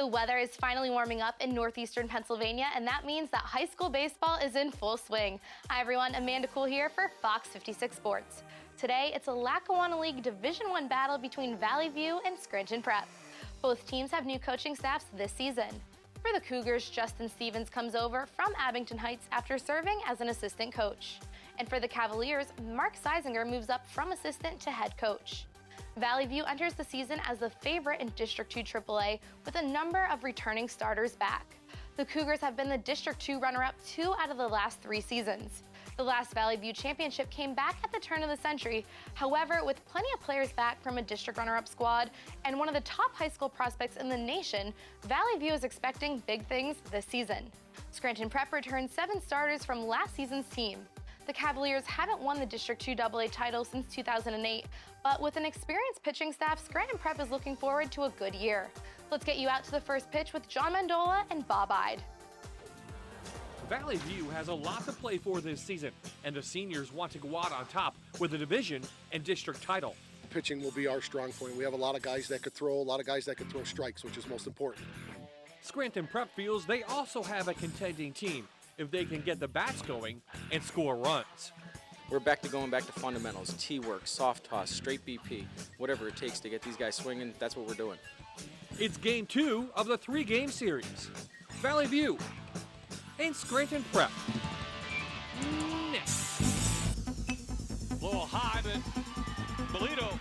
The weather is finally warming up in northeastern Pennsylvania, and that means that high school baseball is in full swing. Hi everyone, Amanda Cool here for Fox 56 Sports. Today, it's a Lackawanna League Division I battle between Valley View and Scranton Prep. Both teams have new coaching staffs this season. For the Cougars, Justin Stevens comes over from Abington Heights after serving as an assistant coach. And for the Cavaliers, Mark Seisinger moves up from assistant to head coach. Valley View enters the season as the favorite in District 2 AAA with a number of returning starters back. The Cougars have been the District 2 runner-up 2 out of the last 3 seasons. The last Valley View championship came back at the turn of the century. However, with plenty of players back from a district runner-up squad and one of the top high school prospects in the nation, Valley View is expecting big things this season. Scranton Prep returned 7 starters from last season's team. The Cavaliers haven't won the District 2 AA title since 2008, but with an experienced pitching staff, Scranton Prep is looking forward to a good year. Let's get you out to the first pitch with John Mandola and Bob Ide. Valley View has a lot to play for this season, and the seniors want to go out on top with a division and district title. Pitching will be our strong point. We have a lot of guys that could throw, a lot of guys that could throw strikes, which is most important. Scranton Prep feels they also have a contending team if they can get the bats going and score runs. We're going back to fundamentals, T-work, soft toss, straight BP, whatever it takes to get these guys swinging, that's what we're doing. It's game 2 of the 3-game series. Valley View and Scranton Prep. Next. A little high, but Melito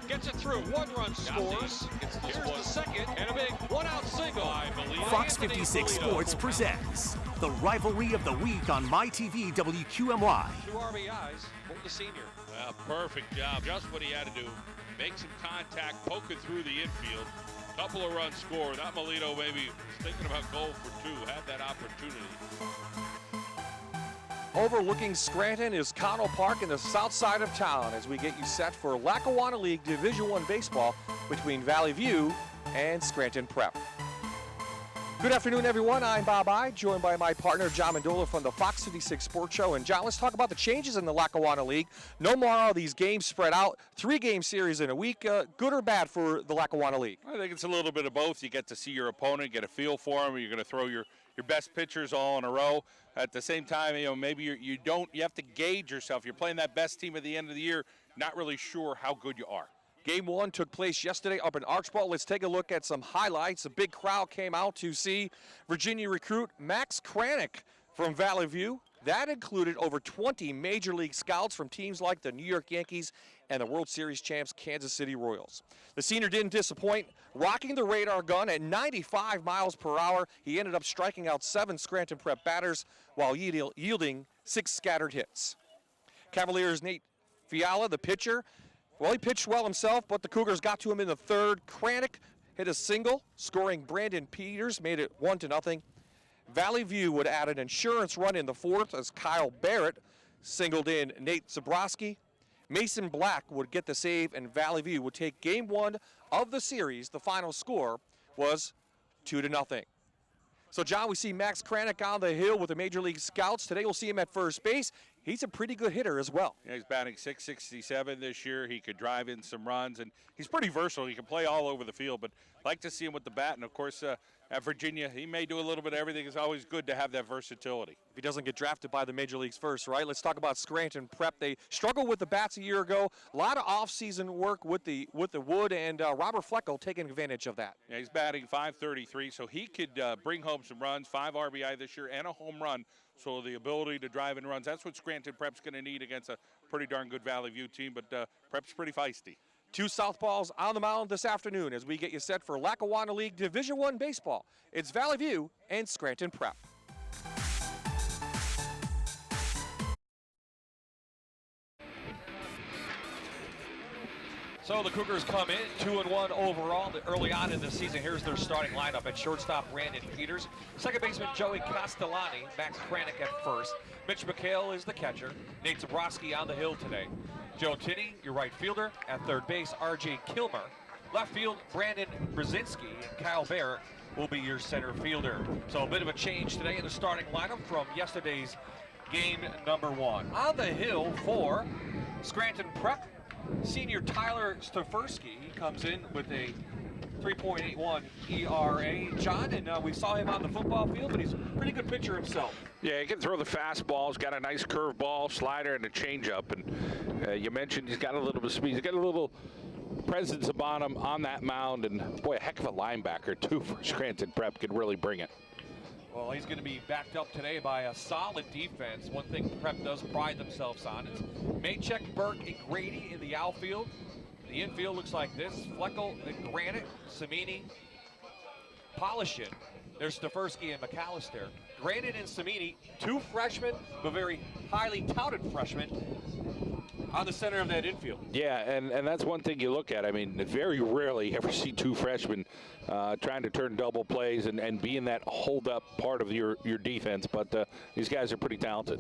gets it through. 1-run scores. Here's the second, and a big one-out single. Fox 56 Sports presents the rivalry of the week on MyTV WQMY. 2 RBIs for the senior. Well, perfect job. Just what he had to do. Make some contact, poking through the infield. Couple of runs scored. That Melito maybe was thinking about going for 2. Had that opportunity. Overlooking Scranton is Connell Park in the south side of town as we get you set for Lackawanna League Division I baseball between Valley View and Scranton Prep. Good afternoon, everyone. I'm Bob Ide, joined by my partner, John Mandola from the Fox 56 Sports Show. And John, let's talk about the changes in the Lackawanna League. No more of these games spread out. 3-game series in a week. Good or bad for the Lackawanna League? I think it's a little bit of both. You get to see your opponent, get a feel for him. You're going to throw your best pitchers all in a row. At the same time, maybe you have to gauge yourself. You're playing that best team at the end of the year, not really sure how good you are. Game 1 took place yesterday up in Archbald. Let's take a look at some highlights. A big crowd came out to see Virginia recruit Max Cranick from Valley View. That included over 20 Major League scouts from teams like the New York Yankees and the World Series champs Kansas City Royals. The senior didn't disappoint, rocking the radar gun at 95 miles per hour. He ended up striking out 7 Scranton Prep batters while yielding 6 scattered hits. Cavaliers' Nate Fiala, the pitcher, well, he pitched well himself, but the Cougars got to him in the 3rd. Cranick hit a single, scoring Brandon Peters, made it 1-0. Valley View would add an insurance run in the 4th as Kyle Barrett singled in Nate Zabrowski. Mason Black would get the save, and Valley View would take game 1 of the series. The final score was 2-0. So, John, we see Max Cranick on the hill with the Major League scouts. Today we'll see him at first base. He's a pretty good hitter as well. Yeah, he's batting .667 this year. He could drive in some runs, and he's pretty versatile. He can play all over the field, but like to see him with the bat. And, of course, at Virginia, he may do a little bit of everything. It's always good to have that versatility. If he doesn't get drafted by the Major Leagues first, right? Let's talk about Scranton Prep. They struggled with the bats a year ago. A lot of off-season work with the wood, and Robert Fleckel taking advantage of that. Yeah, he's batting .533, so he could bring home some runs, 5 RBI this year, and a home run. So the ability to drive in runs, that's what Scranton Prep's going to need against a pretty darn good Valley View team, but Prep's pretty feisty. 2 Southpaws on the mound this afternoon as we get you set for Lackawanna League Division I baseball. It's Valley View and Scranton Prep. So the Cougars come in 2-1 overall early on in the season. Here's their starting lineup at shortstop Brandon Peters, second baseman Joey Castellani, Max Cranick at first. Mitch McHale is the catcher. Nate Zabrowski on the hill today. Joe Tinney, your right fielder. At third base, R.J. Kilmer. Left field, Brandon Brzezinski, and Kyle Barrett will be your center fielder. So a bit of a change today in the starting lineup from yesterday's game number 1. On the hill for Scranton Prep, senior Tyler Stefersky. He comes in with a 3.81 ERA. John, and we saw him on the football field, but he's a pretty good pitcher himself. Yeah, he can throw the fastball. He's got a nice curveball, slider, and a changeup. And you mentioned he's got a little bit of speed. He's got a little presence about him on that mound. And, boy, a heck of a linebacker, too, for Scranton Prep. Could really bring it. Well, he's going to be backed up today by a solid defense. One thing Prep does pride themselves on is Maycheck, Burke, and Grady in the outfield. The infield looks like this. Fleckel and Granite, Samini, Polishin. There's Stefersky and McAllister. Granite and Samini, two freshmen, but very highly touted freshmen on the center of that infield. Yeah, and that's one thing you look at. I mean, very rarely ever see two freshmen trying to turn double plays and be in that hold-up part of your defense. But these guys are pretty talented.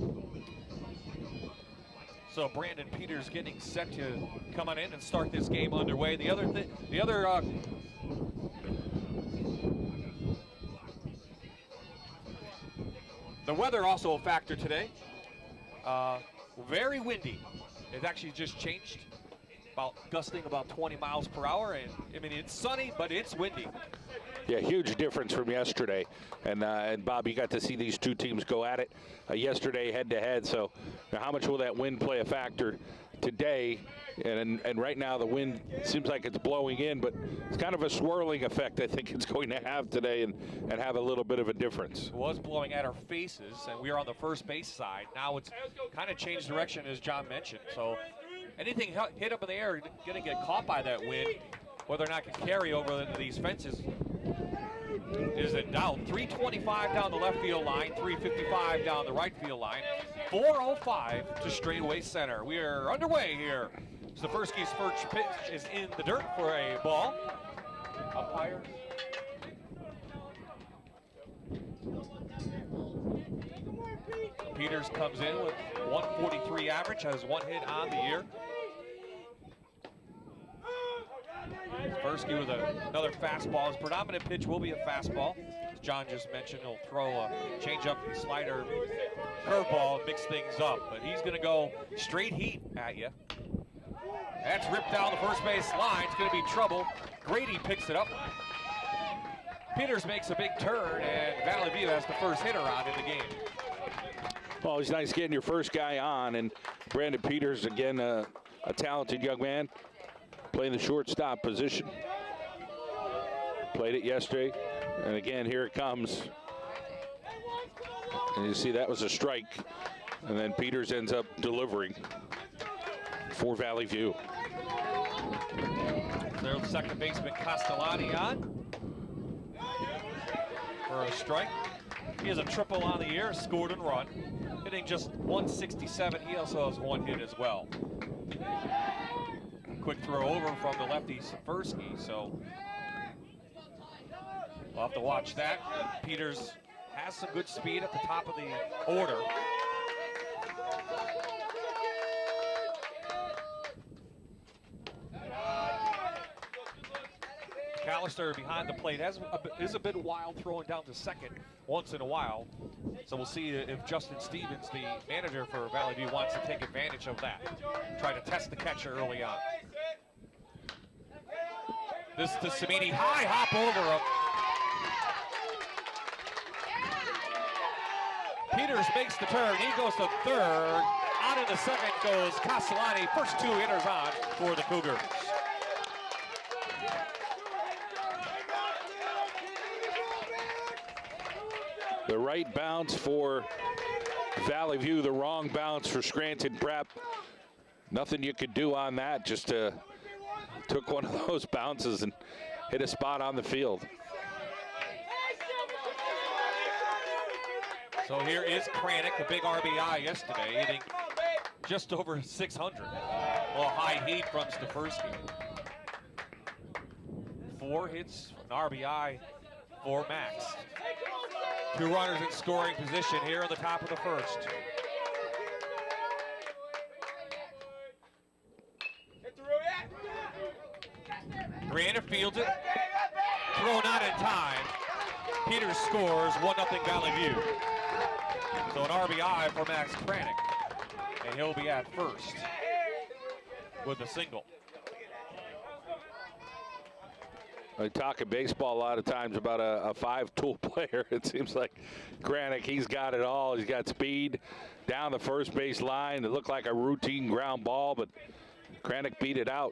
So Brandon Peters getting set to come on in and start this game underway. The weather also a factor today. Very windy. It actually just changed, gusting about 20 miles per hour. And I mean, it's sunny, but it's windy. Yeah, huge difference from yesterday. And Bob, you got to see these two teams go at it yesterday head-to-head. So now how much will that wind play a factor today? And right now the wind seems like it's blowing in, but it's kind of a swirling effect I think it's going to have today and have a little bit of a difference. It was blowing at our faces, and we are on the first base side. Now it's kind of changed direction, as John mentioned. So anything hit up in the air going to get caught by that wind. Whether or not it can carry over into these fences is in doubt. 325 down the left field line, 355 down the right field line, 405 to straightaway center. We are underway here. Stefersky's first pitch is in the dirt for a ball. Umpire. Peters comes in with 143 average, has one hit on the year. Stefersky with another fastball. His predominant pitch will be a fastball. As John just mentioned, he'll throw a changeup, slider, curveball, mix things up. But he's going to go straight heat at you. That's ripped down the first base line. It's going to be trouble. Grady picks it up. Peters makes a big turn, and Valley View has the first hitter on in the game. Well, it's nice getting your first guy on, and Brandon Peters, again, a talented young man, playing the shortstop position. Played it yesterday, and again, here it comes. And you see that was a strike, and then Peters ends up delivering for Valley View. Their second baseman Castellani on for a strike. He has a triple on the year, scored and run. Hitting just 167, he also has one hit as well. Quick throw over from the lefty Stefersky, so we'll have to watch that. Peters has some good speed at the top of the order. McAllister behind the plate is a bit wild, throwing down to second once in a while. So we'll see if Justin Stevens, the manager for Valley View, wants to take advantage of that. Try to test the catcher early on. This to Samini, high hop over him. Peters makes the turn, he goes to third. Out in the second goes Castellani, first two hitters on for the Cougars. The right bounce for Valley View, the wrong bounce for Scranton Prep. Nothing you could do on that, just took one of those bounces and hit a spot on the field. So here is Cranick, the big RBI yesterday, hitting just over 600. Well, high heat from Stefersky. 4 hits, an RBI for Max. 2 runners in scoring position here on the top of the first. Granite fields it. Throw not in time. Peters scores, 1-0 Valley View. So an RBI for Max Cranick. And he'll be at first with a single. I talk in baseball a lot of times about a five-tool player. It seems like Cranick, he's got it all. He's got speed down the first base line. It looked like a routine ground ball, but Cranick beat it out.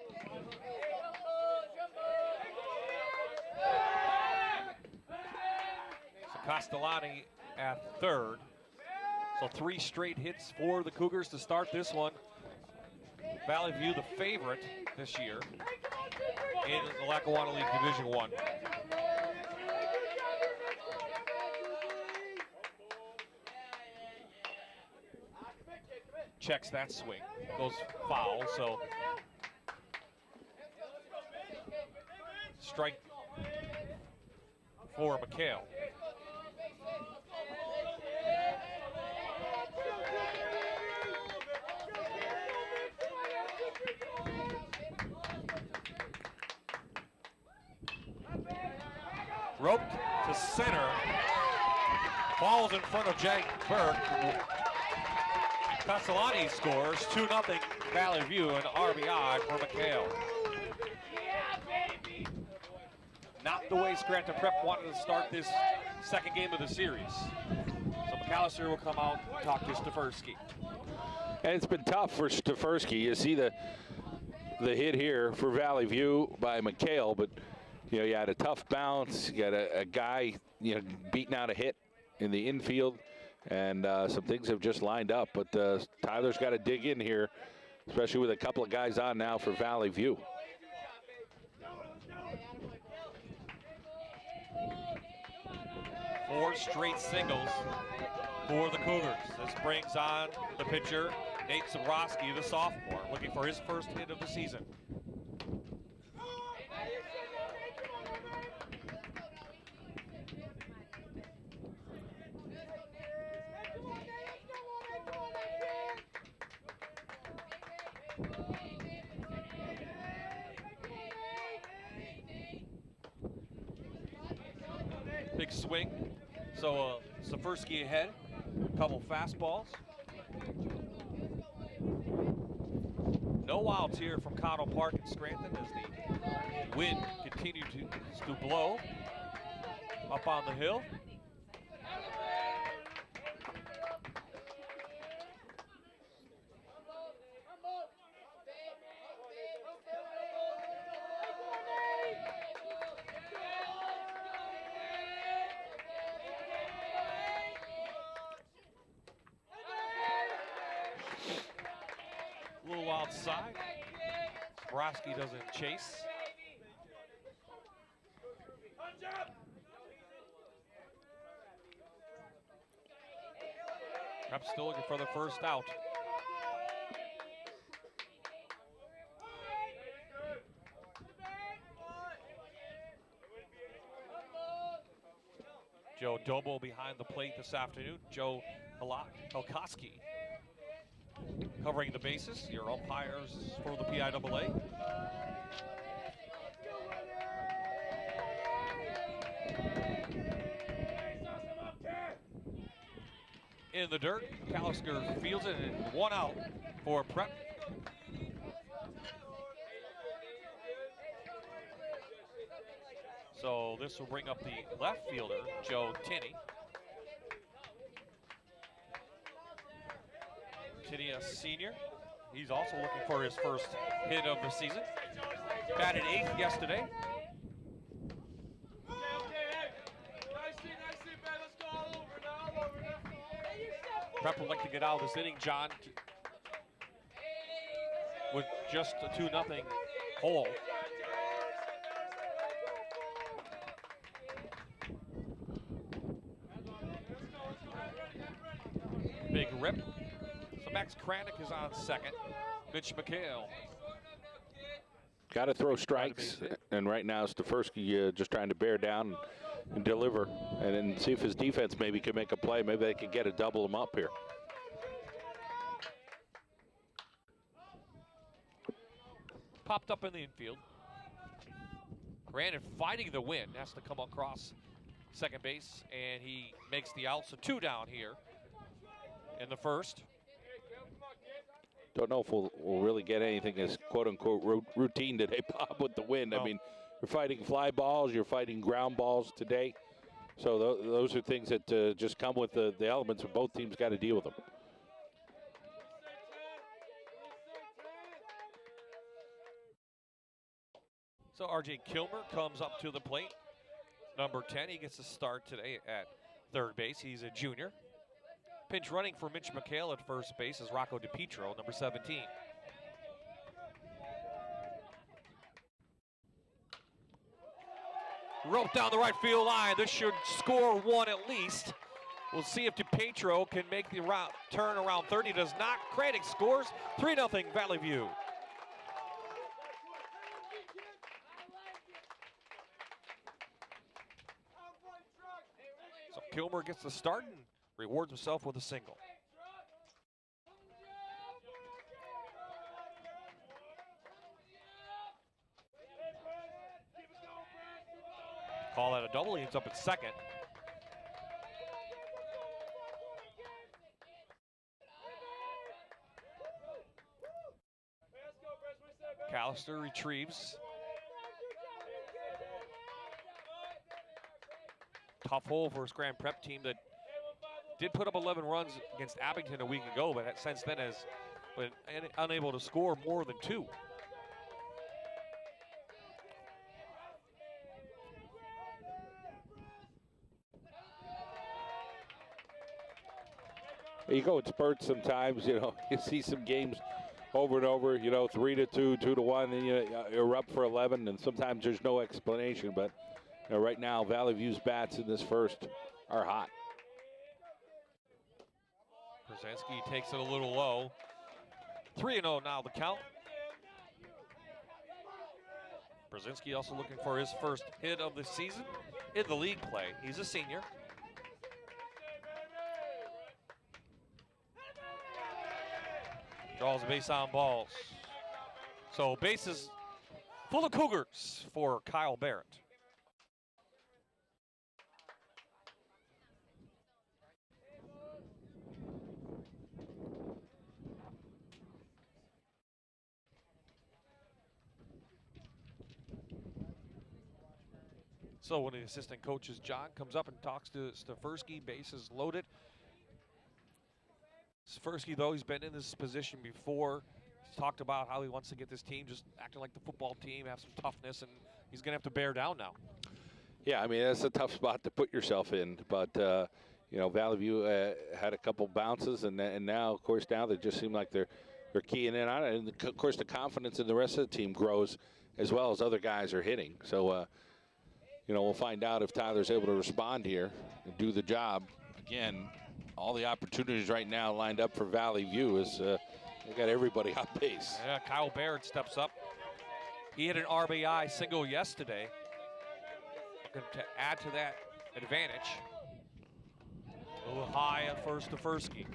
So Castellani at third. So 3 straight hits for the Cougars to start this one. Valley View, the favorite this year in the Lackawanna League Division I. Checks that swing, goes foul, so strike for McHale. Roped to center, falls in front of Jack Burke. Castellani scores 2-0 Valley View, and RBI for McHale. Not the way Scranton Prep wanted to start this second game of the series. So McAllister will come out and talk to Stefersky. And it's been tough for Stefersky. You see the hit here for Valley View by McHale, but you know, you had a tough bounce. You got a guy, you know, beating out a hit in the infield, and some things have just lined up. But Tyler's got to dig in here, especially with a couple of guys on now for Valley View. Four straight singles for the Cougars. This brings on the pitcher, Nate Zabrowski, the sophomore, looking for his first hit of the season. Big swing. So Stefersky ahead. Couple fastballs. No outs here from Connell Park in Scranton as the wind continued to blow up on the hill. A little outside. Zabrowski doesn't chase. Prep still looking for the first out. Joe Dobo behind the plate this afternoon. Joe Helkoski covering the bases. Your umpires for the PIAA. In the dirt, McAllister fields it, and 1 out for Prep. So this will bring up the left fielder, Joe Tinney. Tinney, a senior. He's also looking for his first hit of the season. Batted 8th yesterday. Prep would like to get out of this inning, John, with just a 2-0 hole. Big rip. So Max Cranick is on second. Mitch McHale. Got to throw strikes, and right now Stefersky just trying to bear down and deliver, and then see if his defense maybe can make a play. Maybe they can get a double him up here. Popped up in the infield. Cranick fighting the wind, has to come across second base, and he makes the out. So 2 down here in the first. Don't know if we'll really get anything as quote-unquote routine today, Bob, with the wind. No. I mean, You're fighting fly balls, you're fighting ground balls today. So those are things that just come with the elements, and both teams got to deal with them. So R.J. Kilmer comes up to the plate. Number 10, he gets a start today at third base. He's a junior. Pinch running for Mitch McHale at first base is Rocco DiPietro, number 17. Rope down the right field line. This should score one at least. We'll see if DiPietro can make the turn around third. He does not. Cranick scores 3-0 Valley View. So Kilmer gets the start and rewards himself with a single. Call that a double. He ends up at second. Callister retrieves. Tough hole for a Scranton Prep team that did put up 11 runs against Abington a week ago, but since then has been unable to score more than 2. You go in spurts sometimes, you know, you see some games over and over, you know, 3-2, 2-1, and you're up for 11, and sometimes there's no explanation, but you know, right now, Valley View's bats in this first are hot. Brzezinski takes it a little low. 3-0 now the count. Brzezinski also looking for his first hit of the season in the league play. He's a senior. Draws a base on balls. So bases full of Cougars for Kyle Barrett. So when the assistant coach's John comes up and talks to Stefersky, bases loaded. Stefersky, though, he's been in this position before. He's talked about how he wants to get this team just acting like the football team, have some toughness, and he's going to have to bear down now. Yeah, I mean, that's a tough spot to put yourself in. But, you know, Valley View had a couple bounces, and now, of course, now they just seem like they're keying in on it. And, of course, the confidence in the rest of the team grows as well as other guys are hitting. So, you know, we'll find out if Tyler's able to respond here and do the job. Again, all the opportunities right now lined up for Valley View is they got everybody on base. Yeah, Kyle Barrett steps up. He had an RBI single yesterday. Looking to add to that advantage. A little high at first to Stefersky.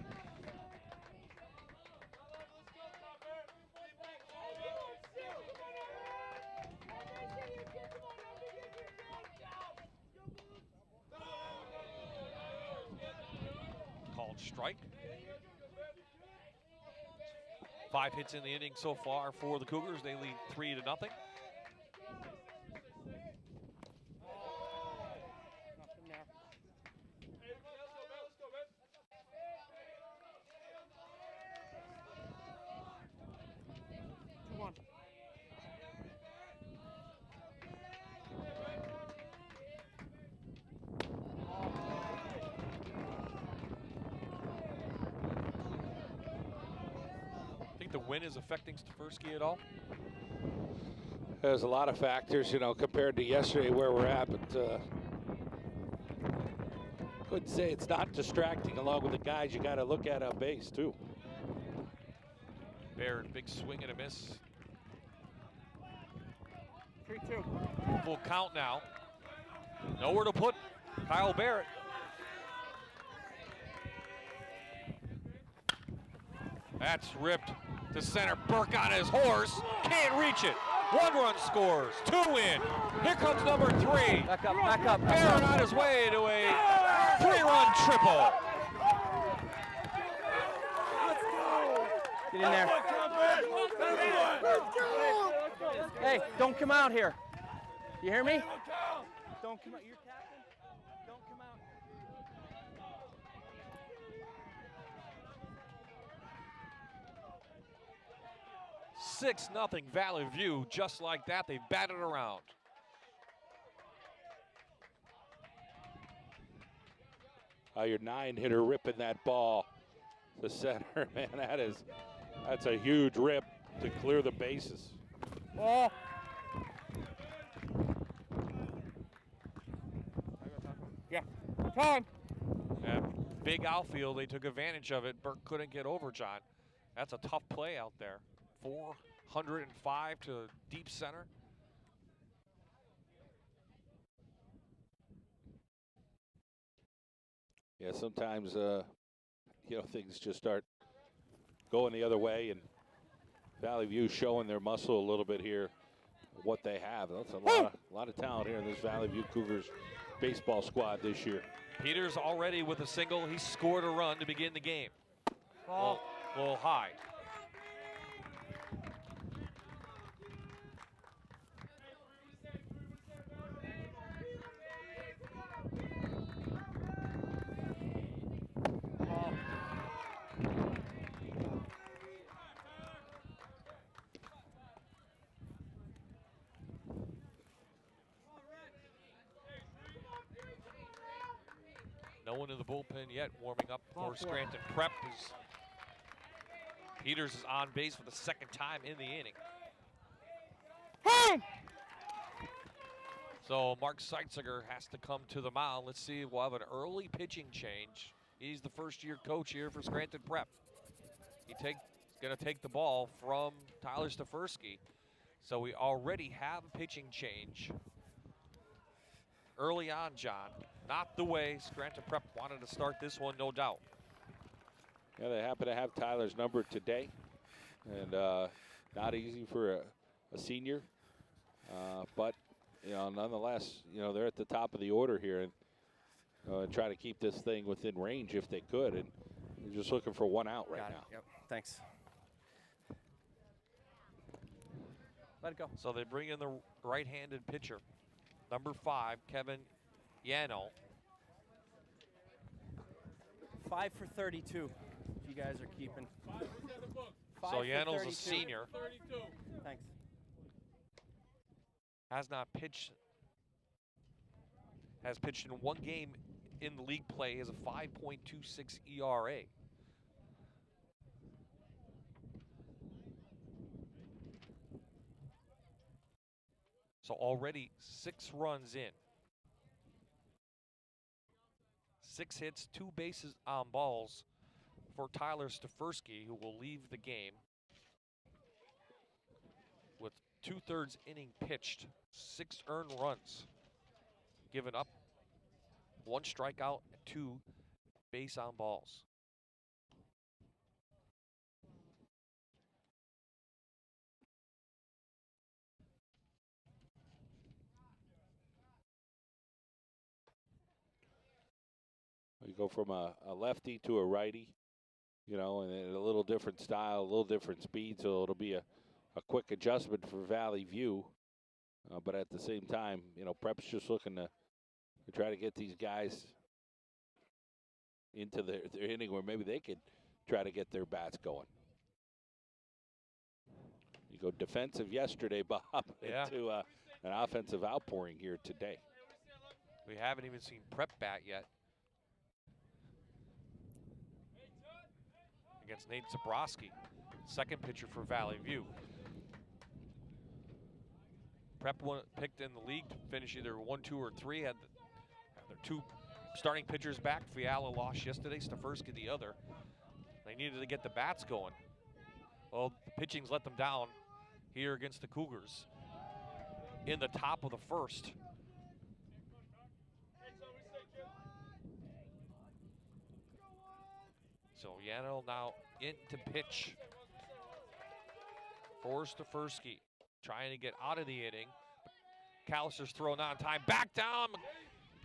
Called strike. 5 hits in the inning so far for the Cougars. They lead 3-0. The win is affecting Stefersky at all? There's a lot of factors, you know, compared to yesterday where we're at, but couldn't say it's not distracting along with the guys you got to look at on base, too. Barrett, big swing and a miss. 3-2. Full count now. Nowhere to put Kyle Barrett. That's ripped to center. Burke on his horse. Can't reach it. 1 run scores. 2 in. Here comes number 3. Back up, back up. Barrett on his way to a 3-run triple. Get in there. Hey, don't come out here. You hear me? Don't come out. You're captain. Don't come out. 6-0 Valley View. Just like that, they batted around. Your 9-hitter ripping that ball to center, man. That's a huge rip to clear the bases. Oh. Yeah. Time. And big outfield, they took advantage of it. Burke couldn't get over John. That's a tough play out there. 405 to deep center. Yeah, sometimes, things just start going the other way, and Valley View showing their muscle a little bit here, what they have. That's a lot of talent here in this Valley View Cougars baseball squad this year. Peters already with a single. He scored a run to begin the game. A little high. No one in the bullpen yet warming up for Scranton Prep. Peters is on base for the second time in the inning. So Mark Seitziger has to come to the mound. Let's see, we'll have an early pitching change. He's the first-year coach here for Scranton Prep. He's going to take the ball from Tyler Stefersky. So we already have a pitching change. Early on, John. Not the way Scranton Prep wanted to start this one, no doubt. Yeah, they happen to have Tyler's number today. And not easy for a senior. But, nonetheless, they're at the top of the order here and try to keep this thing within range if they could. And they're just looking for one out right now. Yep, thanks. Let it go. So they bring in the right-handed pitcher, number 5, Kevin Yano. 5 for 32. If you guys are keeping. So Yano's a senior. 32. Thanks. Has pitched in one game in the league play, has a 5.26 ERA. So already 6 runs in. 6 hits, 2 bases on balls for Tyler Stefersky, who will leave the game with 2/3 inning pitched, 6 earned runs given up, 1 strikeout, and 2 base on balls. You go from a lefty to a righty, and a little different style, a little different speed, so it'll be a quick adjustment for Valley View. But at the same time, Prep's just looking to try to get these guys into their inning where maybe they could try to get their bats going. You go defensive yesterday, Bob, into an offensive outpouring here today. We haven't even seen Prep bat yet. Against Nate Zabrowski, second pitcher for Valley View. Prep picked in the league to finish either 1, 2, or 3. Had their 2 starting pitchers back. Fiala lost yesterday, Stefersky the other. They needed to get the bats going. Well, the pitching's let them down here against the Cougars in the top of the first. So Yano now in to pitch for Stefersky, trying to get out of the inning. Callister's thrown on time, back down,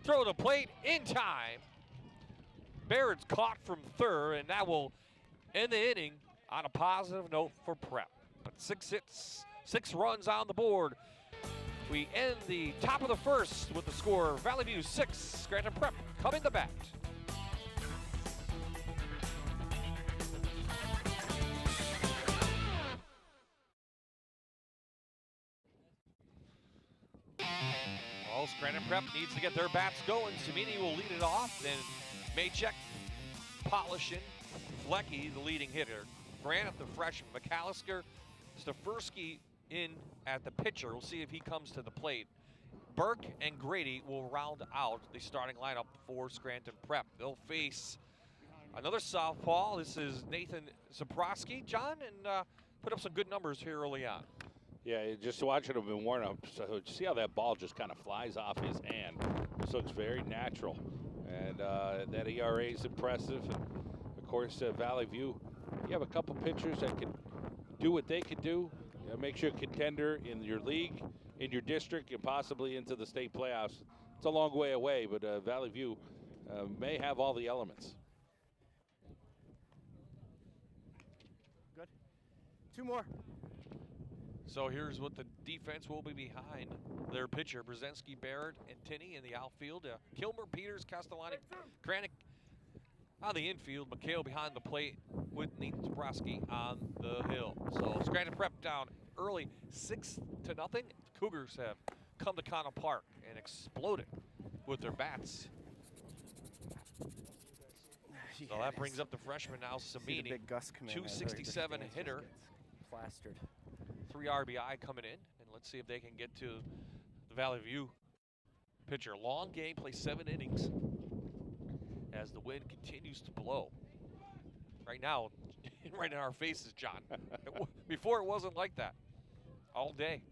throw to plate in time. Barrett's caught from third, and that will end the inning on a positive note for Prep. But 6 hits, 6 runs on the board We end the top of the first with the score Valley View 6, Scranton Prep coming to bat. Well, Scranton Prep needs to get their bats going. Samini will lead it off, then Maychek, Polishin, Flecky, the leading hitter. Grant, the freshman, McAllister, Stefersky in at the pitcher. We'll see if he comes to the plate. Burke and Grady will round out the starting lineup for Scranton Prep. They'll face another southpaw. This is Nathan Zabrowski, John, and put up some good numbers here early on. Yeah, just watching him in warm-up, so see how that ball just kind of flies off his hand. This looks very natural, and that ERA is impressive. And of course, Valley View, you have a couple pitchers that can do what they can do. Makes you a contender in your league, in your district, and possibly into the state playoffs. It's a long way away, but Valley View may have all the elements. Good. 2 more. So here's what the defense will be behind their pitcher, Brzezinski, Barrett, and Tinney in the outfield. Kilmer, Peters, Castellani, Kranick on the infield. McHale behind the plate with Nathan Zabrowski on the hill. So Scranton Prep down early, 6-0. Cougars have come to Connell Park and exploded with their bats. So that brings up the freshman now, Samini, 267 hitter. Plastered. 3 RBI coming in, and let's see if they can get to the Valley View pitcher. Long game, play 7 innings as the wind continues to blow. Right now, right in our faces, John. Before it wasn't like that all day.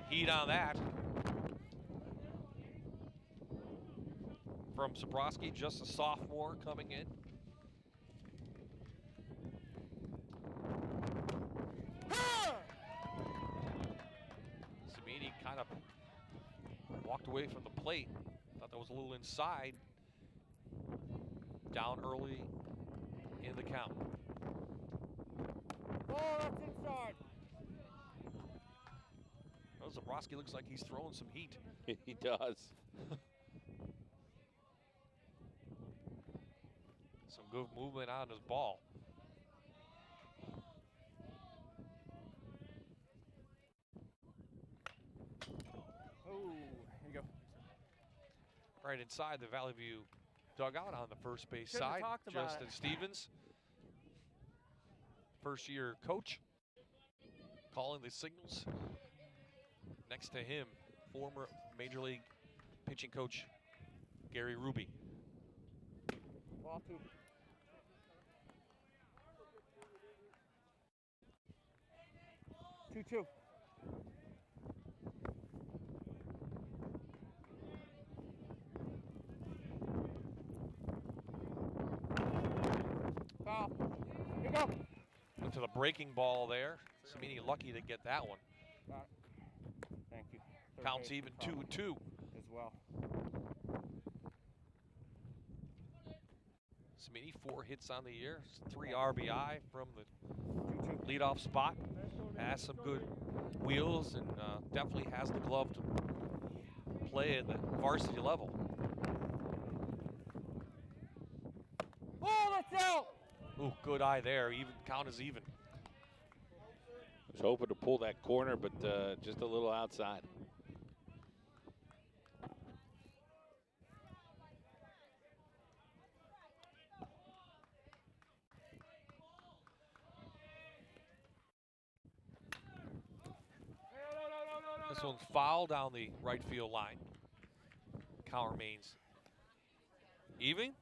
Heat on that from Zabrowski, just a sophomore coming in. Samini kind of walked away from the plate. Thought that was a little inside. Down early in the count. Oh, that's inside. Well, Zabrowski looks like he's throwing some heat. He does. Some good movement on his ball. Oh, here you go. Right inside the Valley View dugout on the first base Shouldn't have side. talked about Justin it. Stevens, first-year coach, calling the signals. Next to him, former Major League pitching coach Gary Ruby. Ball 2. Two. Foul. Here you go. Went to the breaking ball there. Samini lucky to get that one. Got it. Thank you. Third Counts base even foul 2-2. as well. Samini, 4 hits on the year, 3 RBI from the 2-2. leadoff spot. Has some good wheels and definitely has the glove to play at the varsity level. Oh, that's out. Ooh, good eye there. Even count is even. Was hoping to pull that corner, but just a little outside. This one's foul down the right field line. Count remains even.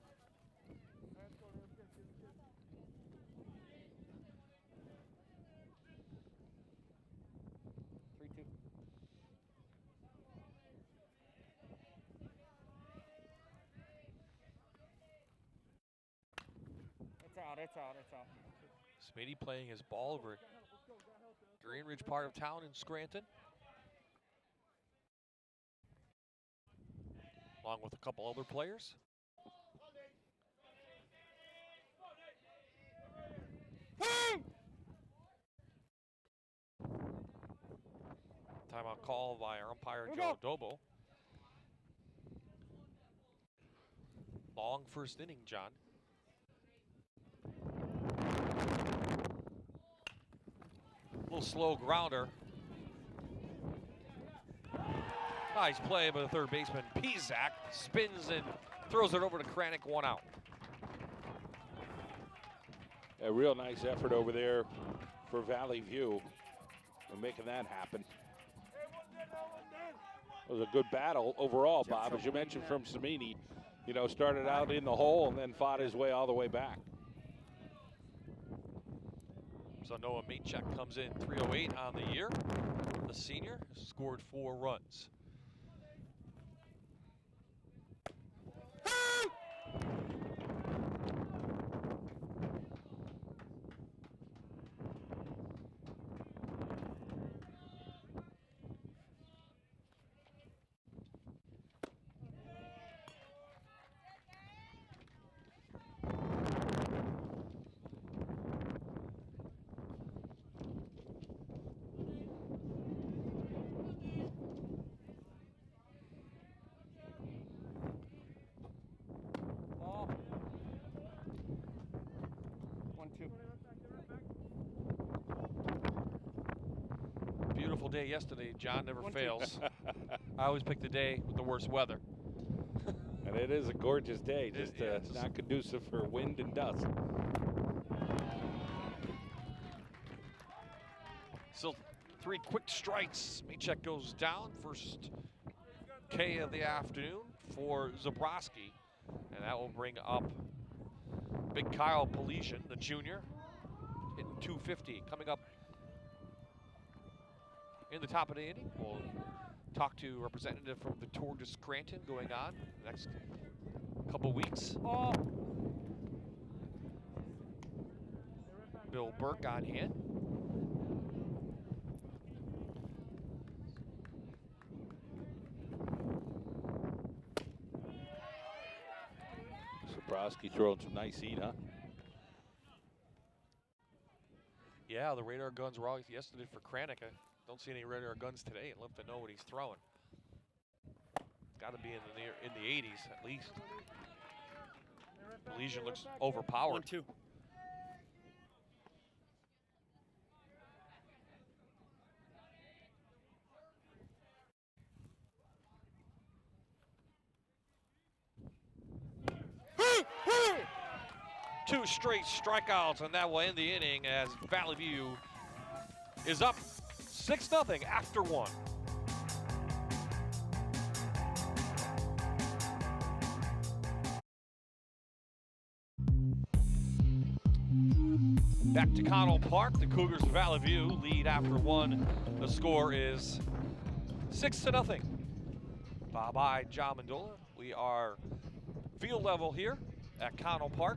It's out. Smitty playing his ball over Greenridge part of town in Scranton, along with a couple other players. Timeout call by our umpire, Joe Dobo. Long first inning, John. Little slow grounder. Nice play by the third baseman. Pizak spins and throws it over to Cranick, 1 out. A real nice effort over there for Valley View in making that happen. It was a good battle overall, Bob, as you mentioned, from Samini. You know, started out in the hole and then fought his way all the way back. So Noah Matechek comes in 308 on the year. The senior scored 4 runs. Beautiful day yesterday. John never fails. I always pick the day with the worst weather. And it is a gorgeous day, just not conducive for wind and dust. Still 3 quick strikes. Matechek goes down. First K of the afternoon for Zabrowski. And that will bring up big Kyle Pelesian, the junior, hitting 250. Coming up in the top of the inning, we'll talk to a representative from the Tour de Scranton going on the next couple weeks. Bill Burke on hand. Zabrowski throwing some nice heat, huh? Yeah, the radar guns were all yesterday for Cranick. I don't see any radar guns today. I'd love to know what he's throwing. It's got to be in the 80s at least. Pelesian looks overpowered. 1-2. Two straight strikeouts, and that will end the inning as Valley View is up 6-0 after 1. Back to Connell Park, the Cougars of Valley View lead after 1. The score is 6-0. Bye-bye, John Mandola. We are field level here at Connell Park.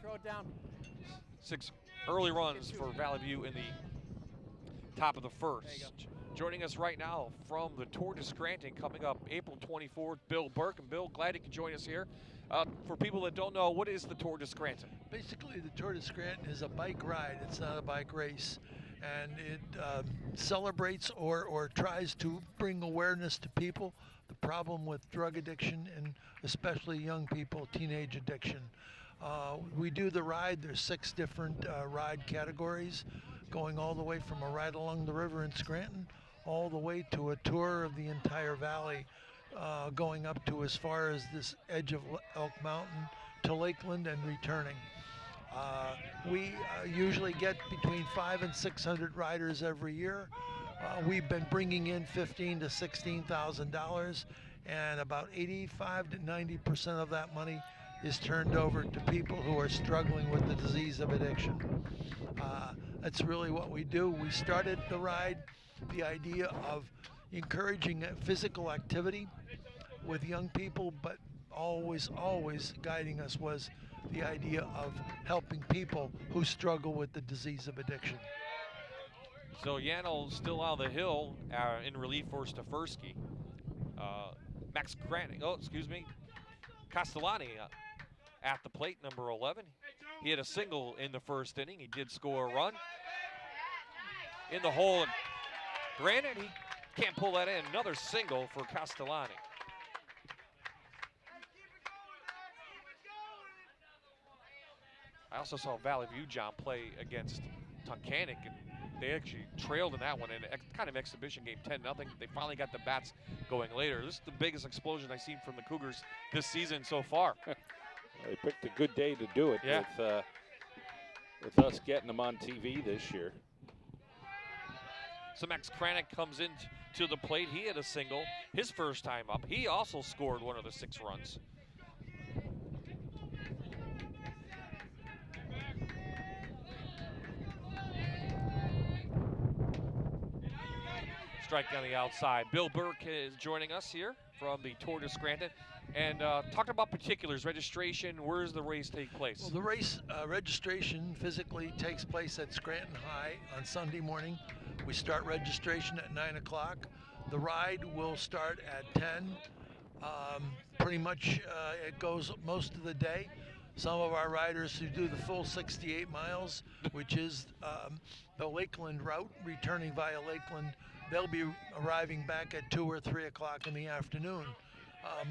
Throw it down. 6 early runs for Valley View in the top of the first. Joining us right now from the Tour de Scranton coming up April 24th, Bill Burke. And Bill, glad you could join us here. For people that don't know, what is the Tour de Scranton? Basically, the Tour de Scranton is a bike ride. It's not a bike race. And it celebrates or tries to bring awareness to people the problem with drug addiction and especially young people, teenage addiction. We do the ride. There's 6 different ride categories, going all the way from a ride along the river in Scranton all the way to a tour of the entire valley, going up to as far as this edge of Elk Mountain to Lakeland and returning. We usually get between 500 and 600 riders every year. We've been bringing in $15,000 to $16,000, and about 85 to 90% of that money is turned over to people who are struggling with the disease of addiction. That's really what we do. We started the ride, the idea of encouraging physical activity with young people, but always guiding us was the idea of helping people who struggle with the disease of addiction. So Yannel still on the hill in relief for Stefersky. Max Kranik, Castellani at the plate, number 11. He had a single in the first inning. He did score a run. In the hole, and granted, he can't pull that in. Another single for Castellani. I also saw Valley View, John, play against Tunkhannock, and they actually trailed in that one in a kind of exhibition game, 10-0. They finally got the bats going later. This is the biggest explosion I've seen from the Cougars this season so far. They picked a good day to do it, yeah, with us getting them on TV this year. So Max Kranik comes in to the plate. He had a single his first time up. He also scored one of the 6 runs. Strike on the outside. Bill Burke is joining us here from the Tour de Scranton. And talking about particulars, registration, where does the race take place? Well, the race registration physically takes place at Scranton High on Sunday morning. We start registration at 9 o'clock. The ride will start at 10. Pretty much it goes most of the day. Some of our riders who do the full 68 miles, which is the Lakeland route, returning via Lakeland, they'll be arriving back at 2 or 3 o'clock in the afternoon.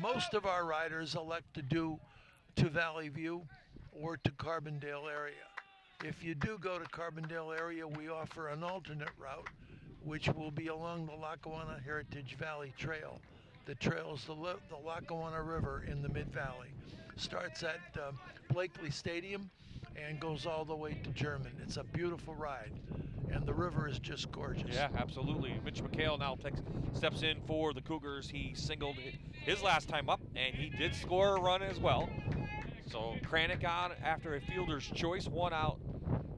Most of our riders elect to do to Valley View or to Carbondale area. If you do go to Carbondale area, we offer an alternate route, which will be along the Lackawanna Heritage Valley Trail that trails the Lackawanna River in the Mid-Valley. Starts at Blakely Stadium and goes all the way to German. It's a beautiful ride, and the river is just gorgeous. Yeah, absolutely. Mitch McHale now steps in for the Cougars. He singled his last time up, and he did score a run as well. So Kranik on after a fielder's choice, 1 out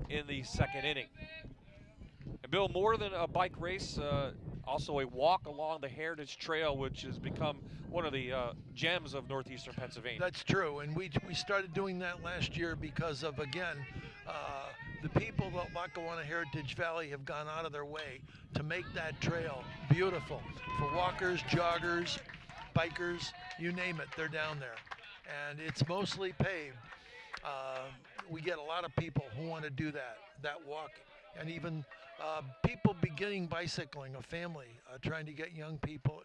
in the 2nd inning. And Bill, more than a bike race, also a walk along the Heritage Trail, which has become one of the gems of northeastern Pennsylvania. That's true, and we started doing that last year because of, again, the people of Lackawanna Heritage Valley have gone out of their way to make that trail beautiful for walkers, joggers, bikers, you name it, they're down there. And it's mostly paved. We get a lot of people who want to do that walk, and even people beginning bicycling, a family trying to get young people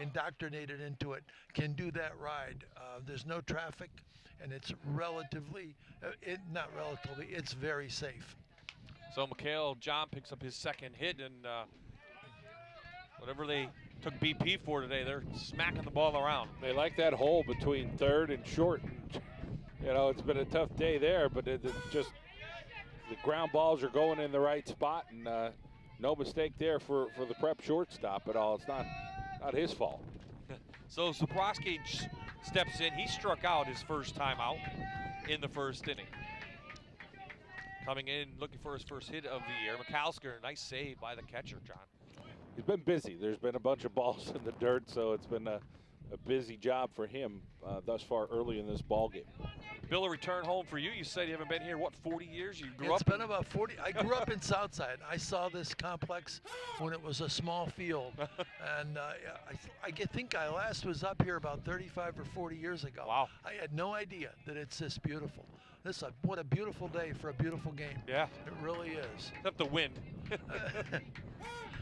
indoctrinated into it can do that ride. There's no traffic, and it's it's very safe. So McHale, John picks up his 2nd hit, and whatever they took BP for today, they're smacking the ball around. They like that hole between 3rd and short. You know, it's been a tough day there, but it's just the ground balls are going in the right spot, and no mistake there for the prep shortstop at all. It's not his fault. So Zubrowski steps in. He struck out his first time out in the 1st inning. Coming in, looking for his first hit of the year. McAllister, nice save by the catcher, John. He's been busy. There's been a bunch of balls in the dirt, so it's been a busy job for him thus far early in this ball game. Bill, a return home for you. You said you haven't been here, what, 40 years? You grew It's up? been about 40. I grew up in Southside. I saw this complex when it was a small field. And I think I last was up here about 35 or 40 years ago. Wow. I had no idea that it's this beautiful. What a beautiful day for a beautiful game. Yeah. It really is. Except the wind.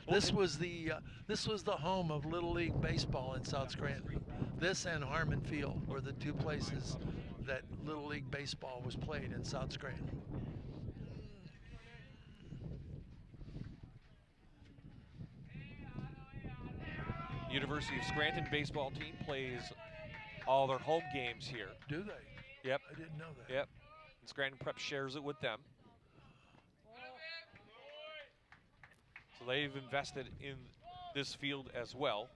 This was the home of Little League Baseball in South Scranton. This and Harmon Field were the 2 places that Little League Baseball was played in South Scranton. University of Scranton baseball team plays all their home games here. Do they? Yep. I didn't know that. Yep. And Scranton Prep shares it with them. So they've invested in this field as well.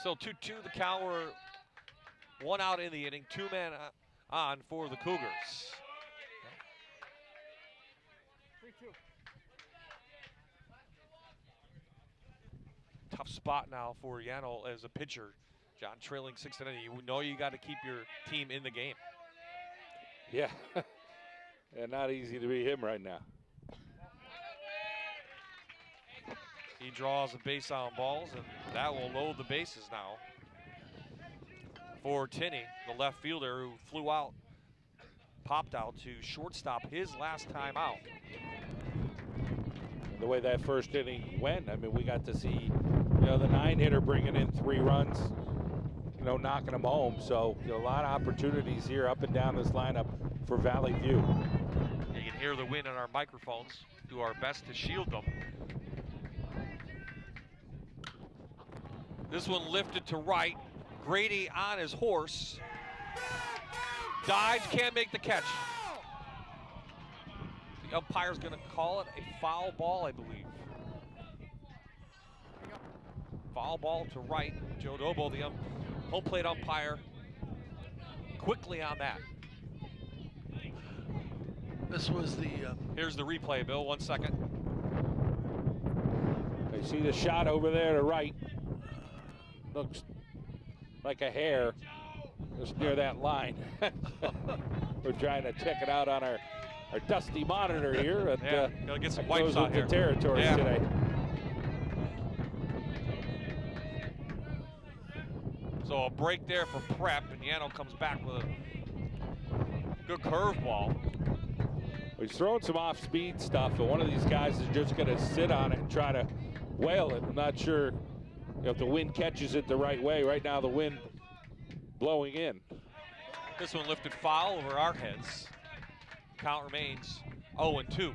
So 2-2 the count. We're 1 out in the inning, 2 men on for the Cougars. tough spot now for Yano as a pitcher. John trailing 6-0. You know you got to keep your team in the game. Yeah. Yeah, not easy to beat him right now. He draws a base on balls, and that will load the bases now for Tinney, the left fielder who flew out, popped out to shortstop his last time out. And the way that first inning went, I mean, we got to see, you know, the 9-hitter bringing in 3 runs, you know, knocking them home. So, you know, a lot of opportunities here up and down this lineup for Valley View. You can hear the wind on our microphones. Do our best to shield them. This one lifted to right. Grady on his horse. Dives, can't make the catch. The umpire's going to call it a foul ball, I believe. Foul ball to right. Joe Dobo, the home plate umpire, quickly on that. This was the... Here's the replay, Bill. 1 second. I see the shot over there to right. Looks like a hair just near that line. We're trying to check it out on our dusty monitor here. But, yeah, gotta get some wipes out with here. The territory today. So a break there for Prep, and Yano comes back with a good curveball. He's throwing some off-speed stuff, but one of these guys is just going to sit on it and try to whale it. I'm not sure if the wind catches it the right way. Right now, the wind blowing in. This one lifted foul over our heads. Count remains 0-2.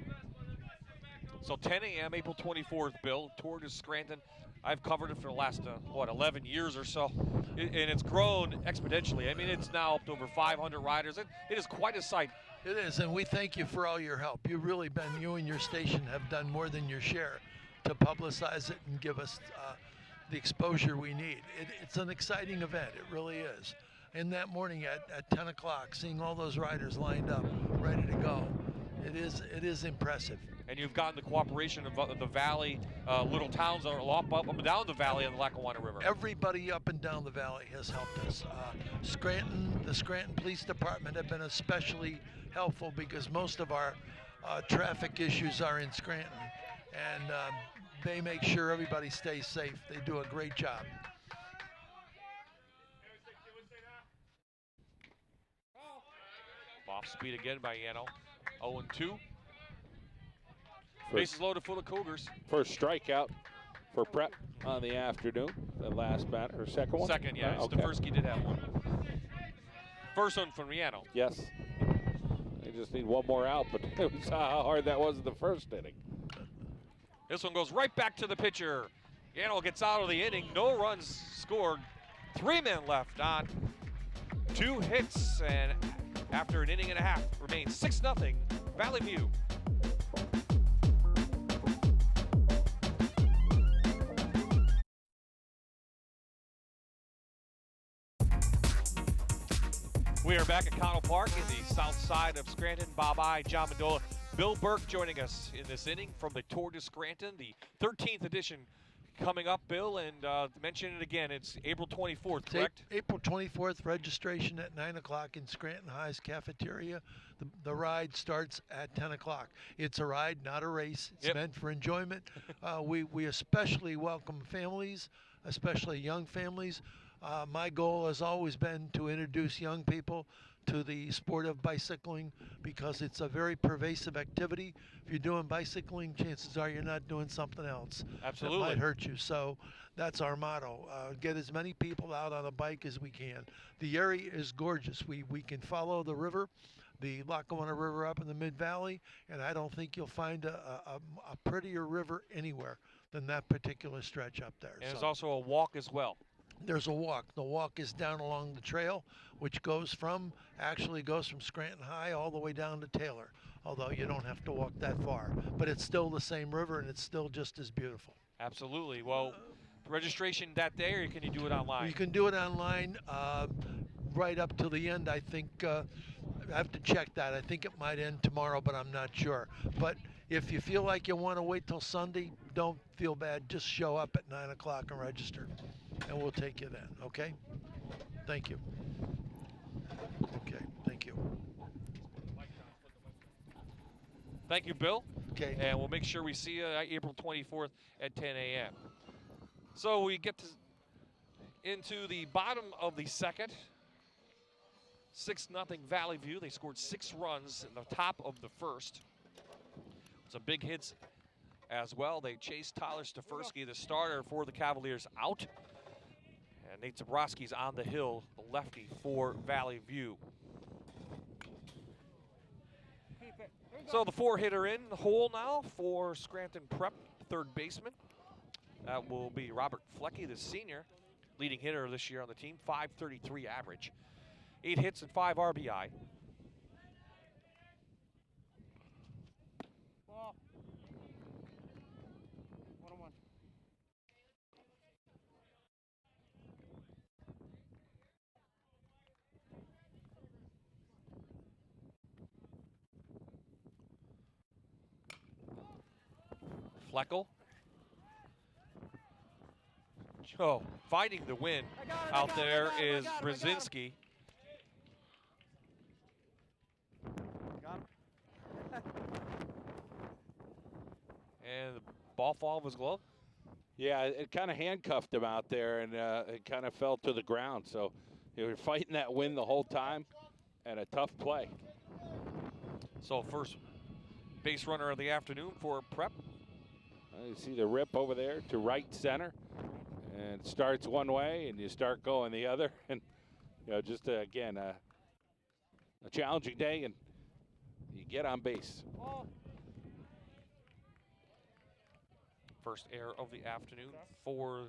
So 10 a.m. April 24th, Bill, Tour de Scranton. I've covered it for the last, 11 years or so, and it's grown exponentially. I mean, it's now up to over 500 riders. It is quite a sight. It is, and we thank you for all your help. You've really been, you and your station have done more than your share to publicize it and give us the exposure we need. It's an exciting event, it really is. And that morning at 10 o'clock, seeing all those riders lined up, ready to go, it is impressive. And you've gotten the cooperation of the valley, little towns that are up and down the valley on the Lackawanna River. Everybody up and down the valley has helped us. Scranton, the Scranton Police Department have been especially helpful because most of our traffic issues are in Scranton, and they make sure everybody stays safe. They do a great job. Off speed again by Yano. 0-2. Bases loaded for the Cougars. First strikeout for Prep on the afternoon. The last batter, or second one? Second, yeah. Okay. Stefersky did have one. First one from Yano. Yes. They just need one more out, but we saw how hard that was in the first inning. This one goes right back to the pitcher. Yano gets out of the inning. No runs scored. 3 men left on 2 hits, and after an inning and a half, remains 6-0 Valley View. We are back at Connell Park in the south side of Scranton. Bob I, John Mendola, Bill Burke joining us in this inning from the Tour de Scranton, the 13th edition coming up, Bill, and mention it again. It's April 24th, correct? April 24th, registration at 9 o'clock in Scranton High's cafeteria. The ride starts at 10 o'clock. It's a ride, not a race. It's meant for enjoyment. We especially welcome families, especially young families. My goal has always been to introduce young people to the sport of bicycling because it's a very pervasive activity. If you're doing bicycling, chances are you're not doing something else. Absolutely. That might hurt you. So that's our motto. Get as many people out on a bike as we can. The area is gorgeous. We can follow the river, the Lackawanna River up in the Mid-Valley, and I don't think you'll find a prettier river anywhere than that particular stretch up there. And there's also a walk as well. There's a walk. The walk is down along the trail, which actually goes from Scranton High all the way down to Taylor, although you don't have to walk that far. But it's still the same river, and it's still just as beautiful. Absolutely. Well, registration that day, or can you do it online? You can do it online right up till the end. I think I have to check that. I think it might end tomorrow, but I'm not sure. But If you feel like you want to wait till Sunday, don't feel bad. Just show up at 9 o'clock and register, and we'll take you then, okay? Thank you. Okay, thank you. Thank you, Bill. Okay. And we'll make sure we see you April 24th at 10 a.m. So we get into the bottom of the second. 6-0 Valley View. They scored 6 runs in the top of the first. Some big hits as well. They chased Tyler Stefersky, the starter for the Cavaliers, out. And Nate Zabrowski's on the hill, the lefty for Valley View. So the 4-hitter in the hole now for Scranton Prep, third baseman. That will be Robert Flecky, the senior, leading hitter this year on the team, .533 average. 8 hits and 5 RBI. Ball. 1-1. Fleckel. Oh, fighting the win out there is Brzezinski. And the ball fall of his glove. Yeah, it kind of handcuffed him out there, and it kind of fell to the ground. So they were fighting that win the whole time, and a tough play. So first base runner of the afternoon for Prep. You see the rip over there to right center, and it starts one way, and you start going the other. And just again a challenging day, and you get on base. First error of the afternoon for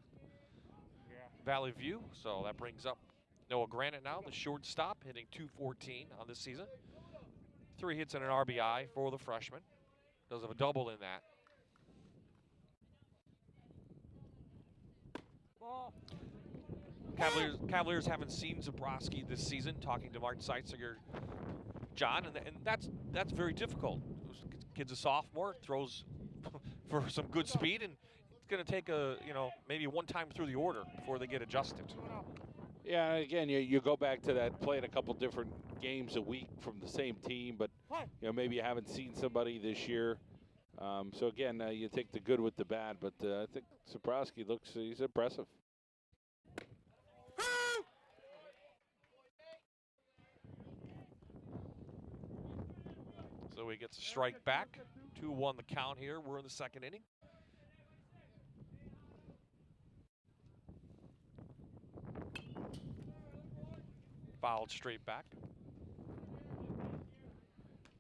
Valley View. So that brings up Noah Granite now, the shortstop, hitting .214 on this season. 3 hits and an RBI for the freshman. Does have a double in that. Cavaliers haven't seen Zabrowski this season. Talking to Martin Seitziger, John, and that's very difficult. Kid's a sophomore, throws for some good speed, and it's going to take maybe one time through the order before they get adjusted. Yeah, again, you go back to that playing a couple different games a week from the same team, but maybe you haven't seen somebody this year. So again, you take the good with the bad, but I think Zabrowski he's impressive. So he gets a strike back. 2-1 the count here. We're in the second inning. Fouled straight back.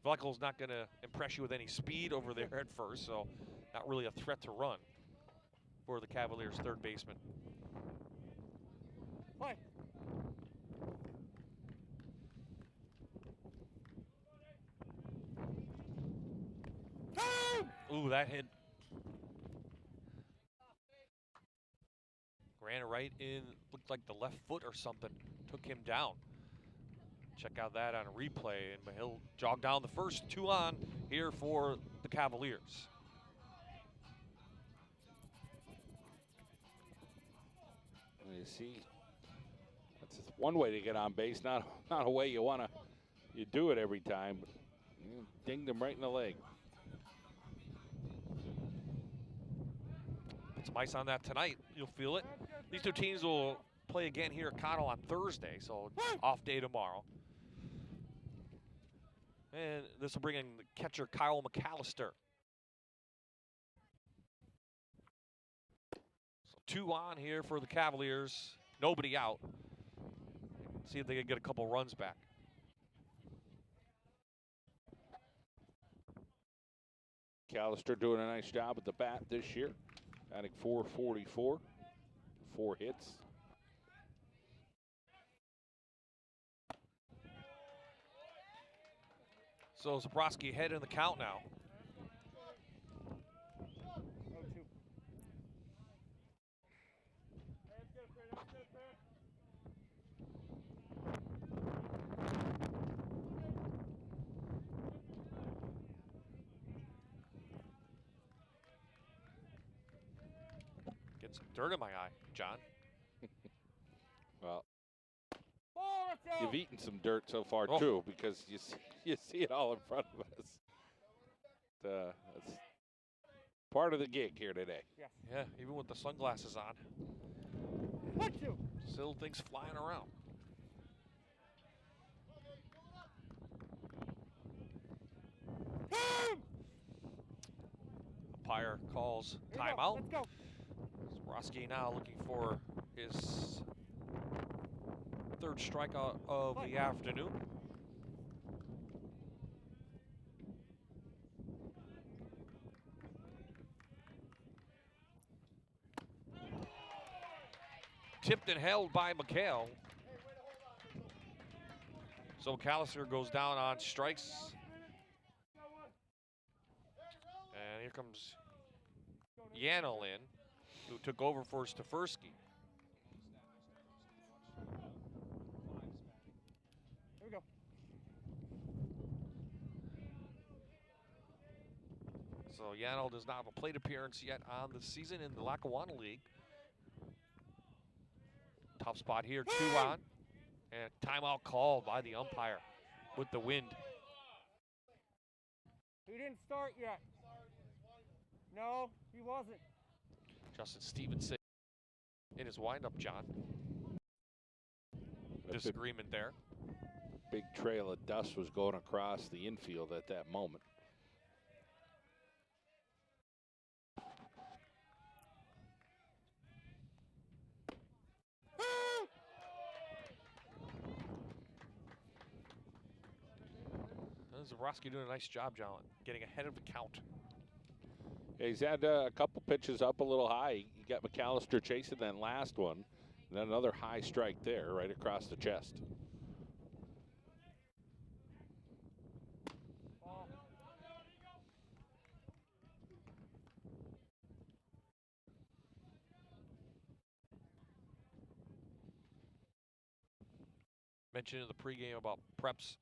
Fleckel's not going to impress you with any speed over there at first, so not really a threat to run for the Cavaliers' third baseman. Play. Ooh, that hit. Ran right in, looked like the left foot or something, took him down. Check out that on a replay, and he'll jog down the first. 2 on here for the Cavaliers. You see, that's just one way to get on base, not a way you do it every time. But you dinged him right in the leg. Put some ice on that tonight. You'll feel it. These two teams will play again here at Connell on Thursday, so off day tomorrow. And this will bring in the catcher Kyle McAllister. So 2 on here for the Cavaliers. Nobody out. See if they can get a couple runs back. McAllister doing a nice job at the bat this year. Adding .444, 4 hits. So Zabrowski ahead in the count now. It's dirt in my eye, John. Well, you've eaten some dirt so far too, because you see it all in front of us. That's part of the gig here today. Yeah, even with the sunglasses on. Still things flying around. Umpire calls timeout. Let's go. Roski now looking for his third strikeout of the afternoon. Tipped and held by McHale. So McAllister goes down on strikes. And here comes Yanel in, who took over for Stefersky. Here we go. So Yanel does not have a plate appearance yet on the season in the Lackawanna League. Tough spot here, 2 on. And timeout called by the umpire with the wind. He didn't start yet. No, he wasn't. Justin Stevenson in his windup, John. Disagreement there. Big trail of dust was going across the infield at that moment. Zabrowski doing a nice job, John, getting ahead of the count. Yeah, he's had a couple pitches up a little high. You got McAllister chasing that last one, and then another high strike there right across the chest. Mentioned in the pregame about Prep's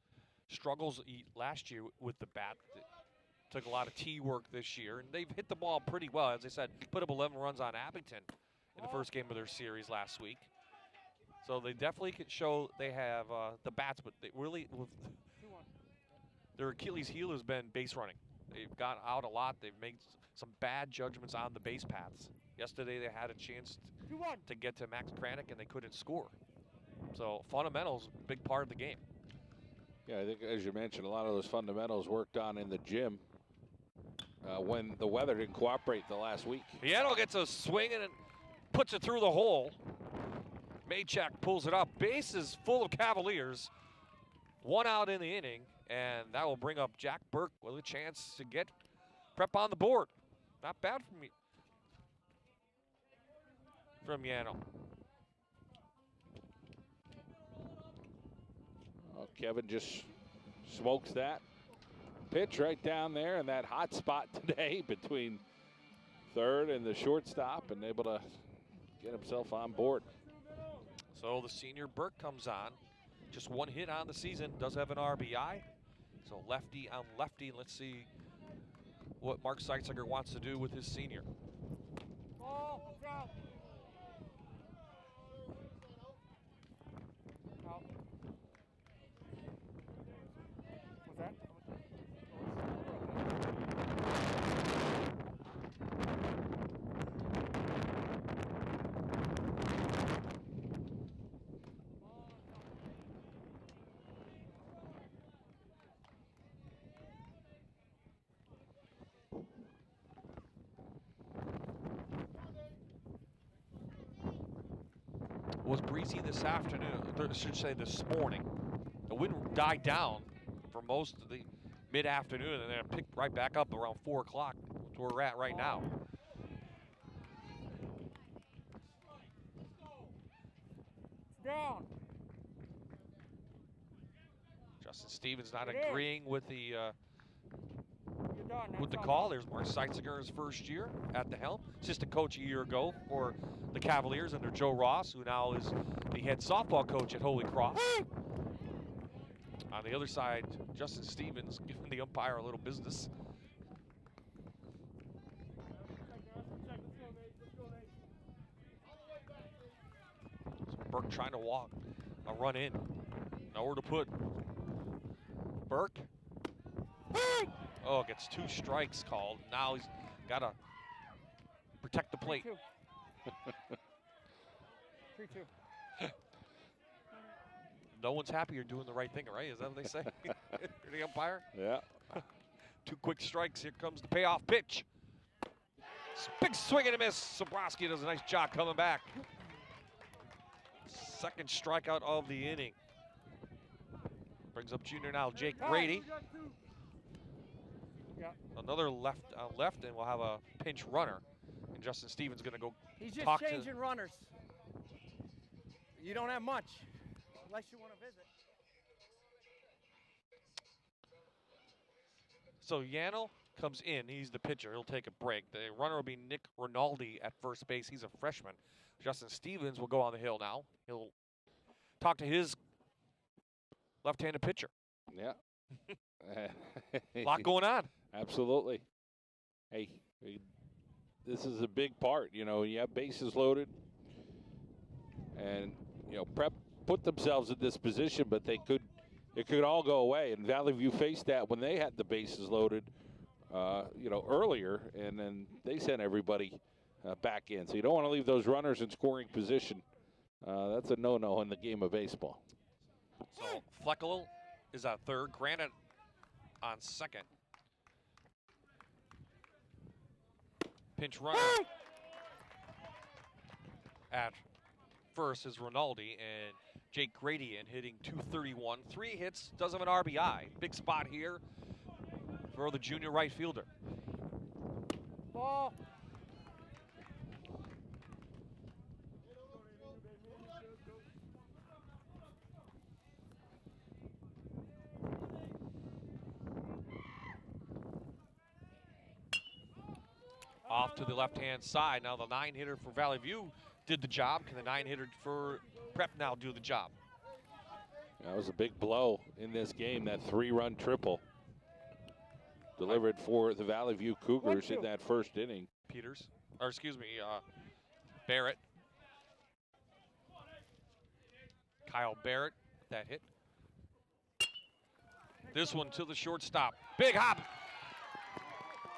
struggles last year with the bat. Took a lot of tee work this year, and they've hit the ball pretty well. As I said, put up 11 runs on Abington in the first game of their series last week. So they definitely can show they have the bats, but they really, their Achilles heel has been base running. They've got out a lot. They've made some bad judgments on the base paths. Yesterday they had a chance to get to Max Kranick, and they couldn't score. So fundamentals, big part of the game. Yeah, I think as you mentioned, a lot of those fundamentals worked on in the gym when the weather didn't cooperate the last week. Piano gets a swing and puts it through the hole. Maychak pulls it up. Base is full of Cavaliers. 1 out in the inning, and that will bring up Jack Burke with a chance to get Prep on the board. Not bad from Yano. Oh, Kevin just smokes that pitch right down there in that hot spot today between third and the shortstop, and able to get himself on board. So the senior Burke comes on. Just 1 hit on the season, does have an RBI. So lefty on lefty. Let's see what Mark Seitziger wants to do with his senior. Ball, out. Out. What's that? Was breezy this afternoon, I should say this morning. The wind died down for most of the mid-afternoon, and then it picked right back up around 4 o'clock, which we're at right now. It's down. Justin Stevens not agreeing with the You're done. with the That's call. There's Mark Seitziger, his first year at the helm. Assistant coach a year ago for the Cavaliers under Joe Ross, who now is the head softball coach at Holy Cross. On the other side, Justin Stevens giving the umpire a little business. Let's go, Nate. Let's go, Nate. 1 Burke trying to walk a run in. Nowhere to put. Burke. Oh, gets 2 strikes called. Now he's got to protect the plate. 3-2. No one's happy you're doing the right thing, right? Is that what they say? The umpire? Yeah. 2 quick strikes. Here comes the payoff pitch. Big swing and a miss. Sobrowski does a nice job coming back. Second strikeout of the inning. Brings up junior now, Jake Grady. Another left, and we'll have a pinch runner. And Justin Stevens going to go He's just talk changing runners. You don't have much, unless you want to visit. So Yannel comes in. He's the pitcher. He'll take a break. The runner will be Nick Rinaldi at first base. He's a freshman. Justin Stevens will go on the hill now. He'll talk to his left-handed pitcher. Yeah. A lot going on. Absolutely. Hey, this is a big part. You know, you have bases loaded. And, you know, Prep put themselves in this position, but it could all go away. And Valley View faced that when they had the bases loaded, you know, earlier, and then they sent everybody back in. So you don't want to leave those runners in scoring position. That's a no-no in the game of baseball. So Fleckel is at third. Granite on second. Pinch runner at first is Rinaldi, and Jake Grady in hitting .231. 3 hits, does have an RBI. Big spot here for the junior right fielder. Ball. Off to the left-hand side. Now the 9-hitter for Valley View did the job. Can the 9-hitter for Prep now do the job? That was a big blow in this game, that 3-run triple delivered for the Valley View Cougars in that first inning. Barrett. Kyle Barrett, that hit. This one to the shortstop. Big hop.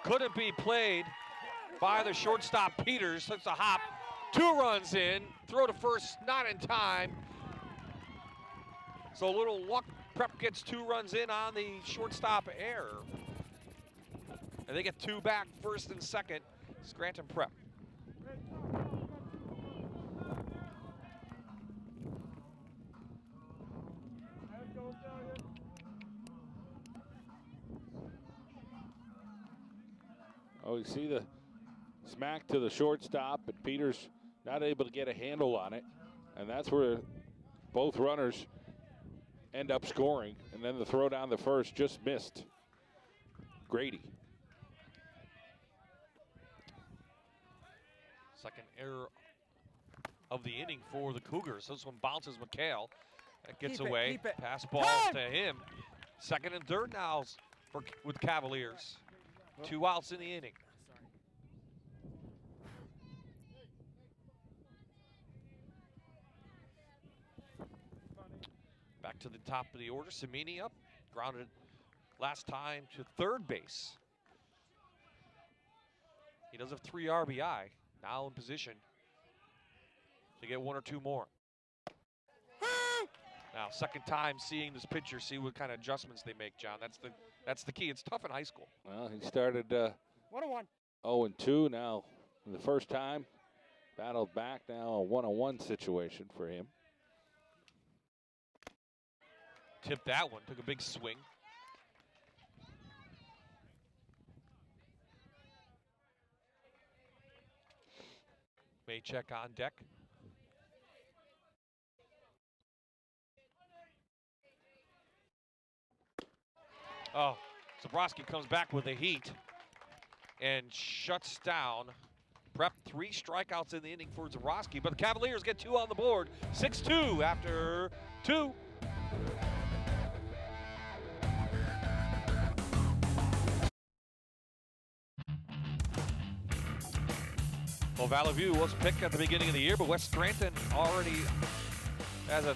Couldn't be played by the shortstop Peters. That's a hop. 2 runs in. Throw to first, not in time. So a little luck. Prep gets 2 runs in on the shortstop error. And they get 2 back, first and second. Scranton Prep. Oh, you see the smack to the shortstop, and Peters not able to get a handle on it. And that's where both runners end up scoring. And then the throw down the first just missed Grady. Second error of the inning for the Cougars. This one bounces McHale. That gets away. Pass ball to him. Second and third now with Cavaliers. 2 outs in the inning. Back to the top of the order. Samini up. Grounded last time to third base. He does have 3 RBI. Now in position to get 1 or 2 more. Now, second time seeing this pitcher, see what kind of adjustments they make, John. That's the key. It's tough in high school. Well, he started 1-1. 0-2 now. The first time, battled back. Now a 1-1 situation for him. Tipped that one, took a big swing. Maycheck on deck. Oh, Zabrowski comes back with a heat and shuts down Prep. 3 strikeouts in the inning for Zabrowski, but the Cavaliers get 2 on the board. 6-2 after 2. Well, Valley View was picked at the beginning of the year, but West Scranton already As a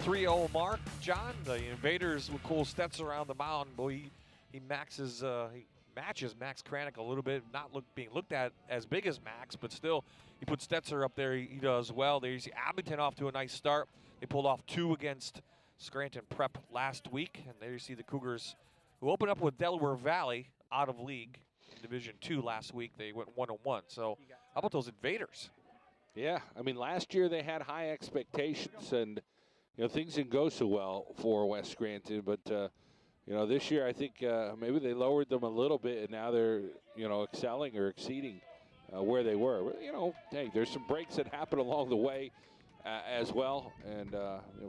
3-0 mark, John. The Invaders with Cole Stetzer around the mound. Boy, he matches Max Cranick a little bit. Not being looked at as big as Max, but still, he puts Stetzer up there. He does well. There you see Abington off to a nice start. They pulled off 2 against Scranton Prep last week. And there you see the Cougars, who opened up with Delaware Valley out of league in Division II last week. They went 1-1. So how about those Invaders? Yeah, I mean, last year they had high expectations, and things didn't go so well for West Scranton. But this year I think maybe they lowered them a little bit, and now they're excelling or exceeding where they were. Hey, there's some breaks that happen along the way as well. And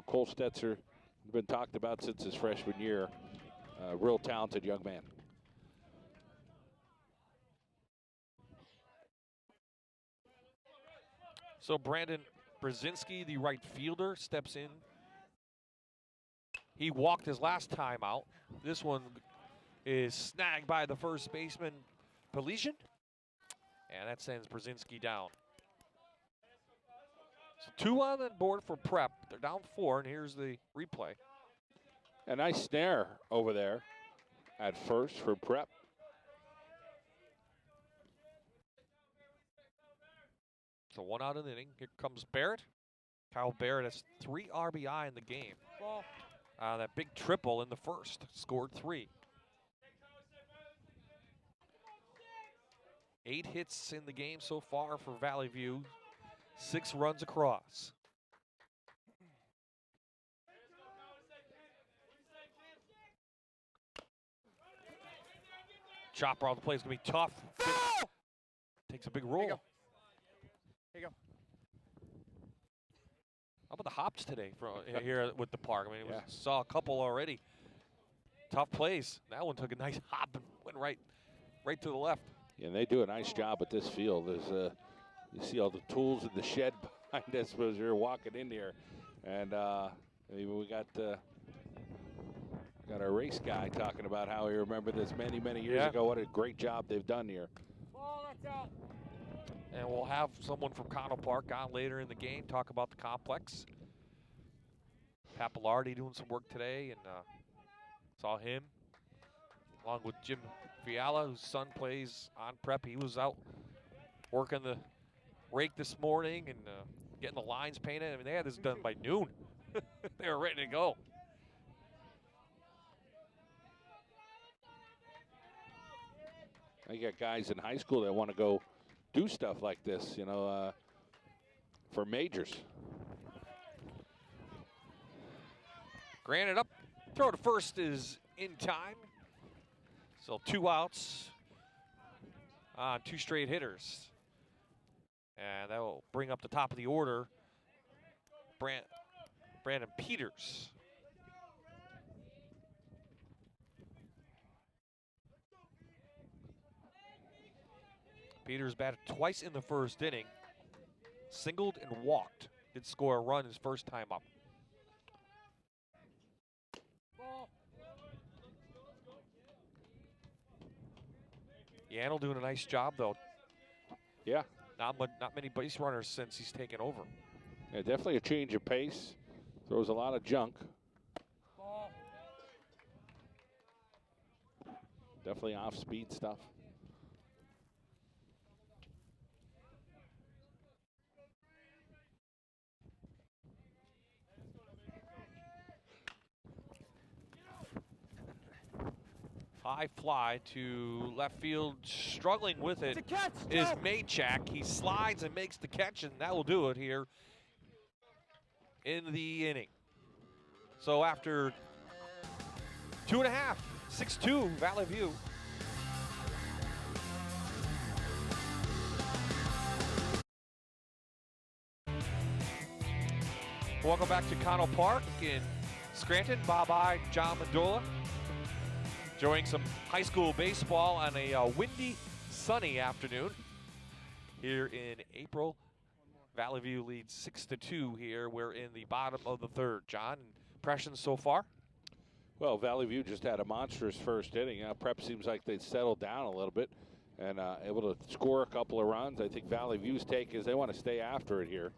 Cole Stetzer has been talked about since his freshman year. Real talented young man. So Brandon Brzezinski, the right fielder, steps in. He walked his last time out. This one is snagged by the first baseman, Pelesian. And that sends Brzezinski down. So 2 on the board for Prep. They're down 4, and here's the replay. A nice snare over there at first for Prep. So 1 out in the inning. Here comes Barrett. Kyle Barrett has 3 RBI in the game. That big triple in the first, scored 3. 8 hits in the game so far for Valley View. 6 runs across. Chopper on the play is going to be tough. Takes a big roll. Here you go. How about the hops today here with the park? I mean, saw a couple already. Tough plays. That one took a nice hop and went right to the left. Yeah, and they do a nice job at this field. There's you see all the tools in the shed behind us as you're walking in here, and we got our race guy talking about how he remembered this many years ago. What a great job they've done here. And we'll have someone from Connell Park on later in the game talk about the complex. Pappalardi doing some work today, and saw him along with Jim Fiala, whose son plays on Prep. He was out working the rake this morning and getting the lines painted. I mean, they had this done by noon. They were ready to go. You got guys in high school that want to go do stuff like this, for majors. Granted up, throw to first is in time. So 2 outs on 2 straight hitters. And that will bring up the top of the order, Brandon Peters. Peters batted twice in the first inning, singled and walked. Did score a run his first time up. Yannel doing a nice job, though. Yeah. Not many base runners since he's taken over. Yeah, definitely a change of pace. Throws a lot of junk. Definitely off-speed stuff. High fly to left field, struggling with it is Maychak. He slides and makes the catch, and that will do it here in the inning. So after 2.5, 6-2, Valley View. Welcome back to Connell Park in Scranton. Bye-bye, John Mendola. Enjoying some high school baseball on a windy, sunny afternoon here in April. Valley View leads 6-2 here. We're in the bottom of the third. John, impressions so far? Well, Valley View just had a monstrous first inning. Prep seems like they settled down a little bit and able to score a couple of runs. I think Valley View's take is they want to stay after it here.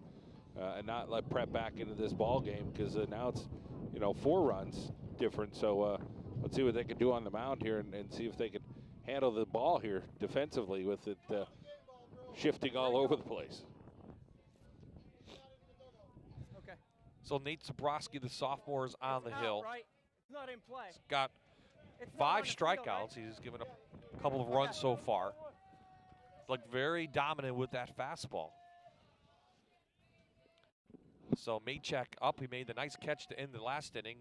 and not let Prep back into this ball game, because now it's 4 runs different. So let's see what they can do on the mound here, and see if they can handle the ball here defensively with it shifting all over the place. Okay. So Nate Zabrowski, the sophomore, is on the hill. Right. It's not in play. He's got It's not 5 on the field, right? strikeouts. He's given up a couple of runs so far. Looked very dominant with that fastball. So Maychek up. He made the nice catch to end the last inning.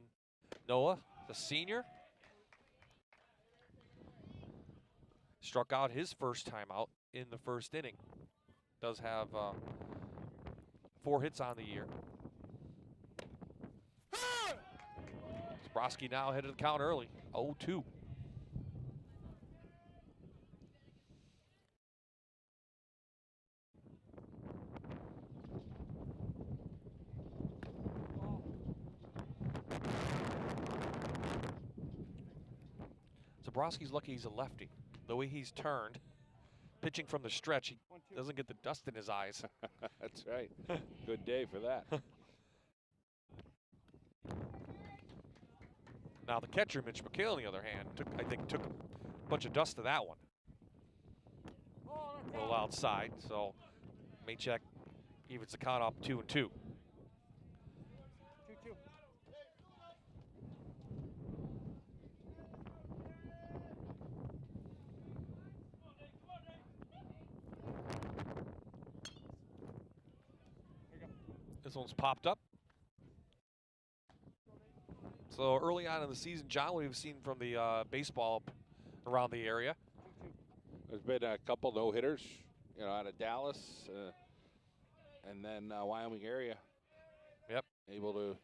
Noah, the senior, struck out his first time out in the first inning. Does have 4 hits on the year. Zabrowski now ahead of the count early, 0-2. Zabrowski's lucky he's a lefty. The way he's turned, pitching from the stretch, he doesn't get the dust in his eyes. That's right. Good day for that. Now the catcher, Mitch McHale, on the other hand, I think took a bunch of dust to that one. A little outside, so Maychek evens the count up 2-2. 2-2. This one's popped up. So early on in the season, John, what we've seen from the baseball around the area. There's been a couple no-hitters, out of Dallas, and then Wyoming area. Yep. Able to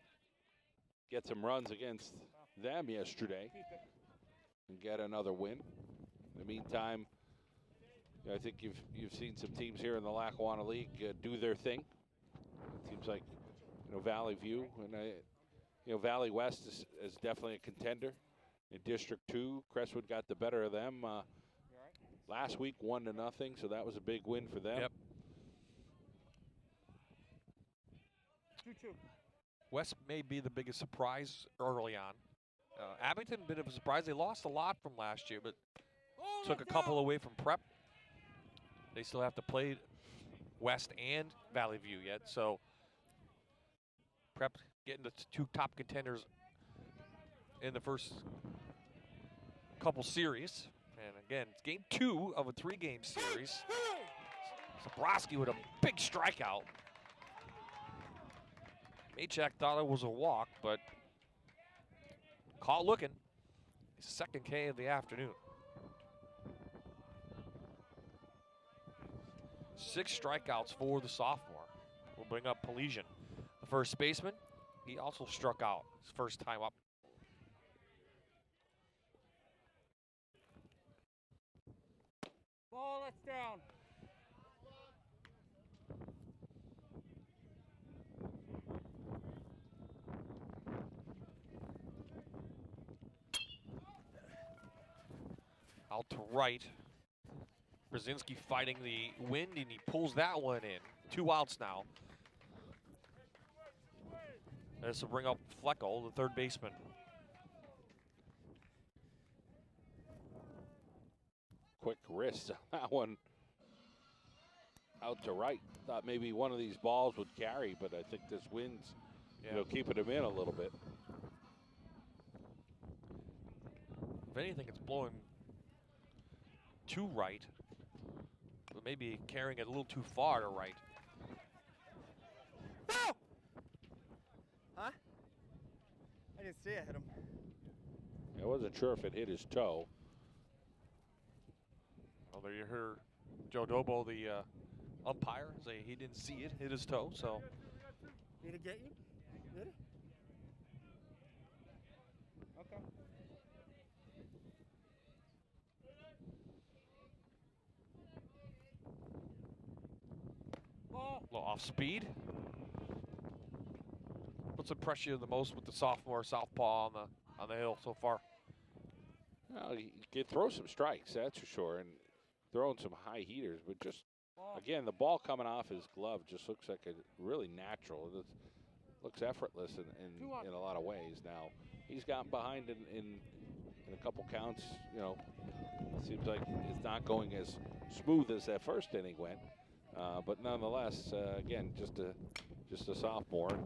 get some runs against them yesterday and get another win. In the meantime, I think you've seen some teams here in the Lackawanna League do their thing. It seems like Valley View and Valley West is definitely a contender. In District 2, Crestwood got the better of them last week, 1-0, so that was a big win for them. Yep. 2-2. West may be the biggest surprise early on. Abington, a bit of a surprise. They lost a lot from last year, but took a couple away from Prep. They still have to play West and Valley View yet, so Prep getting the 2 top contenders in the first couple series. And again, it's game 2 of a 3-game series. Zabrowski with a big strikeout. Maychek thought it was a walk, but caught looking. His second K of the afternoon. 6 strikeouts for the sophomore. We'll bring up Pelesian, the first baseman. He also struck out his first time up. Ball, that's down. Out to right. Brzezinski fighting the wind, and he pulls that one in. 2 outs now. This will bring up Fleckel, the third baseman. Quick wrist on that one. Out to right. Thought maybe one of these balls would carry, but I think this wind's keeping him in a little bit. If anything, it's blowing to right, but maybe carrying it a little too far to right. Huh? I didn't see it hit him. I wasn't sure if it hit his toe. Well, there you heard Joe Dobo, the umpire, say he didn't see it hit his toe, so. Did it get you? Did it? Okay. A little off speed. What's impressed you the most with the sophomore southpaw on the hill so far? Well, he can throw some strikes, that's for sure, and throwing some high heaters, but just Again, the ball coming off his glove just looks like a really natural. It looks effortless in a lot of ways. Now, he's gotten behind in a couple counts. You know, seems like it's not going as smooth as that first inning went. But nonetheless, again, just a sophomore.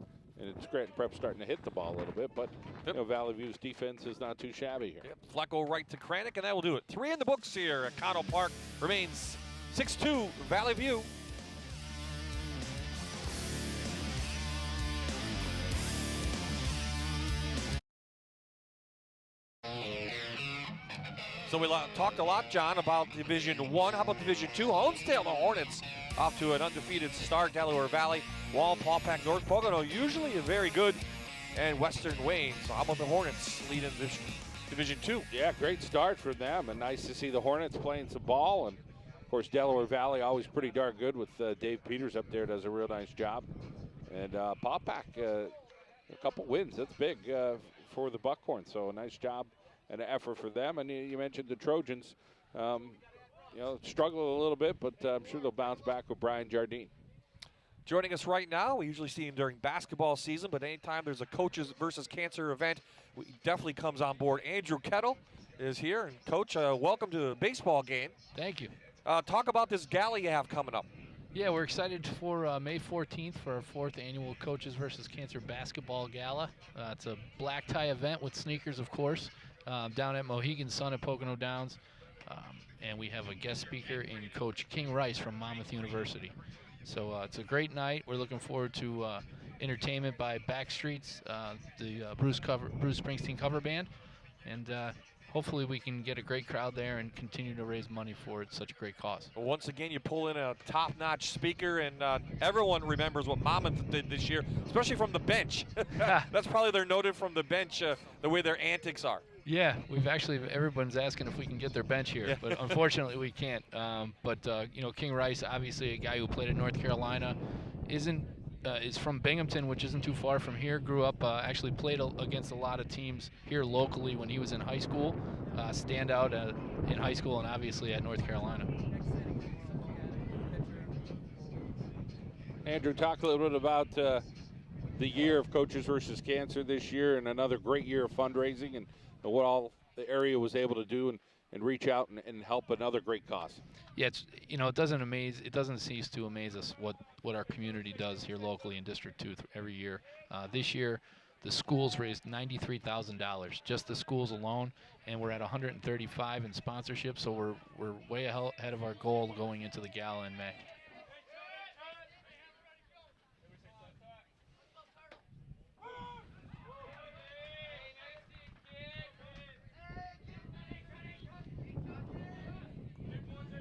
And Scranton Prep starting to hit the ball a little bit, but you know, Valley View's defense is not too shabby here. Yep. Flacco right to Cranick, and that will do it. 3 in the books here at Connell Park. Remains 6-2 Valley View. So we talked a lot, John, about Division 1. How about Division 2? Honesdale, the Hornets, off to an undefeated start. Delaware Valley, Wall, Paupack, North Pocono, usually a very good, and Western Wayne. So how about the Hornets leading Division 2? Yeah, great start for them, and nice to see the Hornets playing some ball. And of course, Delaware Valley always pretty darn good with Dave Peters up there, does a real nice job. And Paupack, a couple wins. That's big for the Buckhorn. So a nice job and an effort for them. And you mentioned the Trojans, you know, struggle a little bit, but I'm sure they'll bounce back with Brian Jardine. Joining us right now, we usually see him during basketball season, but anytime there's a coaches versus cancer event, he definitely comes on board. Andrew Kettle is here, and Coach, welcome to the baseball game. Thank you. Talk about this gala you have coming up. Yeah, we're excited for May 14th for our 4th annual Coaches versus Cancer Basketball Gala. It's a black tie event with sneakers, of course, down at Mohegan Sun at Pocono Downs. And we have a guest speaker in Coach King Rice from Monmouth University. So it's a great night. We're looking forward to entertainment by Backstreets, the Bruce Springsteen cover band. And hopefully we can get a great crowd there and continue to raise money for such a great cause. Well, once again, you pull in a top-notch speaker, and everyone remembers what Monmouth did this year, especially from the bench. That's probably they're noted from the bench, the way their antics are. Yeah, everyone's asking if we can get their bench here, but unfortunately we can't. You know, King Rice, obviously a guy who played at North Carolina, is from Binghamton, which isn't too far from here. Grew up, actually played against a lot of teams here locally when he was in high school. Stand out in high school and obviously at North Carolina. Andrew, talk a little bit about the year of Coaches versus Cancer this year, and another great year of fundraising, and what all the area was able to do and reach out and help another great cause. Yeah, it doesn't cease to amaze us what our community does here locally in District 2 every year. This year, the schools raised $93,000, just the schools alone, and we're at 135 in sponsorship, so we're way ahead of our goal going into the gala in May.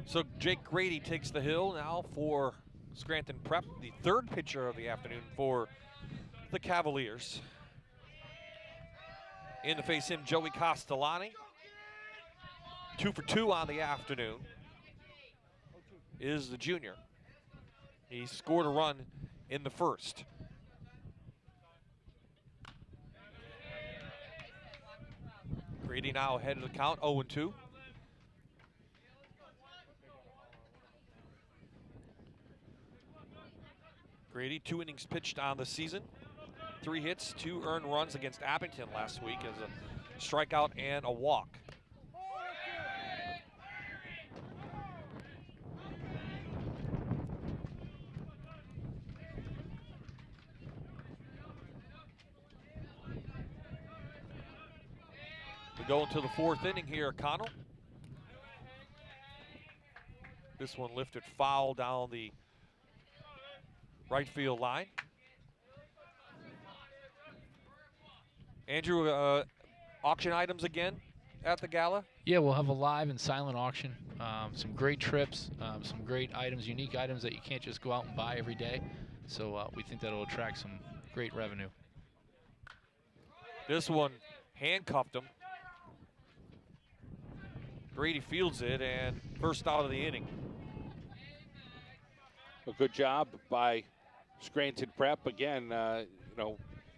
So Jake Grady takes the hill now for Scranton Prep, the 3rd pitcher of the afternoon for the Cavaliers. In to face him, Joey Castellani. 2 for 2 on the afternoon is the junior. He scored a run in the 1st. Grady now ahead of the count, 0-2. Grady, 2 innings pitched on the season. 3 hits, 2 earned runs against Abington last week as a strikeout and a walk. We go into the 4th inning here at Connell. This one lifted foul down the right field line. Andrew, auction items again at the gala? Yeah, we'll have a live and silent auction. Some great trips, some great items, unique items that you can't just go out and buy every day. So we think that'll attract some great revenue. This one handcuffed him. Grady fields it, and first out of the inning. A good job by Scranton Prep. Again, you know,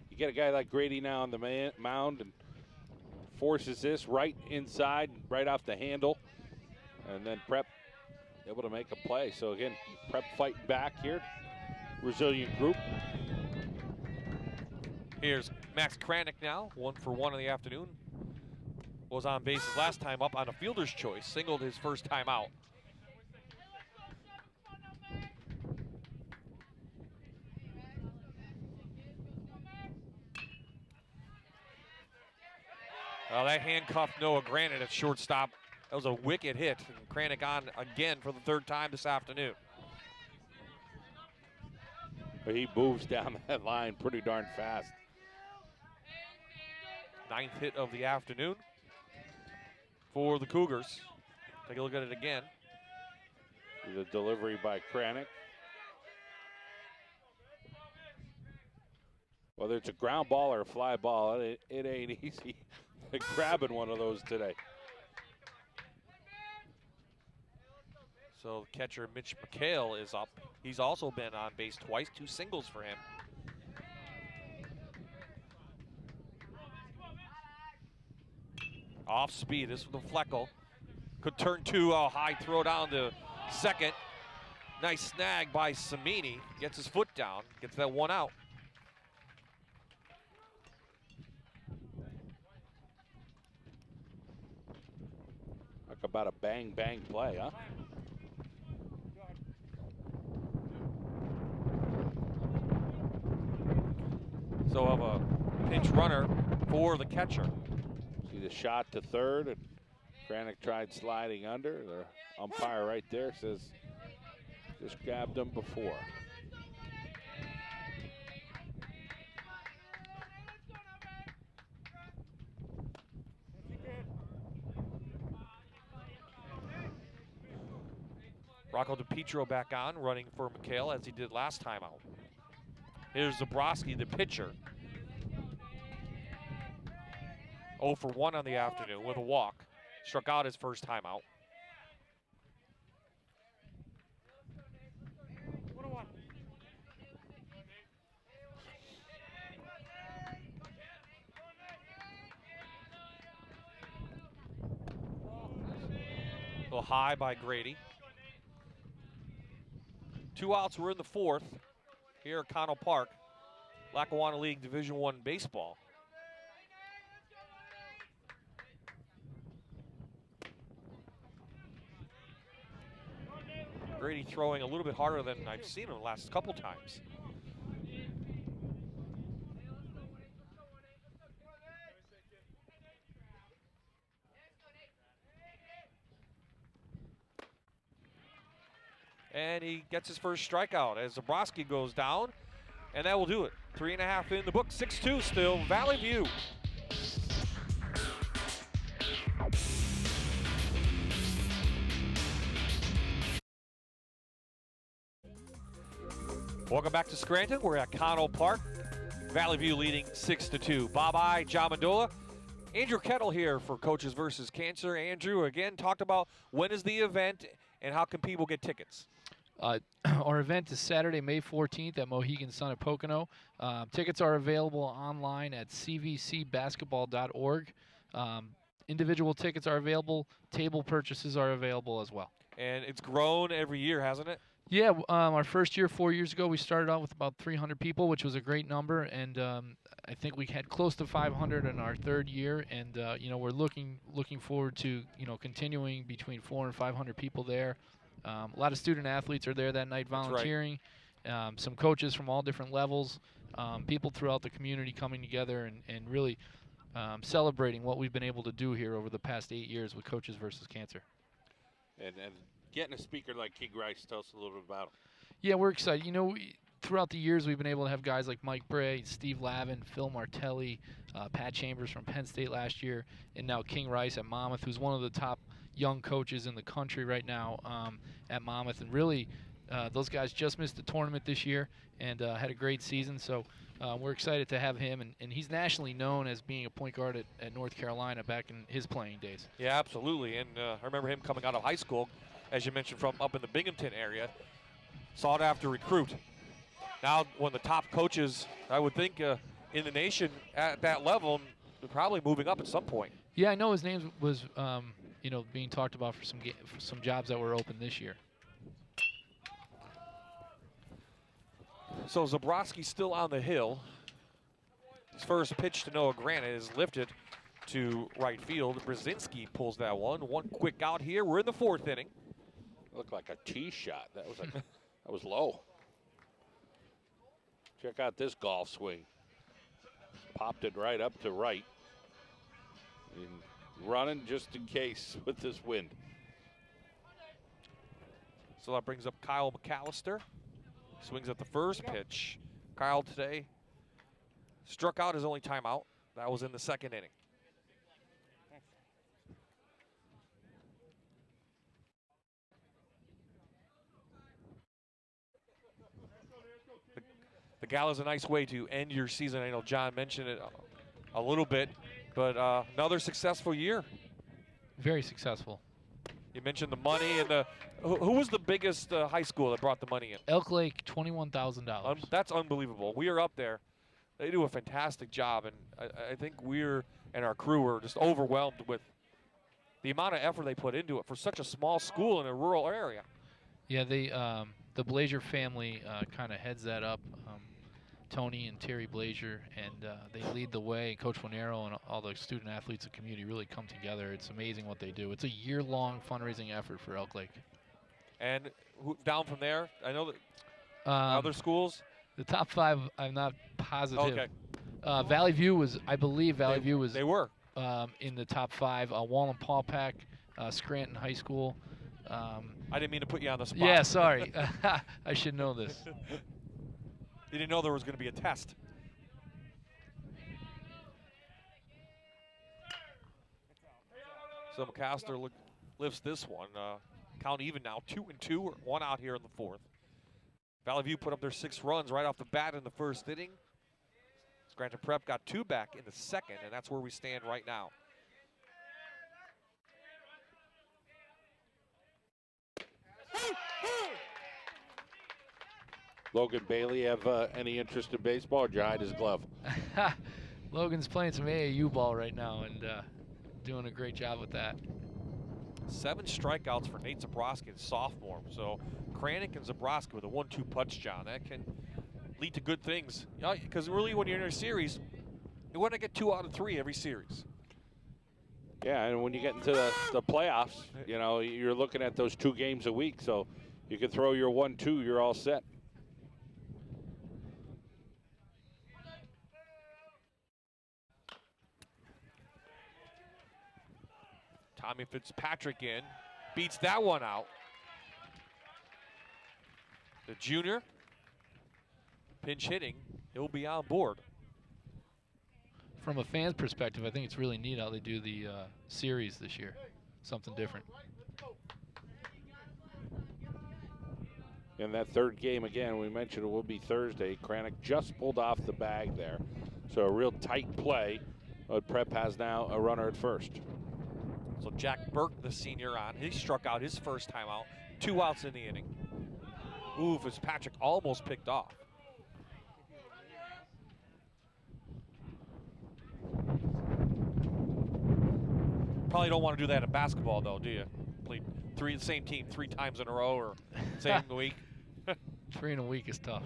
you get a guy like Grady now on the mound and forces this right inside, right off the handle. And then Prep able to make a play. So again, Prep fighting back here. Resilient group. Here's Max Kranick now, 1 for 1 in the afternoon. Was on bases last time up on a fielder's choice, singled his first time out. Well, that handcuffed Noah Granite at shortstop. That was a wicked hit. And Kranick on again for the 3rd time this afternoon. But he moves down that line pretty darn fast. 9th hit of the afternoon for the Cougars. Take a look at it again. The delivery by Kranick. Whether it's a ground ball or a fly ball, it ain't easy grabbing one of those today. So catcher Mitch McHale is up. He's also been on base twice, 2 singles for him. Off speed, this was the Fleckel. Could turn 2, high throw down to second. Nice snag by Samini. Gets his foot down, gets that 1 out. Like about a bang, bang play, huh? So of a pinch runner for the catcher. See the shot to third, and Kranick tried sliding under. The umpire right there says just grabbed him before. Rocco DiPietro back on, running for McHale as he did last time out. Here's Zabrowski, the pitcher. 0 for 1 on the afternoon with a walk. Struck out his first time out. A little high by Grady. 2 outs, we're in the 4th here at Connell Park, Lackawanna League Division I baseball. Grady throwing a little bit harder than I've seen him the last couple times. And he gets his first strikeout as Zabrowski goes down, and that will do it. 3.5 in the book, 6-2 still, Valley View. Welcome back to Scranton. We're at Connell Park. Valley View leading 6-2. Bob-I, John Mandola. Andrew Kettle here for Coaches versus Cancer. Andrew, again, talked about when is the event and how can people get tickets? Our event is Saturday, May 14th at Mohegan Sun at Pocono. Tickets are available online at cvcbasketball.org. Individual tickets are available. Table purchases are available as well. And it's grown every year, hasn't it? Yeah, our first year, 4 years ago, we started out with about 300 people, which was a great number, and I think we had close to 500 in our 3rd year, and we're looking forward to continuing between 400 and 500 people there. A lot of student athletes are there that night volunteering. Right. Some coaches from all different levels, people throughout the community coming together and really celebrating what we've been able to do here over the past 8 years with Coaches versus Cancer. And getting a speaker like King Rice, tell us a little bit about him. Yeah, we're excited. Throughout the years, we've been able to have guys like Mike Bray, Steve Lavin, Phil Martelli, Pat Chambers from Penn State last year, and now King Rice at Monmouth, who's one of the top young coaches in the country right now at Monmouth. And really, those guys just missed the tournament this year and had a great season. So we're excited to have him. And he's nationally known as being a point guard at North Carolina back in his playing days. Yeah, absolutely. And I remember him coming out of high school, as you mentioned, from up in the Binghamton area. Sought after recruit. Now, one of the top coaches, I would think, in the nation at that level, probably moving up at some point. Yeah, I know his name was, being talked about for some jobs that were open this year. So Zabrowski's still on the hill. His first pitch to Noah Granite is lifted to right field. Brzezinski pulls that one. One quick out here. We're in the 4th inning. Looked like a tee shot. That was that was low. Check out this golf swing. Popped it right up to right. And running just in case with this wind. So that brings up Kyle McAllister. Swings at the first pitch. Kyle today struck out his only timeout. That was in the 2nd inning. The Gala's a nice way to end your season. I know John mentioned it a little bit, but another successful year. Very successful. You mentioned the money and the. Who was the biggest high school that brought the money in? Elk Lake, $21,000. That's unbelievable. We are up there. They do a fantastic job, and I think we're and our crew are just overwhelmed with the amount of effort they put into it for such a small school in a rural area. Yeah, the Blazier family kind of heads that up. Tony and Terry Blazier, and they lead the way. Coach Wanero and all the student athletes of the community really come together. It's amazing what they do. It's a year-long fundraising effort for Elk Lake. And down from there, I know that other schools? The top 5, I'm not positive. Okay. Valley View was, I believe Valley View was. They were. In the top 5. Wallen-Paulpack, Scranton High School. I didn't mean to put you on the spot. Yeah, sorry. I should know this. You didn't know there was going to be a test. So McAllister lifts this one. Count even now, 2-2, 1 out here in the 4th. Valley View put up their 6 runs right off the bat in the 1st inning. Scranton Prep got 2 back in the 2nd, and that's where we stand right now. Logan Bailey have any interest in baseball, or did you hide his glove? Logan's playing some AAU ball right now and doing a great job with that. 7 strikeouts for Nate Zabrowski, the sophomore. So Cranick and Zabrowski with a 1-2 punch, John. That can lead to good things. Because really, when you're in a series, you want to get 2 out of 3 every series. Yeah, and when you get into the playoffs, you know, you're looking at those 2 games a week. So you can throw your 1-2, you're all set. Tommy Fitzpatrick in, beats that one out. The junior, pinch hitting, he'll be on board. From a fan's perspective, I think it's really neat how they do the series this year. Something different. In that 3rd game, again, we mentioned it will be Thursday. Cranick just pulled off the bag there. So a real tight play, but Prep has now a runner at first. So Jack Burke, the senior, on. He struck out his first time out. 2 outs in the inning. Ooh, Fitzpatrick almost picked off. Probably don't want to do that in basketball, though, do you? Play the same team 3 times in a row or same week. 3 in a week is tough.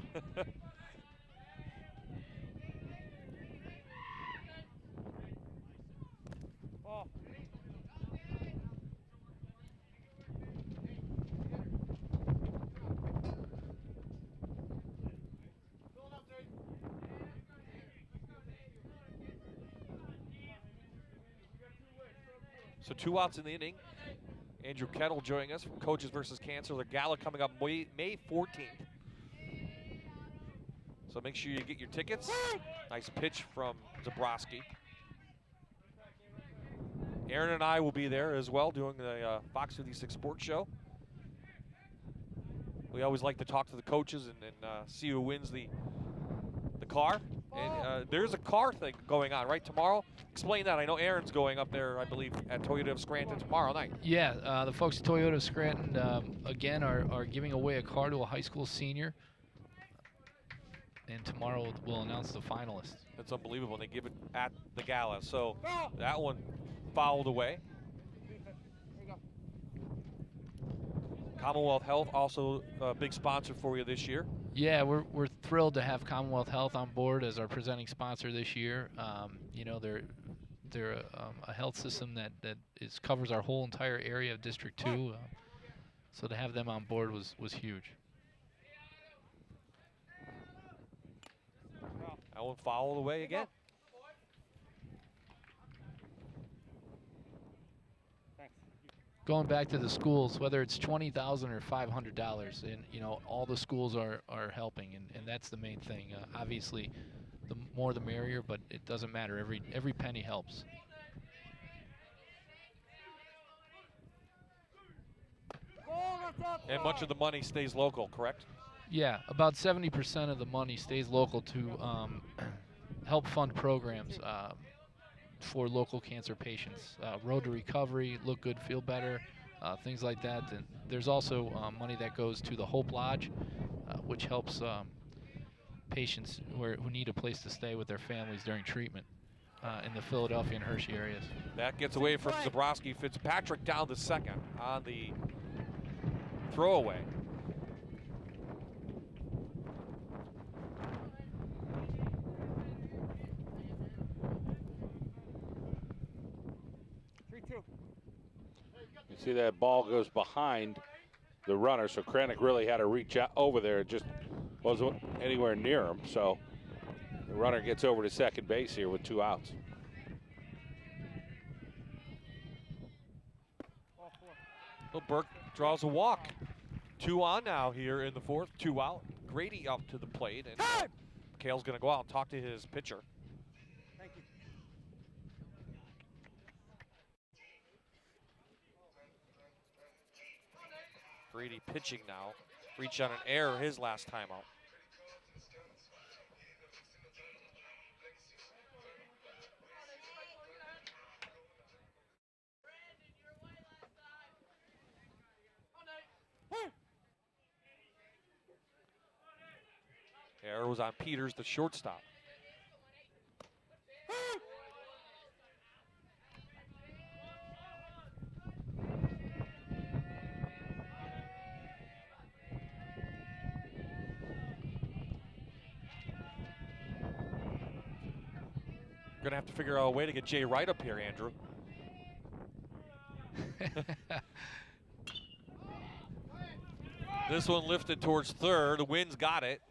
So 2 outs in the inning. Andrew Kettle joining us from Coaches versus Cancer. The gala coming up May 14th. So make sure you get your tickets. Nice pitch from Zabrowski. Aaron and I will be there as well doing the Fox 56 Sports Show. We always like to talk to the coaches and see who wins the car. And there's a car thing going on, right, tomorrow? Explain that. I know Aaron's going up there, I believe, at Toyota of Scranton tomorrow night. Yeah, the folks at Toyota of Scranton, again, are giving away a car to a high school senior. And tomorrow we'll announce the finalists. That's unbelievable. They give it at the gala. So that one fouled away. Commonwealth Health, also a big sponsor for you this year. Yeah, we're thrilled to have Commonwealth Health on board as our presenting sponsor this year. You know, they're a health system that covers our whole entire area of District 2. So to have them on board was huge. That one foul away again. Going back to the schools, whether it's $20,000 or $500, and you know all the schools are helping, and that's the main thing. Obviously, the more the merrier, but it doesn't matter. Every penny helps. And much of the money stays local, correct? Yeah, about 70% of the money stays local to help fund programs for local cancer patients. Road to Recovery, Look Good, Feel Better, things like that. And there's also money that goes to the Hope Lodge, which helps patients who need a place to stay with their families during treatment in the Philadelphia and Hershey areas. That gets away from Zabrowski. Fitzpatrick down to second on the throwaway. You see that ball goes behind the runner, so Cranick really had to reach out over there. It just wasn't anywhere near him, so the runner gets over to second base here with 2 outs. Well, Burke draws a walk. 2 on now here in the 4th, 2 out. Grady up to the plate, and McHale's going to go out and talk to his pitcher. Grady pitching now. Reached on an error his last time out. Error was on Peters, the shortstop. We're gonna have to figure out a way to get Jay Wright up here, Andrew. This one lifted towards third. The wind's got it,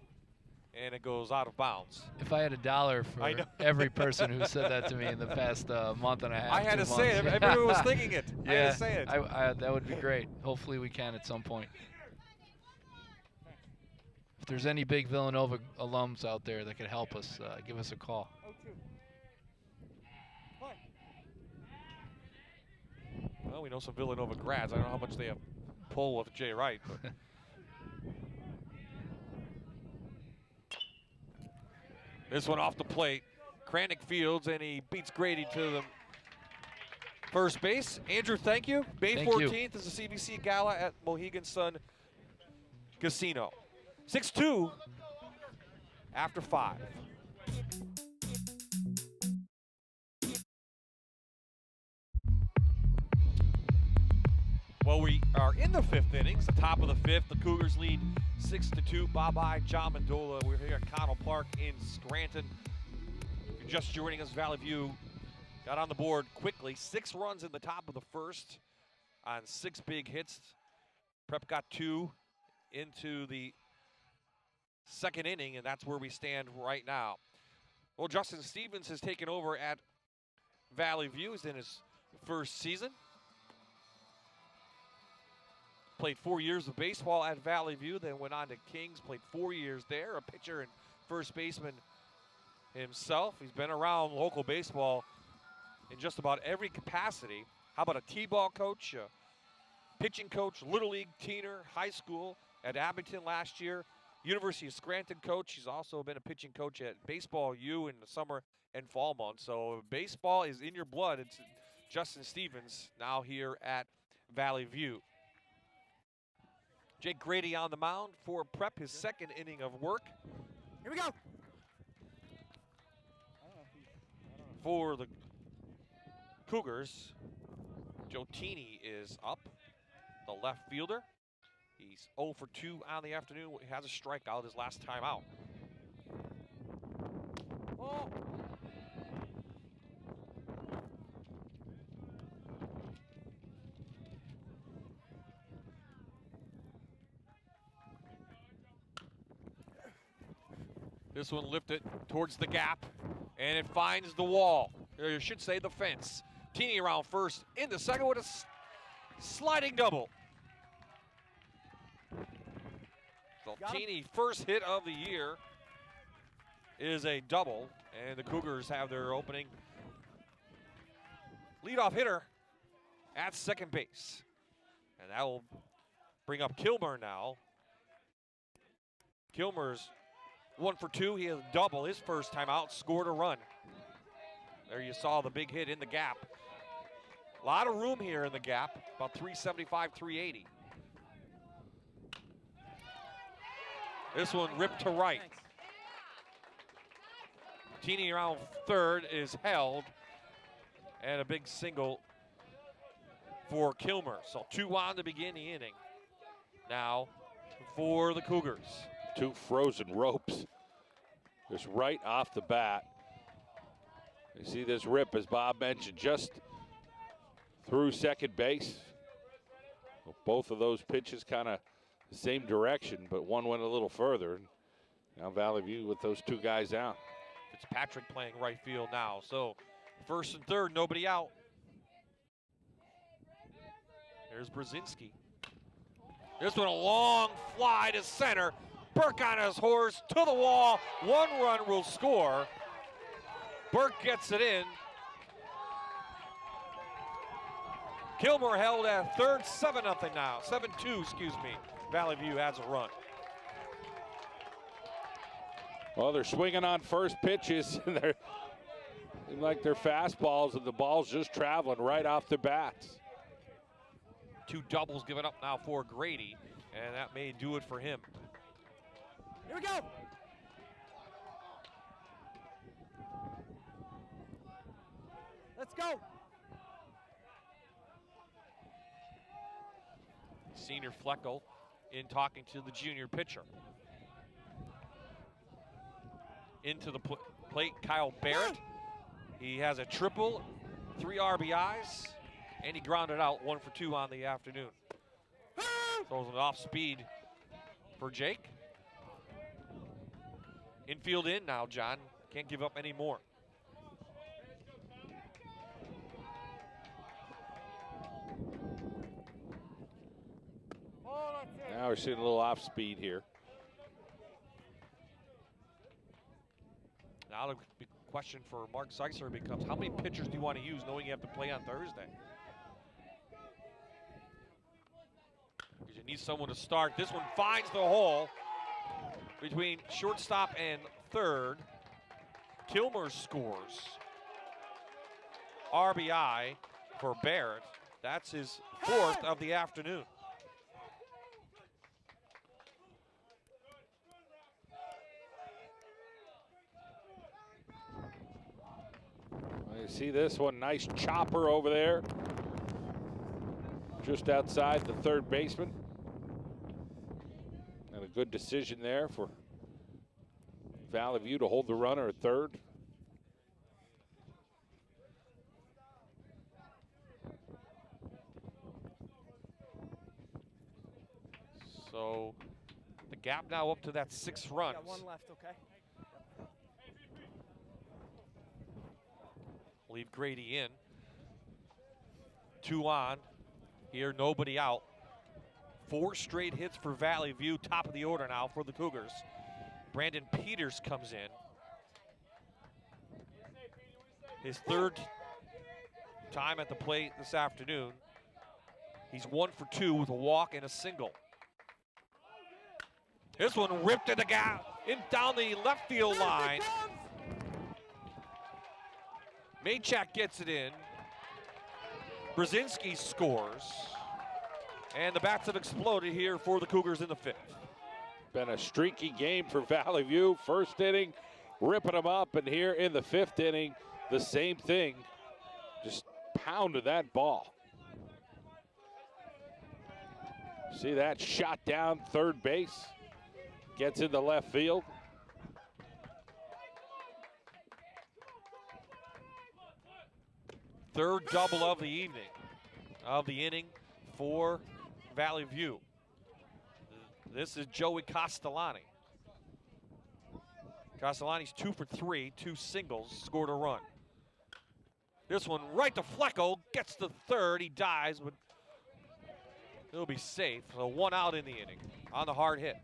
and it goes out of bounds. If I had $1 for every person who said that to me in the past month and a half, I had to 2 months. say it. Everyone was thinking it. Yeah, I had to say it. That would be great. Hopefully we can at some point. If there's any big Villanova alums out there that could help us, give us a call. Well, we know some Villanova grads. I don't know how much they have pull with Jay Wright. But. This one off the plate. Cranick fields, and he beats Grady to the first base. Andrew, thank you. May 14th is the CVC Gala at Mohegan Sun Casino. 6-2 after 5. Well, we are in the 5th innings, the top of the 5th. The Cougars lead 6-2. Bye-bye, John Mendola. We're here at Connell Park in Scranton. If you're just joining us, Valley View got on the board quickly. 6 runs in the top of the 1st on 6 big hits. Prep got 2 into the 2nd inning, and that's where we stand right now. Well, Justin Stevens has taken over at Valley View. He's in his 1st season. Played 4 years of baseball at Valley View, then went on to Kings, played 4 years there, a pitcher and first baseman himself. He's been around local baseball in just about every capacity. How about a T-ball coach, a pitching coach, Little League, teener, high school at Abington last year, University of Scranton coach. He's also been a pitching coach at Baseball U in the summer and fall months. So baseball is in your blood. It's Justin Stevens now here at Valley View. Jake Grady on the mound for Prep, his 2nd inning of work. Here we go. For the Cougars, Joe Tini is up, the left fielder. He's 0 for 2 on the afternoon. He has a strikeout his last time out. Oh. This one lifted towards the gap, and it finds the wall. Or you should say the fence. Teeny around first, into second with a sliding double. So Teeny, first hit of the year, is a double, and the Cougars have their opening leadoff hitter at second base. And that will bring up Kilmer now. Kilmer's 1 for 2. He has a double his first time out, scored a run. There you saw the big hit in the gap. A lot of room here in the gap, about 375, 380. This one ripped to right. Teeny around third is held, and a big single for Kilmer. So 2 on to begin the inning. Now for the Cougars. 2 frozen ropes just right off the bat. You see this rip, as Bob mentioned, just through second base. Well, both of those pitches kind of the same direction, but one went a little further. Now Valley View with those 2 guys out. Fitzpatrick playing right field now. So first and third, nobody out. There's Brzezinski. This one a long fly to center. Burke on his horse to the wall. 1 run will score. Burke gets it in. Kilmer held at third, 7-0 now. 7-2, excuse me. Valley View has a run. Well, they're swinging on first pitches, and they're like they're fastballs, and the ball's just traveling right off the bats. 2 doubles given up now for Grady, and that may do it for him. Here we go. Let's go. Senior Fleckel in talking to the junior pitcher. Into the plate, Kyle Barrett. He has a triple, 3 RBIs, and he grounded out 1 for 2 on the afternoon. So it was an off speed for Jake. Infield in now, John. Can't give up any more. Now we're seeing a little off speed here. Now the big question for Mark Seisler becomes, how many pitchers do you want to use knowing you have to play on Thursday? Because you need someone to start. This one finds the hole between shortstop and third. Kilmer scores. RBI for Barrett. That's his 4th of the afternoon. You see this one, nice chopper over there, just outside the third baseman. And a good decision there for Valley View to hold the runner at third. So the gap now up to that 6 runs. Got 1 left, okay? Leave Grady in. 2 on. Here, nobody out. 4 straight hits for Valley View. Top of the order now for the Cougars. Brandon Peters comes in. His 3rd time at the plate this afternoon. He's 1 for 2 with a walk and a single. This one ripped in the gap, in down the left field line. Maychak gets it in. Brzezinski scores. And the bats have exploded here for the Cougars in the 5th. Been a streaky game for Valley View. First inning, ripping them up, and here in the 5th inning, the same thing. Just pounded that ball. See that shot down third base. Gets into left field. Third double of the inning for Valley View. This is Joey Castellani. Castellani's 2 for 3, 2 singles, scored a run. This one right to Flecko, gets to third, he dies, but he'll be safe. So 1 out in the inning on the hard hit.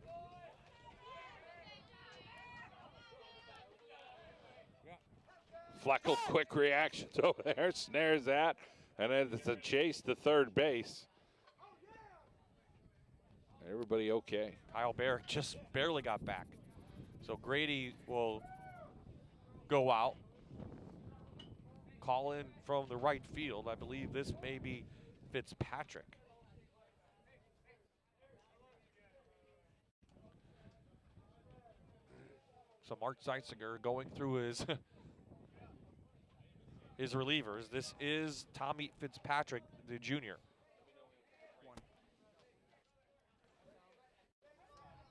Flecko, quick reactions over there, snares that, and then it's a chase to third base. Everybody okay. Kyle Barrick just barely got back. So Grady will go out. Call in from the right field. I believe this may be Fitzpatrick. So Mark Zeitzinger going through his his relievers. This is Tommy Fitzpatrick, the junior.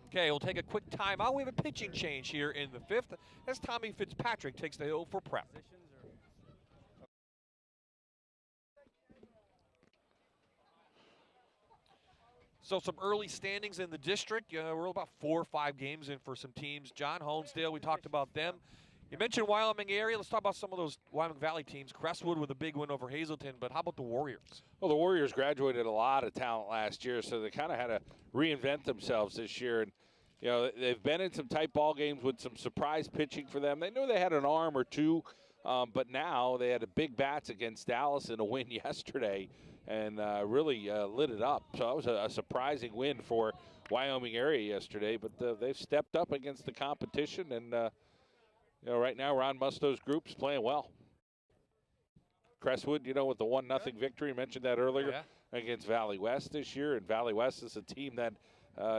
Okay, we'll take a quick timeout. We have a pitching change here in the 5th as Tommy Fitzpatrick takes the hill for prep. So some early standings in the district. We're about 4 or 5 games in for some teams. John Honesdale, we talked about them. You mentioned Wyoming area. Let's talk about some of those Wyoming Valley teams. Crestwood with a big win over Hazelton, but how about the Warriors? Well, the Warriors graduated a lot of talent last year, so they kind of had to reinvent themselves this year. And you know, they've been in some tight ball games with some surprise pitching for them. They knew they had an arm or two, but now they had a big bats against Dallas in a win yesterday and really lit it up. So it was a surprising win for Wyoming area yesterday, but they've stepped up against the competition, and you know, right now Ron Musto's group's playing well. Crestwood, you know, with the 1-0 victory, mentioned that earlier, against Valley West this year, and Valley West is a team that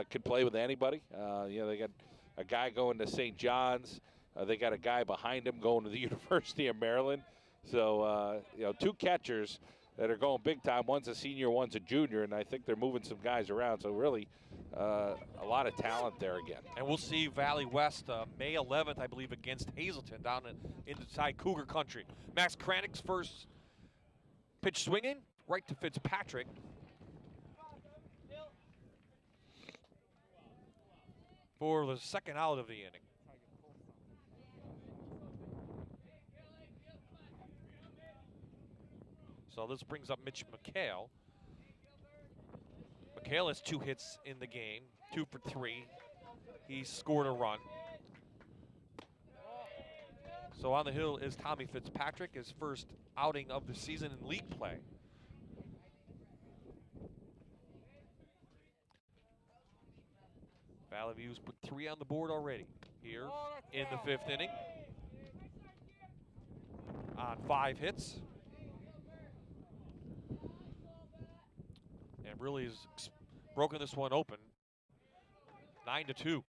could play with anybody. You know, they got a guy going to St. John's. They got a guy behind him going to the University of Maryland. So, you know, 2 catchers that are going big time. One's a senior, one's a junior, and I think they're moving some guys around. So really a lot of talent there again. And we'll see Valley West May 11th, I believe, against Hazelton down inside Cougar Country. Max Kranick's first pitch swinging, right to Fitzpatrick. For the second out of the inning. So this brings up Mitch McHale. McHale has 2 hits in the game, 2 for 3. He scored a run. So on the hill is Tommy Fitzpatrick, his first outing of the season in league play. Valley View's put 3 on the board already here in the 5th inning. On 5 hits. And really has broken this one open. 9-2.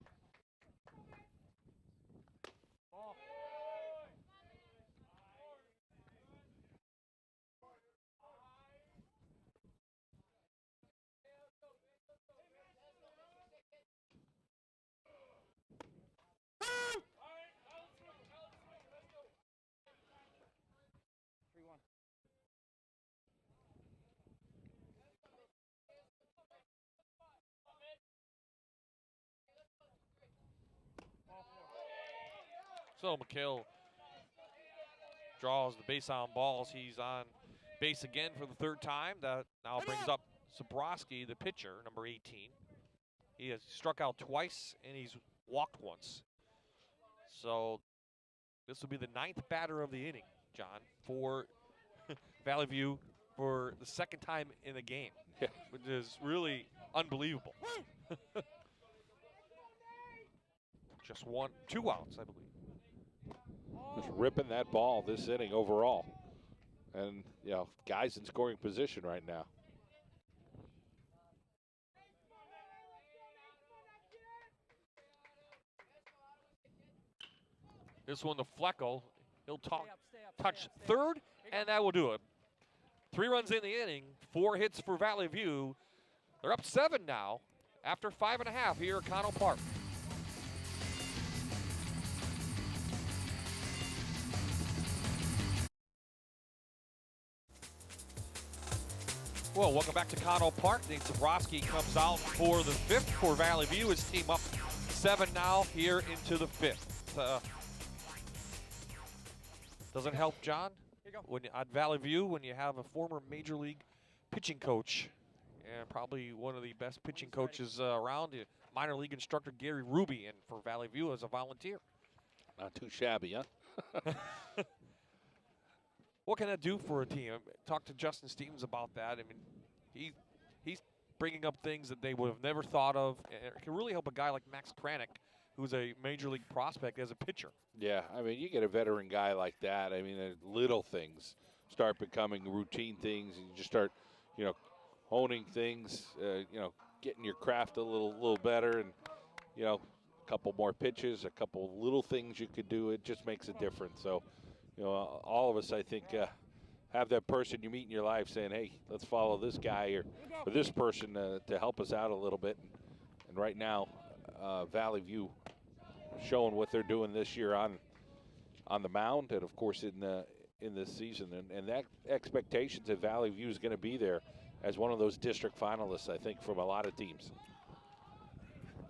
So McHale draws the base on balls. He's on base again for the 3rd time. That now brings up Zabrowski, the pitcher, number 18. He has struck out twice and he's walked once. So this will be the 9th batter of the inning, John, for Valley View for the 2nd time in a game, which is really unbelievable. Just 2 outs, I believe. Just ripping that ball this inning overall. And, you know, guys in scoring position right now. This one to Flecko. He'll touch 3rd, and that will do it. 3 runs in the inning, 4 hits for Valley View. They're up 7 now after 5.5 here at Connell Park. Well, welcome back to Connell Park. Nate Zabrowski comes out for the 5th for Valley View. His team up 7 now here into the 5th. Doesn't help, John, when at Valley View when you have a former Major League pitching coach and probably one of the best pitching coaches around, minor league instructor Gary Ruby, and for Valley View as a volunteer. Not too shabby, huh? What can that do for a team? Talk to Justin Stevens about that. I mean, he's bringing up things that they would have never thought of, and it can really help a guy like Max Kranick, who's a major league prospect as a pitcher. Yeah, I mean, you get a veteran guy like that. I mean, little things start becoming routine things, and you just start, honing things. Getting your craft a little better, and a couple more pitches, a couple little things you could do. It just makes a difference. So. All of us, I think, have that person you meet in your life saying, hey, let's follow this guy or this person to help us out a little bit. And right now, Valley View showing what they're doing this year on the mound and, of course, in this season. And that expectations that Valley View is going to be there as one of those district finalists, I think, from a lot of teams.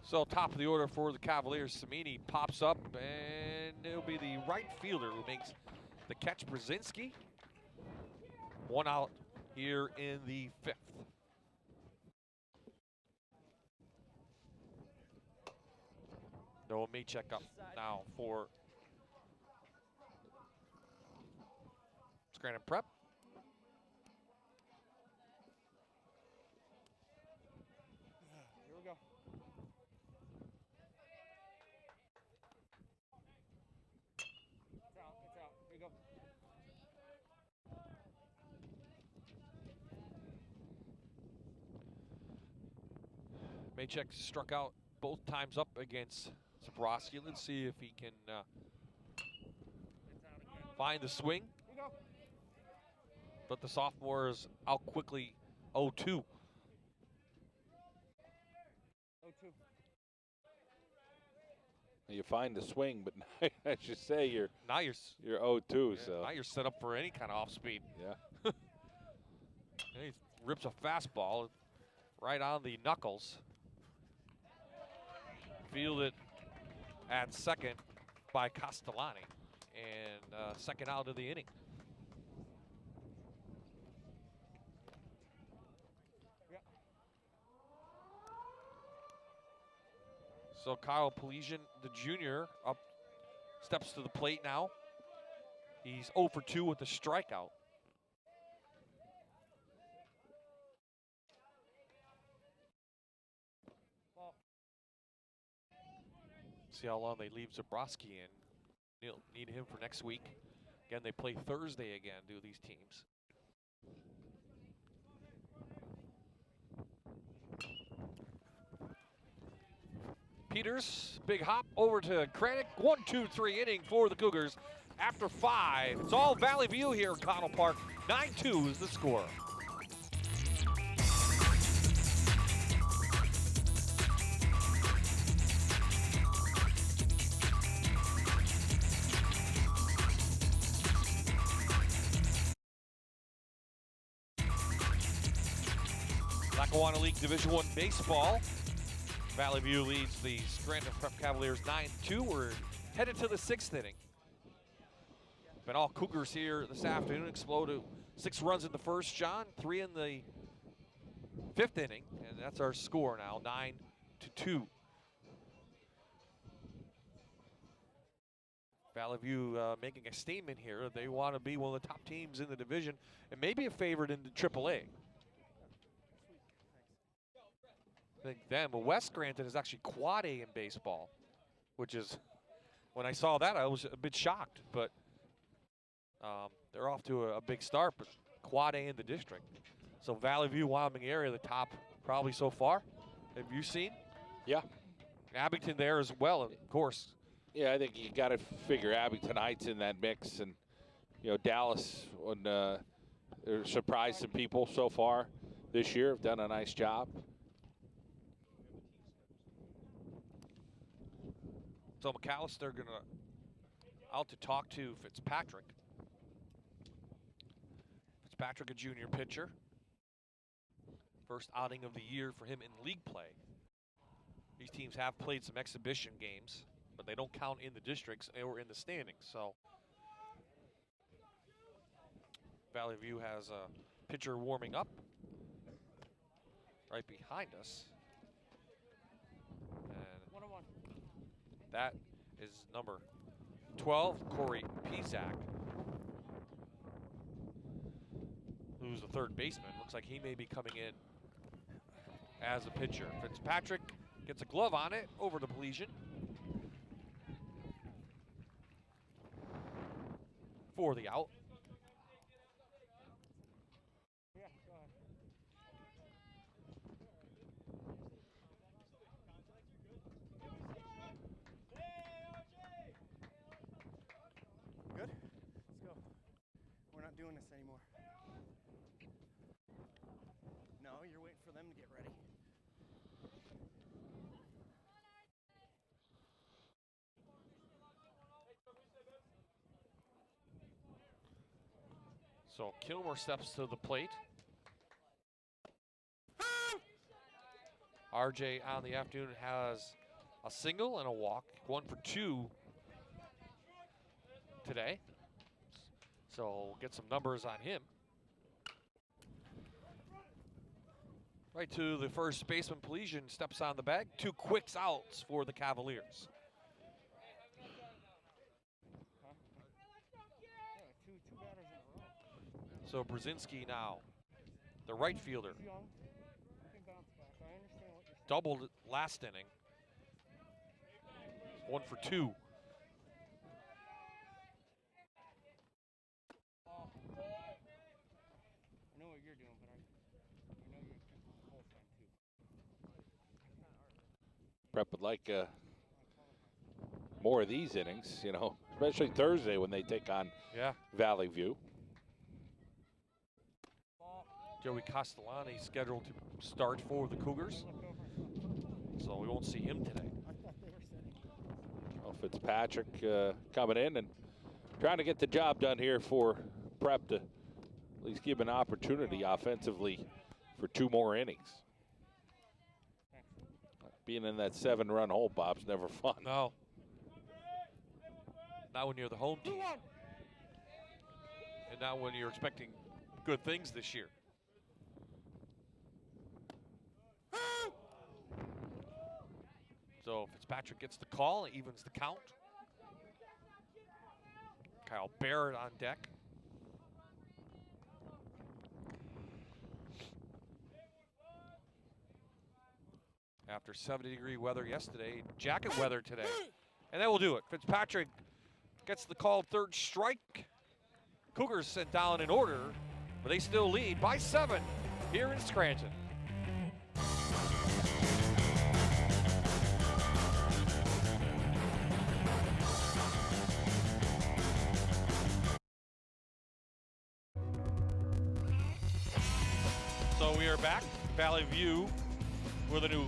So top of the order for the Cavaliers, Samini pops up, and it'll be the right fielder who makes the catch, Brzezinski. 1 out here in the 5th. Noah Maychek up now for Scranton Prep. Here we go. It's out. Here you go. Maychek struck out both times up against Zabrowski. Let's see if he can find the swing. But the sophomore is out quickly, 0-2. 0-2. You find the swing, but I should say you're 0-2. So now you're set up for any kind of off speed. Yeah. He rips a fastball right on the knuckles. Fielded at second by Castellani, and second out of the inning. So Kyle Pelesian, the junior, up steps to the plate now. He's 0 for 2 with a strikeout. See how long they leave Zabrowski in. They'll need him for next week. Again, they play Thursday again, do these teams. Peters, big hop over to Kranick. 1-2-3 inning for the Cougars. After 5, it's all Valley View here in Connell Park. 9-2 is the score. Lackawanna League Division I baseball. Valley View leads the Scranton Prep Cavaliers 9-2. We're headed to the 6th inning. Been all Cougars here this afternoon. Exploded 6 runs in the first, John, 3 in the 5th inning, and that's our score now, 9-2. Valley View making a statement here. They want to be one of the top teams in the division and maybe a favorite into AAA. I think them, but West Scranton is actually quad A in baseball, which is, when I saw that, I was a bit shocked, but they're off to a big start, but quad A in the district. So Valley View, Wyoming area, the top probably so far. Have you seen? Yeah. Abington there as well, of course. Yeah, I think you got to figure Abington Heights in that mix, and Dallas, when surprised some people so far this year, have done a nice job. So McAllister gonna out to talk to Fitzpatrick. Fitzpatrick, a junior pitcher. First outing of the year for him in league play. These teams have played some exhibition games, but they don't count in the districts or in the standings. So Valley View has a pitcher warming up right behind us. And that is number 12, Corey Pizak, who's the third baseman. Looks like he may be coming in as a pitcher. Fitzpatrick gets a glove on it over to Pelesian. For the out. Good? Let's go. We're not doing this anymore. No, you're waiting for them to get ready. So Kilmer steps to the plate. RJ on the afternoon has a single and a walk, 1 for 2 today. So we'll get some numbers on him. Right to the first baseman, Pelesian steps on the bag. 2 quick outs for the Cavaliers. So Brzezinski now, the right fielder. Doubled last inning. 1 for 2. I know what you're doing, but I know you're the whole time too. Prep would like more of these innings, you know, especially Thursday when they take on Valley View. Joey Castellani scheduled to start for the Cougars, so we won't see him today. Well, Fitzpatrick coming in and trying to get the job done here for Prep to at least give an opportunity offensively for 2 more innings. Being in that 7-run hole, Bob's never fun. No. Not when you're the home team. And not when you're expecting good things this year. So Fitzpatrick gets the call, evens the count. Kyle Barrett on deck. After 70-degree weather yesterday, jacket weather today. And that will do it. Fitzpatrick gets the called third strike. Cougars sent down in order, but they still lead by 7 here in Scranton. So we are back. Valley View with a new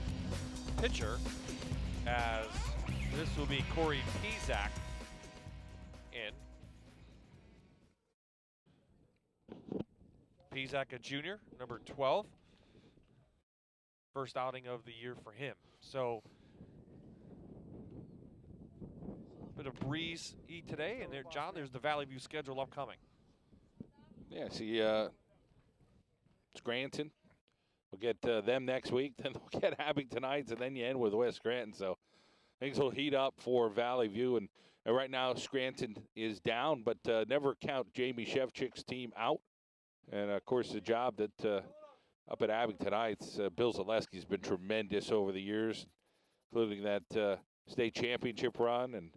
pitcher, as this will be Corey Pizak in. Pizak, a junior, number 12. First outing of the year for him. So, bit of breeze today, and there, John, there's the Valley View schedule upcoming. Yeah, see, Scranton. We'll get them next week, then we'll get Abington Heights, and then you end with West Scranton. So things will heat up for Valley View. And right now, Scranton is down, but never count Jamie Shevchik's team out. And, of course, the job that up at Abington Heights, Bill Zaleski's been tremendous over the years, including that state championship run. And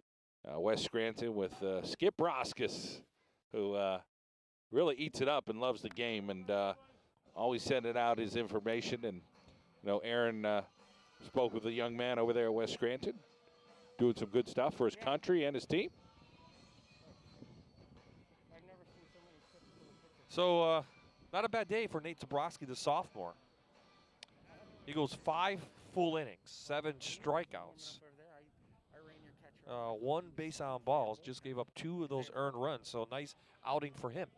West Scranton with Skip Roskis, who really eats it up and loves the game. And always sending out his information. And, you know, Aaron spoke with a young man over there at West Scranton, doing some good stuff for his country and his team. So, not a bad day for Nate Zabrowski, the sophomore. He goes 5 full innings, 7 strikeouts. 1 base on balls, just gave up 2 of those earned runs, so nice outing for him.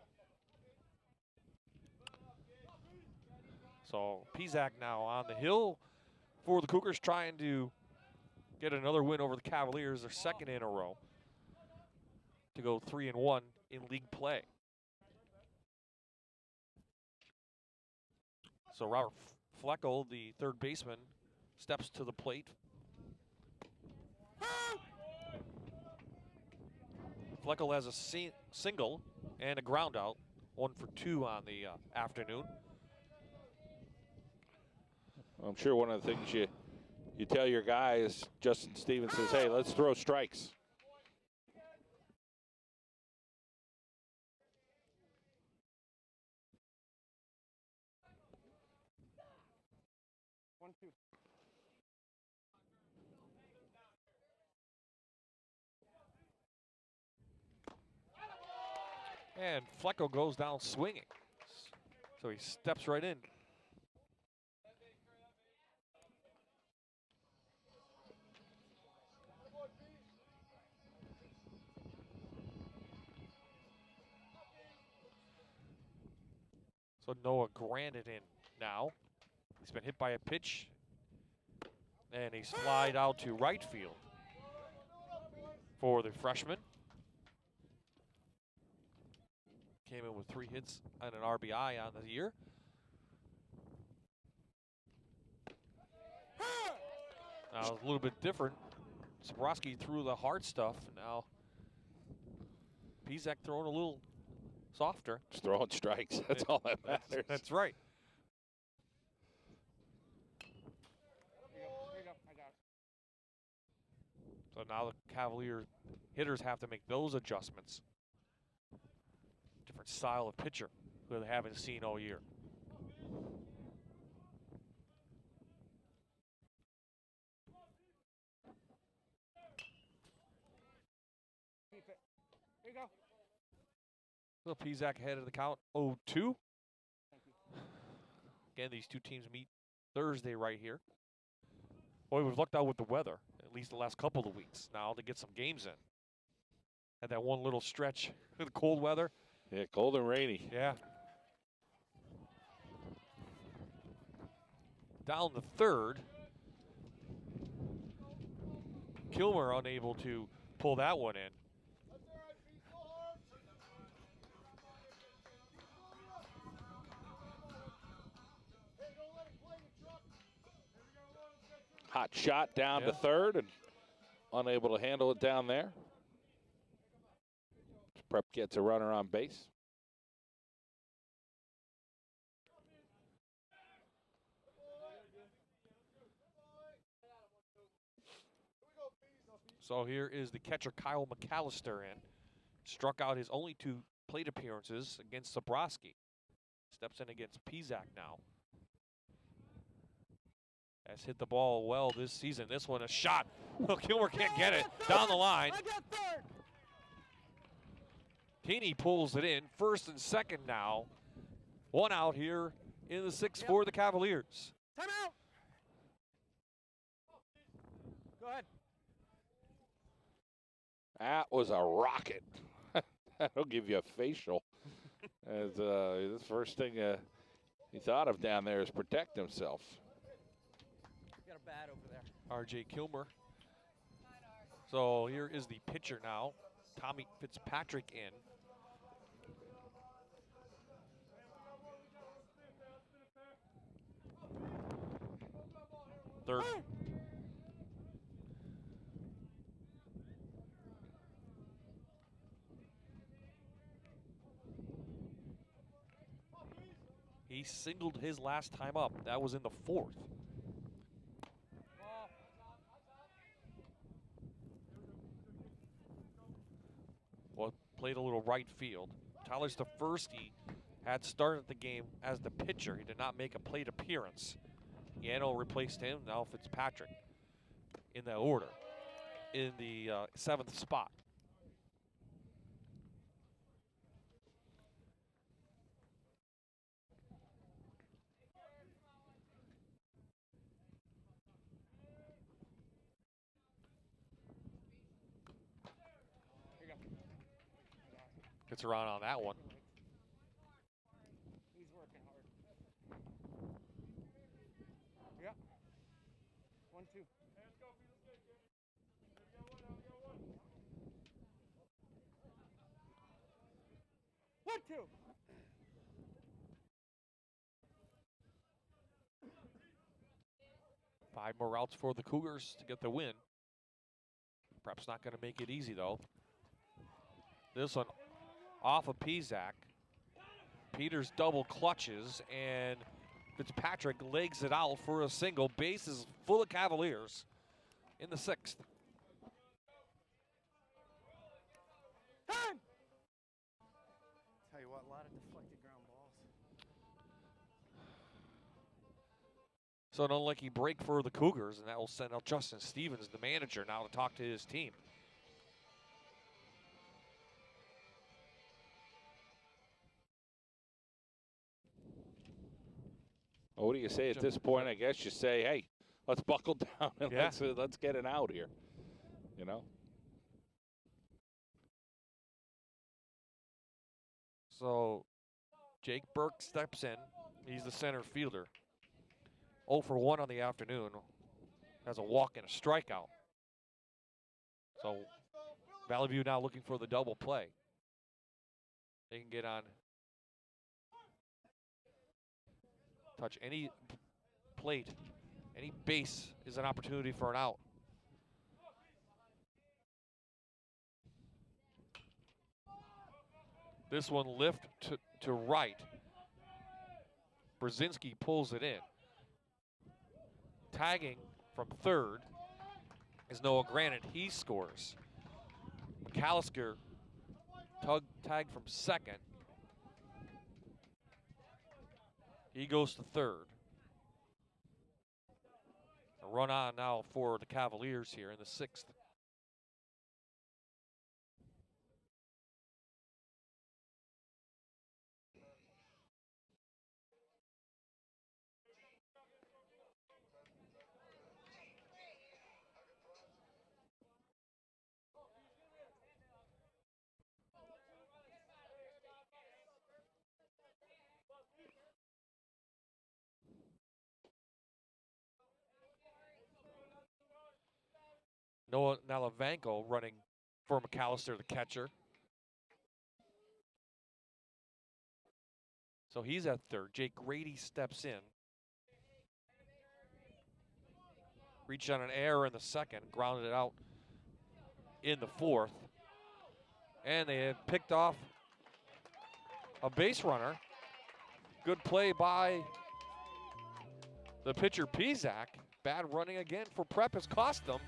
So Pizak now on the hill for the Cougars, trying to get another win over the Cavaliers, their second in a row, to go 3-1 in league play. So Robert Fleckel, the third baseman, steps to the plate. Fleckel has a single and a ground out, 1 for 2 on the afternoon. I'm sure one of the things you tell your guys, Justin Stevens says, hey, let's throw strikes. And Flecko goes down swinging. So he steps right in. So Noah Granite in now. He's been hit by a pitch. And he slide out to right field for the freshman. Came in with 3 hits and an RBI on the year. Now a little bit different. Sabrowski threw the hard stuff. Now Pizak throwing a little softer. Just throwing strikes. That's all that matters. That's right. So now the Cavalier hitters have to make those adjustments. Different style of pitcher who they haven't seen all year. Here you go. Little Pizak ahead of the count, 0-2. Again, these two teams meet Thursday right here. Boy, we've lucked out with the weather, at least the last couple of weeks now, to get some games in. Had that one little stretch with the cold weather. Yeah, cold and rainy. Yeah. Down the third. Kilmer unable to pull that one in. Hot shot down to third and unable to handle it down there. Prep gets a runner on base. So here is the catcher Kyle McAllister in. Struck out his only 2 plate appearances against Sabrowski. Steps in against Pizak now. Has hit the ball well this season. This one a shot. Well, Kilmer can't get it. Down the line. Keeney pulls it in. First and second now. 1 out here in the 6th for the Cavaliers. Time out. Go ahead. That was a rocket. That'll give you a facial. As the first thing he thought of down there is protect himself. Got a bat over there. R.J. Kilmer. So here is the pitcher now. Tommy Fitzpatrick in. Third. He singled his last time up. That was in the 4th. Well, played a little right field. Tyler Stefersky had started the game as the pitcher. He did not make a plate appearance. Yano replaced him. Now Fitzpatrick in that order in the 7th spot. Gets around on that one. He's working hard. Yeah. 1-2. 1-2. Five more routes for the Cougars to get the win. Perhaps not going to make it easy, though. This one off of Pizak. Peters double clutches, and Fitzpatrick legs it out for a single. Base is full of Cavaliers in the 6th. Time! Tell you what, a lot of deflected ground balls. So an unlucky break for the Cougars, and that will send out Justin Stevens, the manager, now to talk to his team. Well, what do you say at this point? I guess you say, hey, let's buckle down and let's get it out here, you know? So Jake Burke steps in. He's the center fielder. 0 for 1 on the afternoon. Has a walk and a strikeout. So Valley View now looking for the double play. They can get on. Touch any plate, any base is an opportunity for an out. This one lift to right. Brzezinski pulls it in. Tagging from third is Noah Granite. He scores. McAllister tagged from second. He goes to third. A run on now for the Cavaliers here in the 6th. Noah Nalavanko running for McAllister, the catcher. So he's at third. Jake Grady steps in. Reached on an error in the 2nd, grounded it out in the 4th. And they have picked off a base runner. Good play by the pitcher Pizak. Bad running again for Prep has cost them.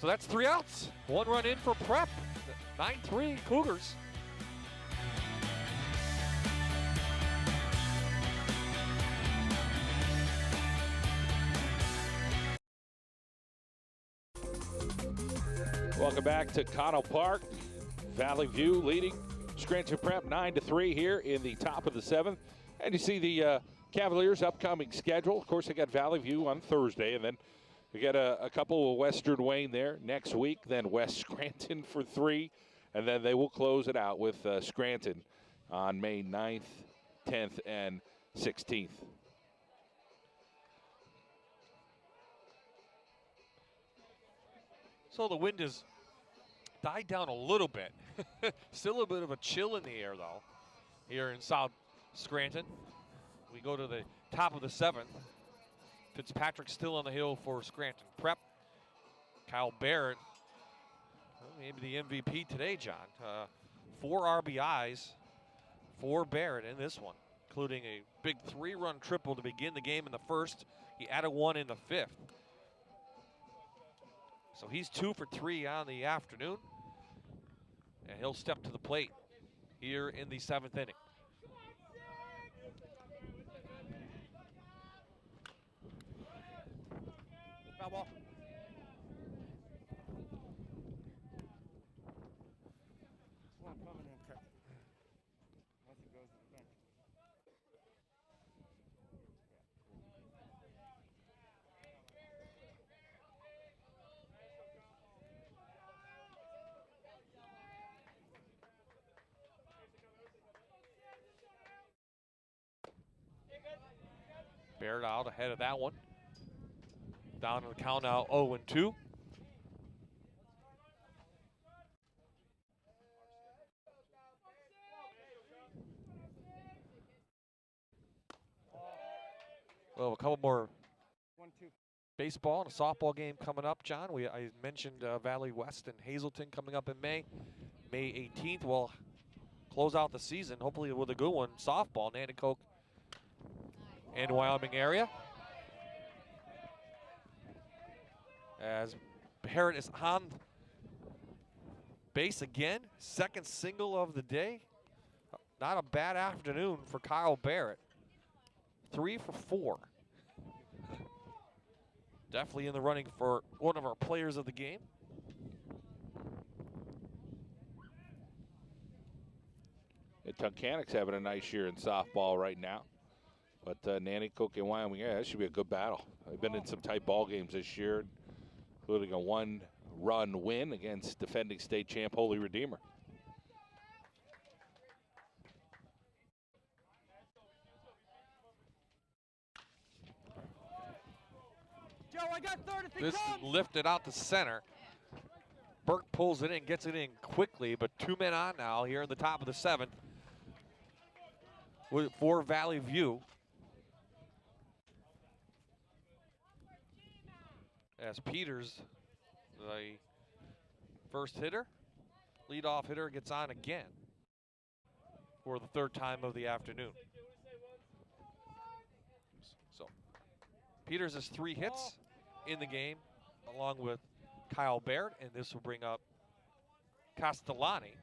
So that's 3 outs. 1 run in for Prep. 9-3 Cougars. Welcome back to Connell Park. Valley View leading Scranton Prep 9-3 here in the top of the 7th. And you see the Cavaliers' upcoming schedule. Of course, they got Valley View on Thursday, and then we got a couple of Western Wayne there next week, then West Scranton for 3, and then they will close it out with Scranton on May 9th, 10th, and 16th. So the wind has died down a little bit. Still a bit of a chill in the air, though, here in South Scranton. We go to the top of the 7th. Fitzpatrick still on the hill for Scranton Prep. Kyle Barrett, well, maybe the MVP today, John. 4 RBIs for Barrett in this one, including a big 3-run triple to begin the game in the 1st. He added 1 in the 5th. So he's 2 for 3 on the afternoon, and he'll step to the plate here in the 7th inning. Foul ball. One coming in, cut. Once it goes to the bench. Barrett out ahead of that one. Down in the count now 0-2. Well, a couple more baseball and a softball game coming up, John. I mentioned Valley West and Hazelton coming up in May. May 18th, we'll close out the season, hopefully with a good one. Softball, Nanticoke and Wyoming area. As Barrett is on base again, second single of the day. Not a bad afternoon for Kyle Barrett. 3 for 4. Definitely in the running for one of our players of the game. Tuncanic's having a nice year in softball right now. But Nanticoke and Wyoming, yeah, that should be a good battle. They've been in some tight ball games this year, including a one-run win against defending state champ Holy Redeemer. Joe, I got third if he This comes. is lifted out to center. Burke pulls it in, gets it in quickly, but 2 men on now here in the top of the 7th for Valley View. As Peters, the first hitter, leadoff hitter, gets on again for the 3rd time of the afternoon. So Peters has 3 hits in the game, along with Kyle Barrett, and this will bring up Castellani.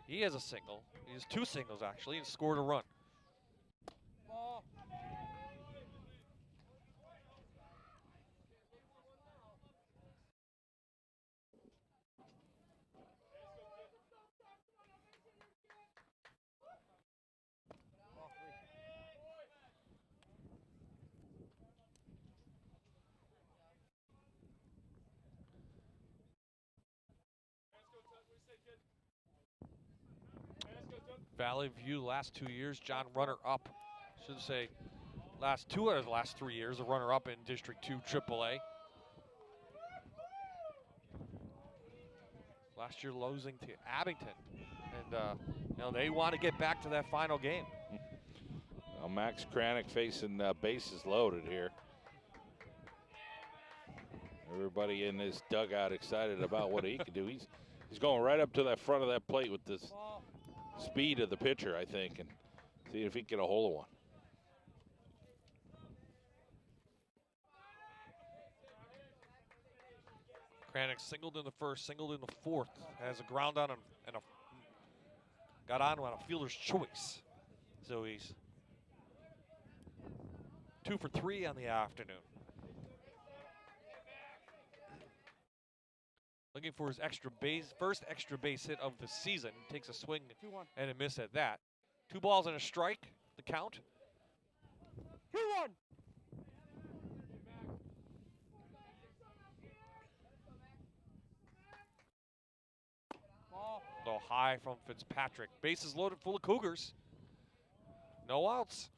He has a single. He has 2 singles, actually, and scored a run. Valley View last 2 years, John runner-up. Should say last 2 out of the last 3 years, a runner-up in District 2 AAA. Last year losing to Abington. And you know, they want to get back to that final game. Well, Max Cranick facing bases loaded here. Everybody in this dugout excited about what he can do. He's going right up to that front of that plate with this speed of the pitcher, I think, and see if he can get a hold of one. Cranick singled in the 1st, singled in the 4th, has a ground on and got on a fielder's choice. So he's 2 for 3 on the afternoon. Looking for his first extra base hit of the season. Takes a swing and a miss at that. 2 balls and a strike, the count. 2-1. Low high from Fitzpatrick. Bases loaded full of Cougars. No outs.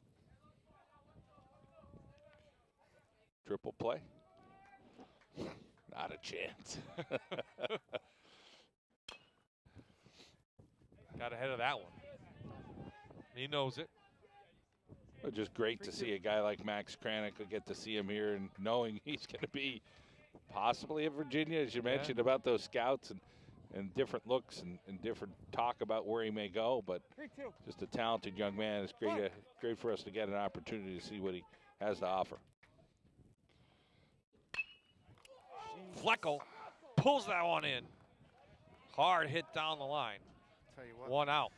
Triple play. Not a chance. Got ahead of that one. He knows it. But just great to see a guy like Max Cranick. We get to see him here and knowing he's going to be possibly in Virginia, as you mentioned about those scouts and different looks and different talk about where he may go. But just a talented young man. It's great for us to get an opportunity to see what he has to offer. Fleckel pulls that one in. Hard hit down the line. Tell you what. 1 out.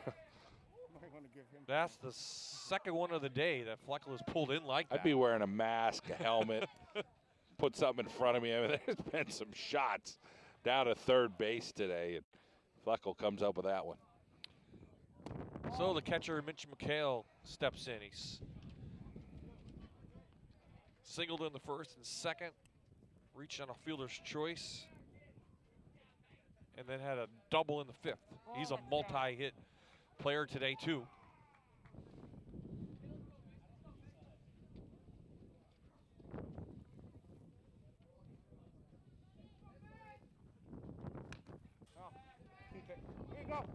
Might want to give him. That's the 2nd one of the day that Fleckel has pulled in like that. I'd be wearing a mask, a helmet, put something in front of me. I mean, there's been some shots down to 3rd base today, and Fleckel comes up with that one. So the catcher, Mitch McHale, steps in. He's singled in the 1st and 2nd, reached on a fielder's choice, and then had a double in the 5th. He's a multi-hit player today, too. Keep it. Here you go.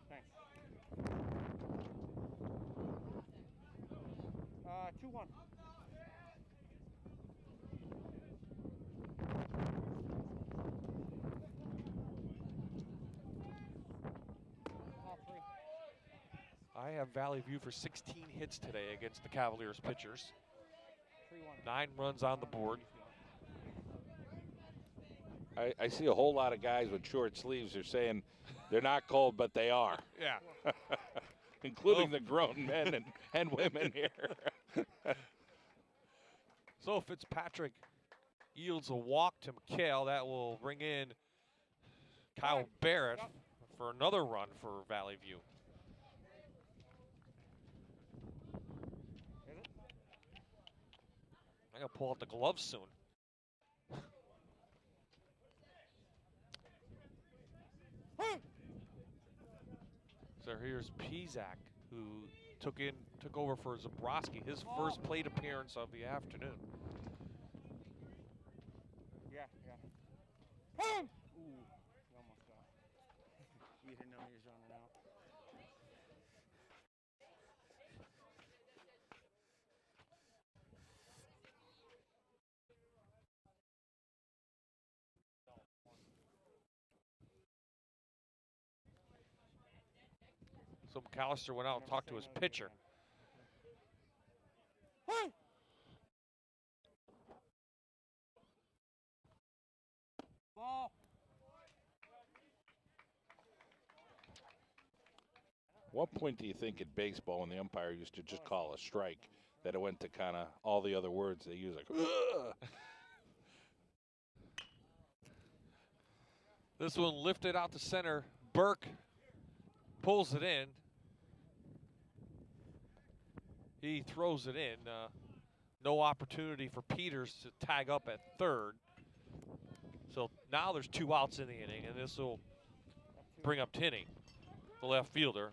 Thanks. 2-1. I have Valley View for 16 hits today against the Cavaliers pitchers. 9 runs on the board. I see a whole lot of guys with short sleeves who are saying they're not cold, but they are. Yeah. Including the grown men and women here. So Fitzpatrick yields a walk to McHale. That will bring in Kyle Barrett for another run for Valley View. I'm going to pull out the gloves soon. So here's Pizak, who took over for Zabrowski, his first plate appearance of the afternoon. Yeah. Ooh, you almost got it. You didn't know he was running out. So McAllister went out and talked to his pitcher. Ball. What point do you think in baseball when the umpire used to just call a strike that it went to kind of all the other words they use, like, ugh? This one lifted out to center. Burke pulls it in. He throws it in. No opportunity for Peters to tag up at third. So now there's 2 outs in the inning, and this will bring up Tinney, the left fielder.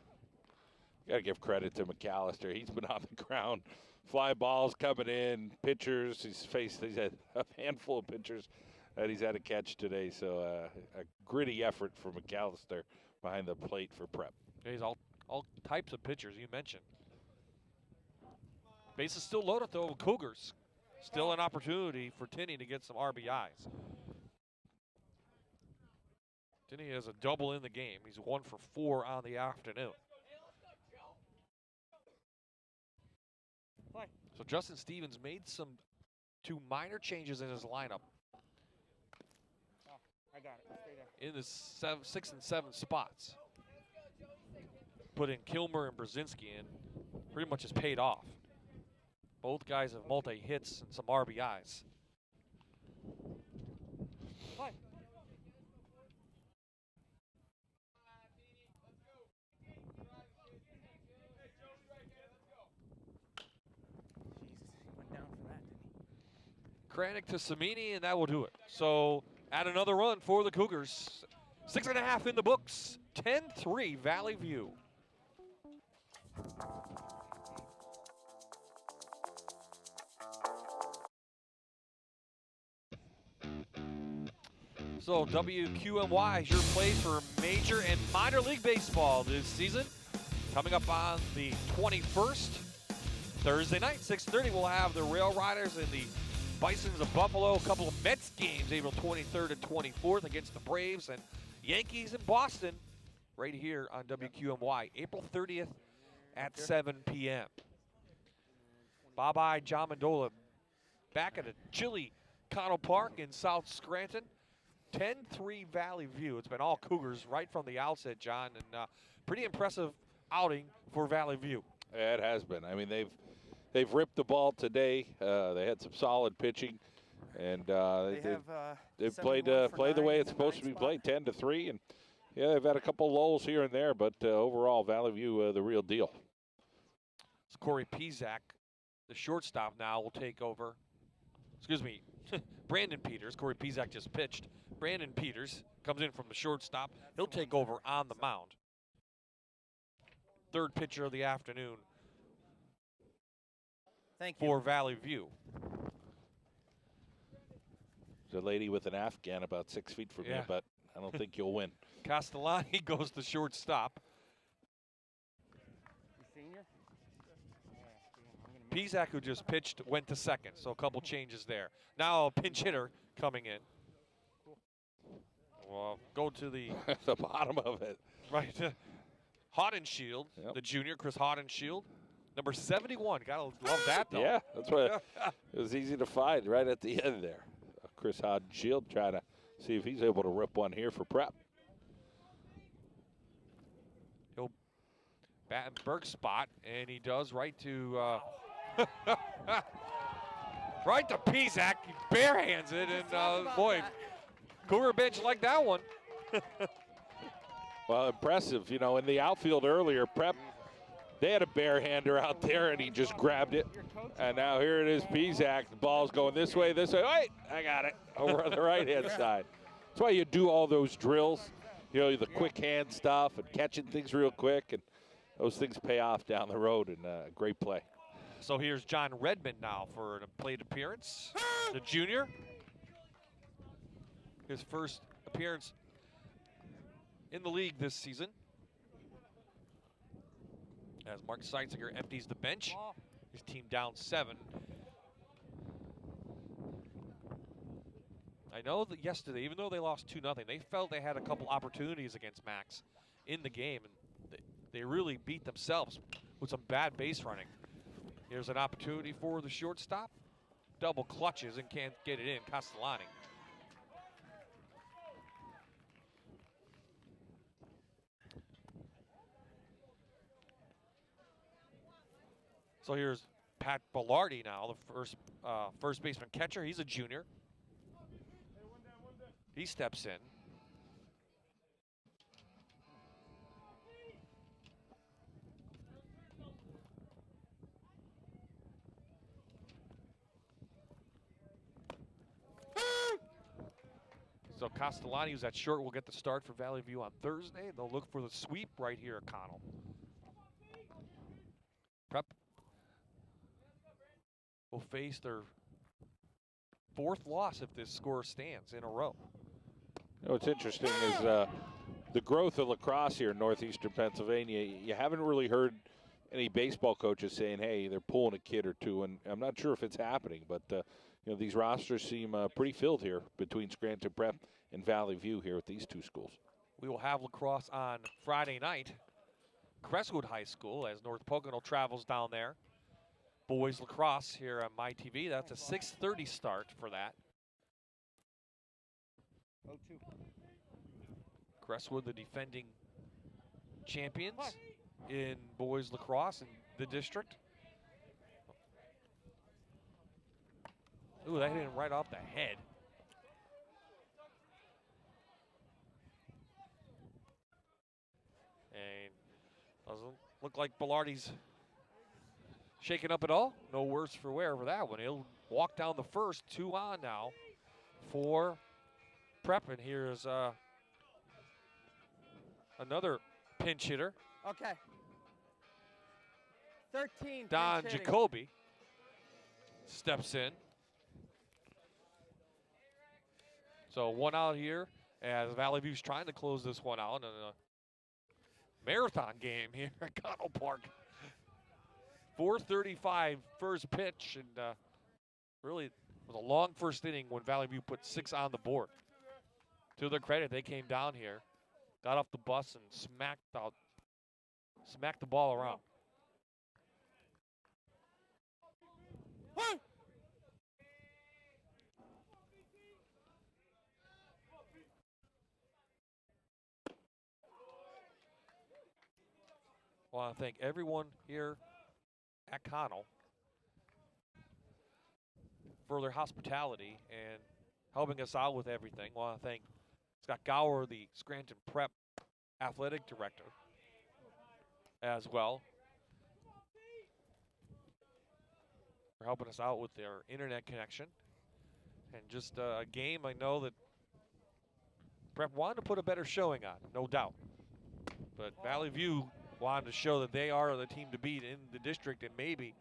Got to give credit to McAllister. He's been on the ground. Fly balls coming in, pitchers. He's had a handful of pitchers that he's had to catch today. So a gritty effort for McAllister behind the plate for Prep. He's all types of pitchers you mentioned. Base is still loaded, though. Cougars still an opportunity for Tinney to get some RBIs. Tinney has a double in the game. He's 1 for 4 on the afternoon. So Justin Stevens made 2 minor changes in his lineup. Oh, I got it. Stay there. In the 6 and 7 spots. Put in Kilmer and Brzezinski, and pretty much has paid off. Both guys have multi-hits and some RBIs. Play. Cranick to Samini, and that will do it. So add another run for the Cougars. 6.5 in the books. 10-3 Valley View. So WQMY is your place for major and minor league baseball this season. Coming up on the 21st, Thursday night, 6:30, we'll have the Rail Riders and the Bisons of Buffalo. A couple of Mets games, April 23rd and 24th against the Braves, and Yankees in Boston right here on WQMY, April 30th at 7 p.m. Bye-bye, John Mandola, back at a chilly Connell Park in South Scranton. 10-3 Valley View. It's been all Cougars right from the outset, John, and pretty impressive outing for Valley View. Yeah, it has been. I mean, they've ripped the ball today. They had some solid pitching, and they've played the way it's supposed to be played, 10-3, and yeah, they've had a couple lulls here and there, but overall, Valley View the real deal. So Corey Pizak, the shortstop, now will take over. Excuse me, Brandon Peters. Corey Pizak just pitched. Brandon Peters comes in from the shortstop. He'll take over on the mound. Third pitcher of the afternoon for Valley View. There's a lady with an Afghan about 6 feet from you, but I don't think you'll win. Castellani goes to shortstop. Pizak, who just pitched, went to second, so a couple changes there. Now a pinch hitter coming in. Well, go to the the bottom of it. Right. Haudenshield, the junior, Chris Haudenshield. Number 71. Gotta love that, though. Yeah, that's what it was easy to find right at the end there. Chris Haudenshield trying to see if he's able to rip one here for Prep. He'll Battenberg spot, and he does right to right to Pizak. He barehands it, and boy, Cougar bench like that one. Well, impressive. You know, in the outfield earlier, Prep, they had a barehander out there, and he just grabbed it. And now here it is, Pizak. The ball's going this way, this way. Wait, I got it over on the right-hand side. That's why you do all those drills, you know, the quick hand stuff and catching things real quick, and those things pay off down the road, and a great play. So here's John Redmond now for a plate appearance. The junior. His first appearance in the league this season. As Mark Seitziger empties the bench. His team down 7. I know that yesterday, even though they lost 2-0, they felt they had a couple opportunities against Max in the game, and they really beat themselves with some bad base running. Here's an opportunity for the shortstop. Double clutches and can't get it in, Castellani. So here's Pat Bellardi now, the first baseman catcher. He's a junior. He steps in. So Castellani, who's at short, will get the start for Valley View on Thursday. They'll look for the sweep right here at Connell. Prep will face their 4th loss if this score stands in a row. You know, what's interesting is the growth of lacrosse here in northeastern Pennsylvania. You haven't really heard any baseball coaches saying, hey, they're pulling a kid or two, and I'm not sure if it's happening, but you know, these rosters seem pretty filled here between Scranton Prep and Valley View here with these two schools. We will have lacrosse on Friday night. Crestwood High School, as North Pocono travels down there. Boys lacrosse here on MyTV. That's a 6:30 start for that. Crestwood, the defending champions in boys lacrosse in the district. Ooh, that hit him right off the head. And doesn't look like Bellardi's shaken up at all. No worse for wear for that one. He'll walk down the first. 2 on now for Prep. And here's another pinch hitter. Okay. 13. Don Jacoby steps in. So 1 out here as Valley View's trying to close this one out in a marathon game here at Connell Park. 4:35 first pitch, and really was a long first inning when Valley View put 6 on the board. To their credit, they came down here, got off the bus, and smacked the ball around. I want to thank everyone here at Connell for their hospitality and helping us out with everything. I want to thank Scott Gower, the Scranton Prep Athletic Director, as well, for helping us out with their internet connection. And just a game I know that Prep wanted to put a better showing on, no doubt. But Valley View wanted to show that they are the team to beat in the district and maybe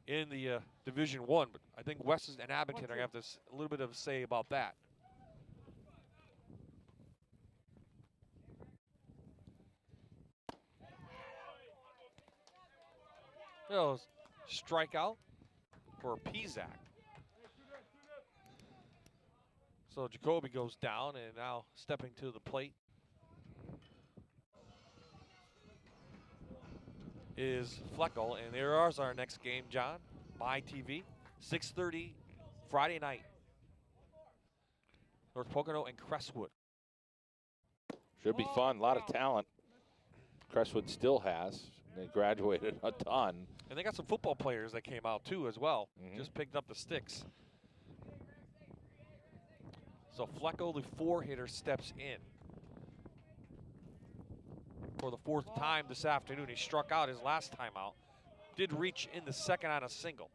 in the Division One. But I think West and Abington are going to have a little bit of a say about that. Strikeout for Pizak. So Jacoby goes down and now stepping to the plate is Fleckel. And there's our next game, John. My TV, 6:30 Friday night. North Pocono and Crestwood. Should be fun. A lot of talent. Crestwood still has. They graduated a ton. And they got some football players that came out too as well. Just picked up the sticks. So Flecko, the 4-hitter, steps in for the 4th time this afternoon. He struck out his last time out. Did reach in the second on a single.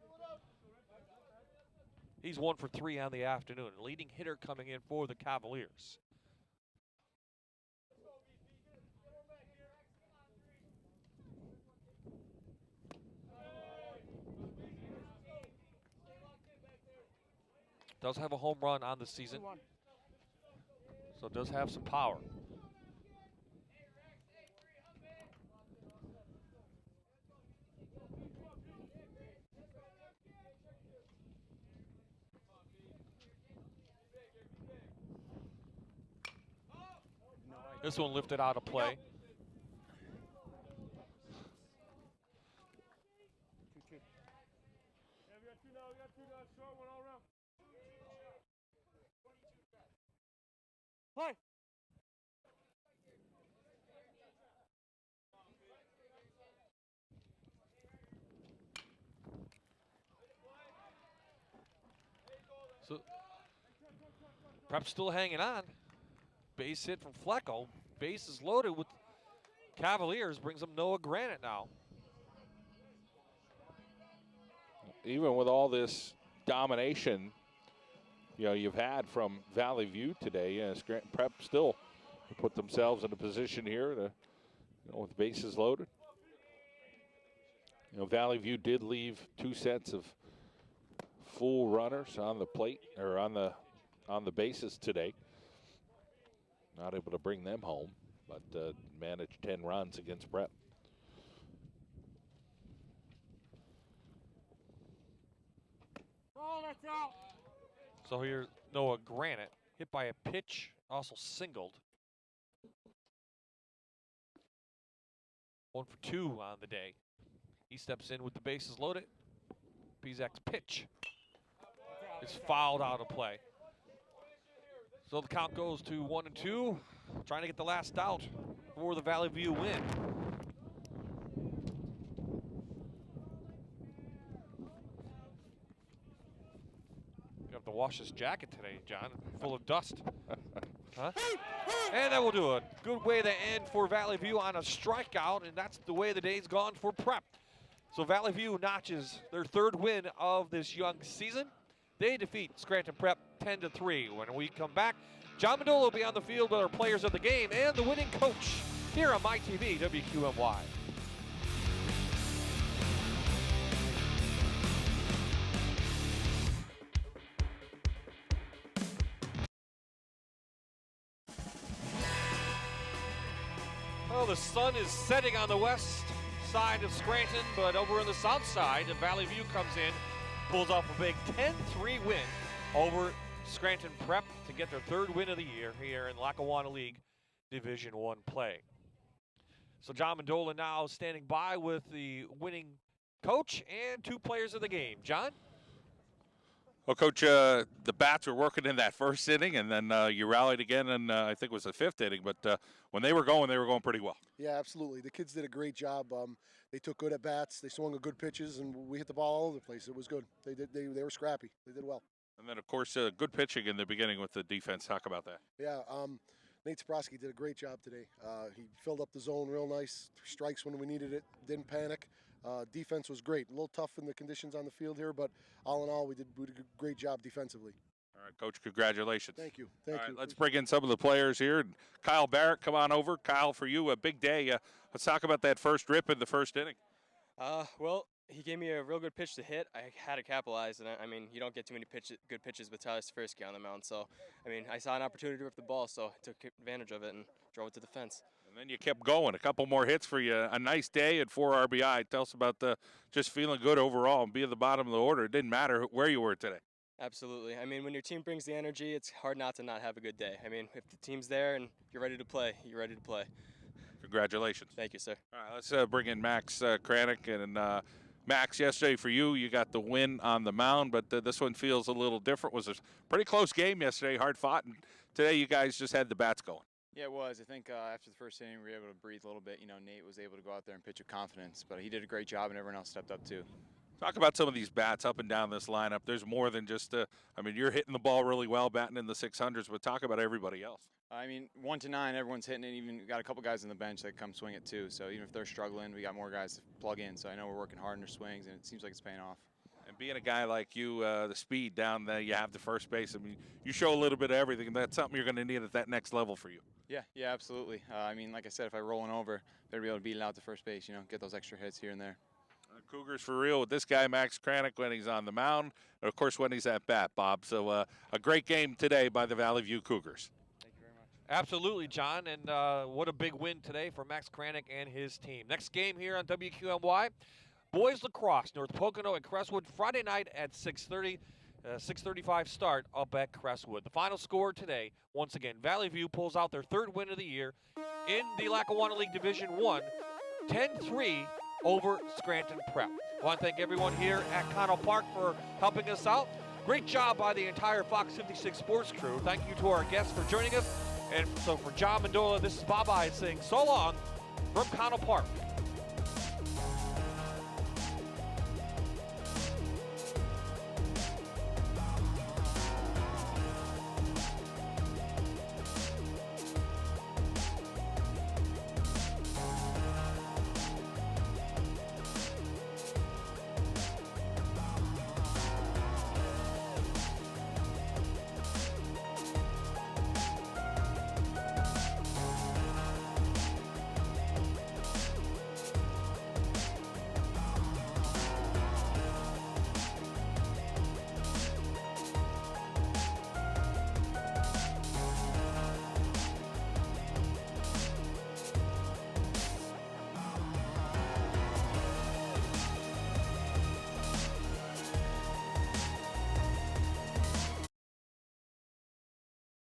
He's 1 for 3 on the afternoon. Leading hitter coming in for the Cavaliers. Does have a home run on the season, so does have some power. This one lifted out of play. Play. So Prep still hanging on. Base hit from Flecko. Base is loaded with Cavaliers. Brings up Noah Granite now. Even with all this domination, you know, you've had from Valley View today, Scranton Prep still put themselves in a position here to, with bases loaded. You know, Valley View did leave 2 sets of full runners on the plate or on the bases today. Not able to bring them home, but managed 10 runs against Prep. Oh, that's out. So here's Noah Granite, hit by a pitch, also singled. 1 for 2 on the day. He steps in with the bases loaded. Pizak's pitch is fouled out of play. So the count goes to 1-2, trying to get the last out for the Valley View win. You have to wash this jacket today, John, full of dust. Huh? And that will do it. Good way to end for Valley View on a strikeout, and that's the way the day's gone for Prep. So Valley View notches their 3rd win of this young season. They defeat Scranton Prep 10-3. When we come back, John Mendola will be on the field with our players of the game and the winning coach here on MyTV WQMY. Well, the sun is setting on the west side of Scranton, but over on the south side, Valley View comes in, pulls off a big 10-3 win over Scranton Prep to get their 3rd win of the year here in Lackawanna League Division I play. So John Mendola now standing by with the winning coach and 2 players of the game. John? Well, Coach, the bats were working in that 1st inning, and then you rallied again, and I think it was the 5th inning. But when they were going pretty well. Yeah, absolutely. The kids did a great job. They took good at bats. They swung good pitches, and we hit the ball all over the place. It was good. They were scrappy. They did well. And then, of course, good pitching in the beginning with the defense. Talk about that. Yeah, Nate Sprosky did a great job today. He filled up the zone real nice. Strikes when we needed it. Didn't panic. Defense was great. A little tough in the conditions on the field here, but all in all, we did a great job defensively. All right, Coach, congratulations. Thank you. All right, let's bring in some of the players here. Kyle Barrett, come on over. Kyle, for you, a big day. Let's talk about that first rip in the first inning. Well, he gave me a real good pitch to hit. I had to capitalize, and I mean, you don't get too many good pitches with Tyler Stefersky on the mound. So, I mean, I saw an opportunity to rip the ball, so I took advantage of it and drove it to the fence. And then you kept going. A couple more hits for you. A nice day at 4 RBI. Tell us about just feeling good overall and being at the bottom of the order. It didn't matter where you were today. Absolutely. I mean, when your team brings the energy, it's hard not to not have a good day. I mean, if the team's there and you're ready to play, you're ready to play. Congratulations. Thank you, sir. All right, let's bring in Max Kranick. And Max, yesterday for you, you got the win on the mound, but this one feels a little different. It was a pretty close game yesterday, hard fought, and today you guys just had the bats going. Yeah, it was. I think after the first inning, we were able to breathe a little bit. You know, Nate was able to go out there and pitch with confidence, but he did a great job, and everyone else stepped up too. Talk about some of these bats up and down this lineup. There's more than just, I mean, you're hitting the ball really well, batting in the 600s, but talk about everybody else. I mean, 1 to 9, everyone's hitting it. Even got a couple guys on the bench that come swing it too. So even if they're struggling, we got more guys to plug in. So I know we're working hard in their swings, and it seems like it's paying off. And being a guy like you, the speed down there, you have the first base. I mean, you show a little bit of everything, and that's something you're going to need at that next level for you. Yeah, absolutely. I mean, like I said, if I rolling over, better be able to beat it out to first base. You know, get those extra hits here and there. Cougars for real with this guy, Max Kranick, when he's on the mound, and of course when he's at bat, Bob. So a great game today by the Valley View Cougars. Thank you very much. Absolutely, John, and what a big win today for Max Kranick and his team. Next game here on WQMY, boys lacrosse, North Pocono and Crestwood, Friday night at 6:30. 6:35 start up at Crestwood. The final score today, once again, Valley View pulls out their 3rd win of the year in the Lackawanna League Division I, 10-3 over Scranton Prep. I want to thank everyone here at Connell Park for helping us out. Great job by the entire Fox 56 Sports crew. Thank you to our guests for joining us. And so for John Mendola, this is Bob Ives saying so long from Connell Park.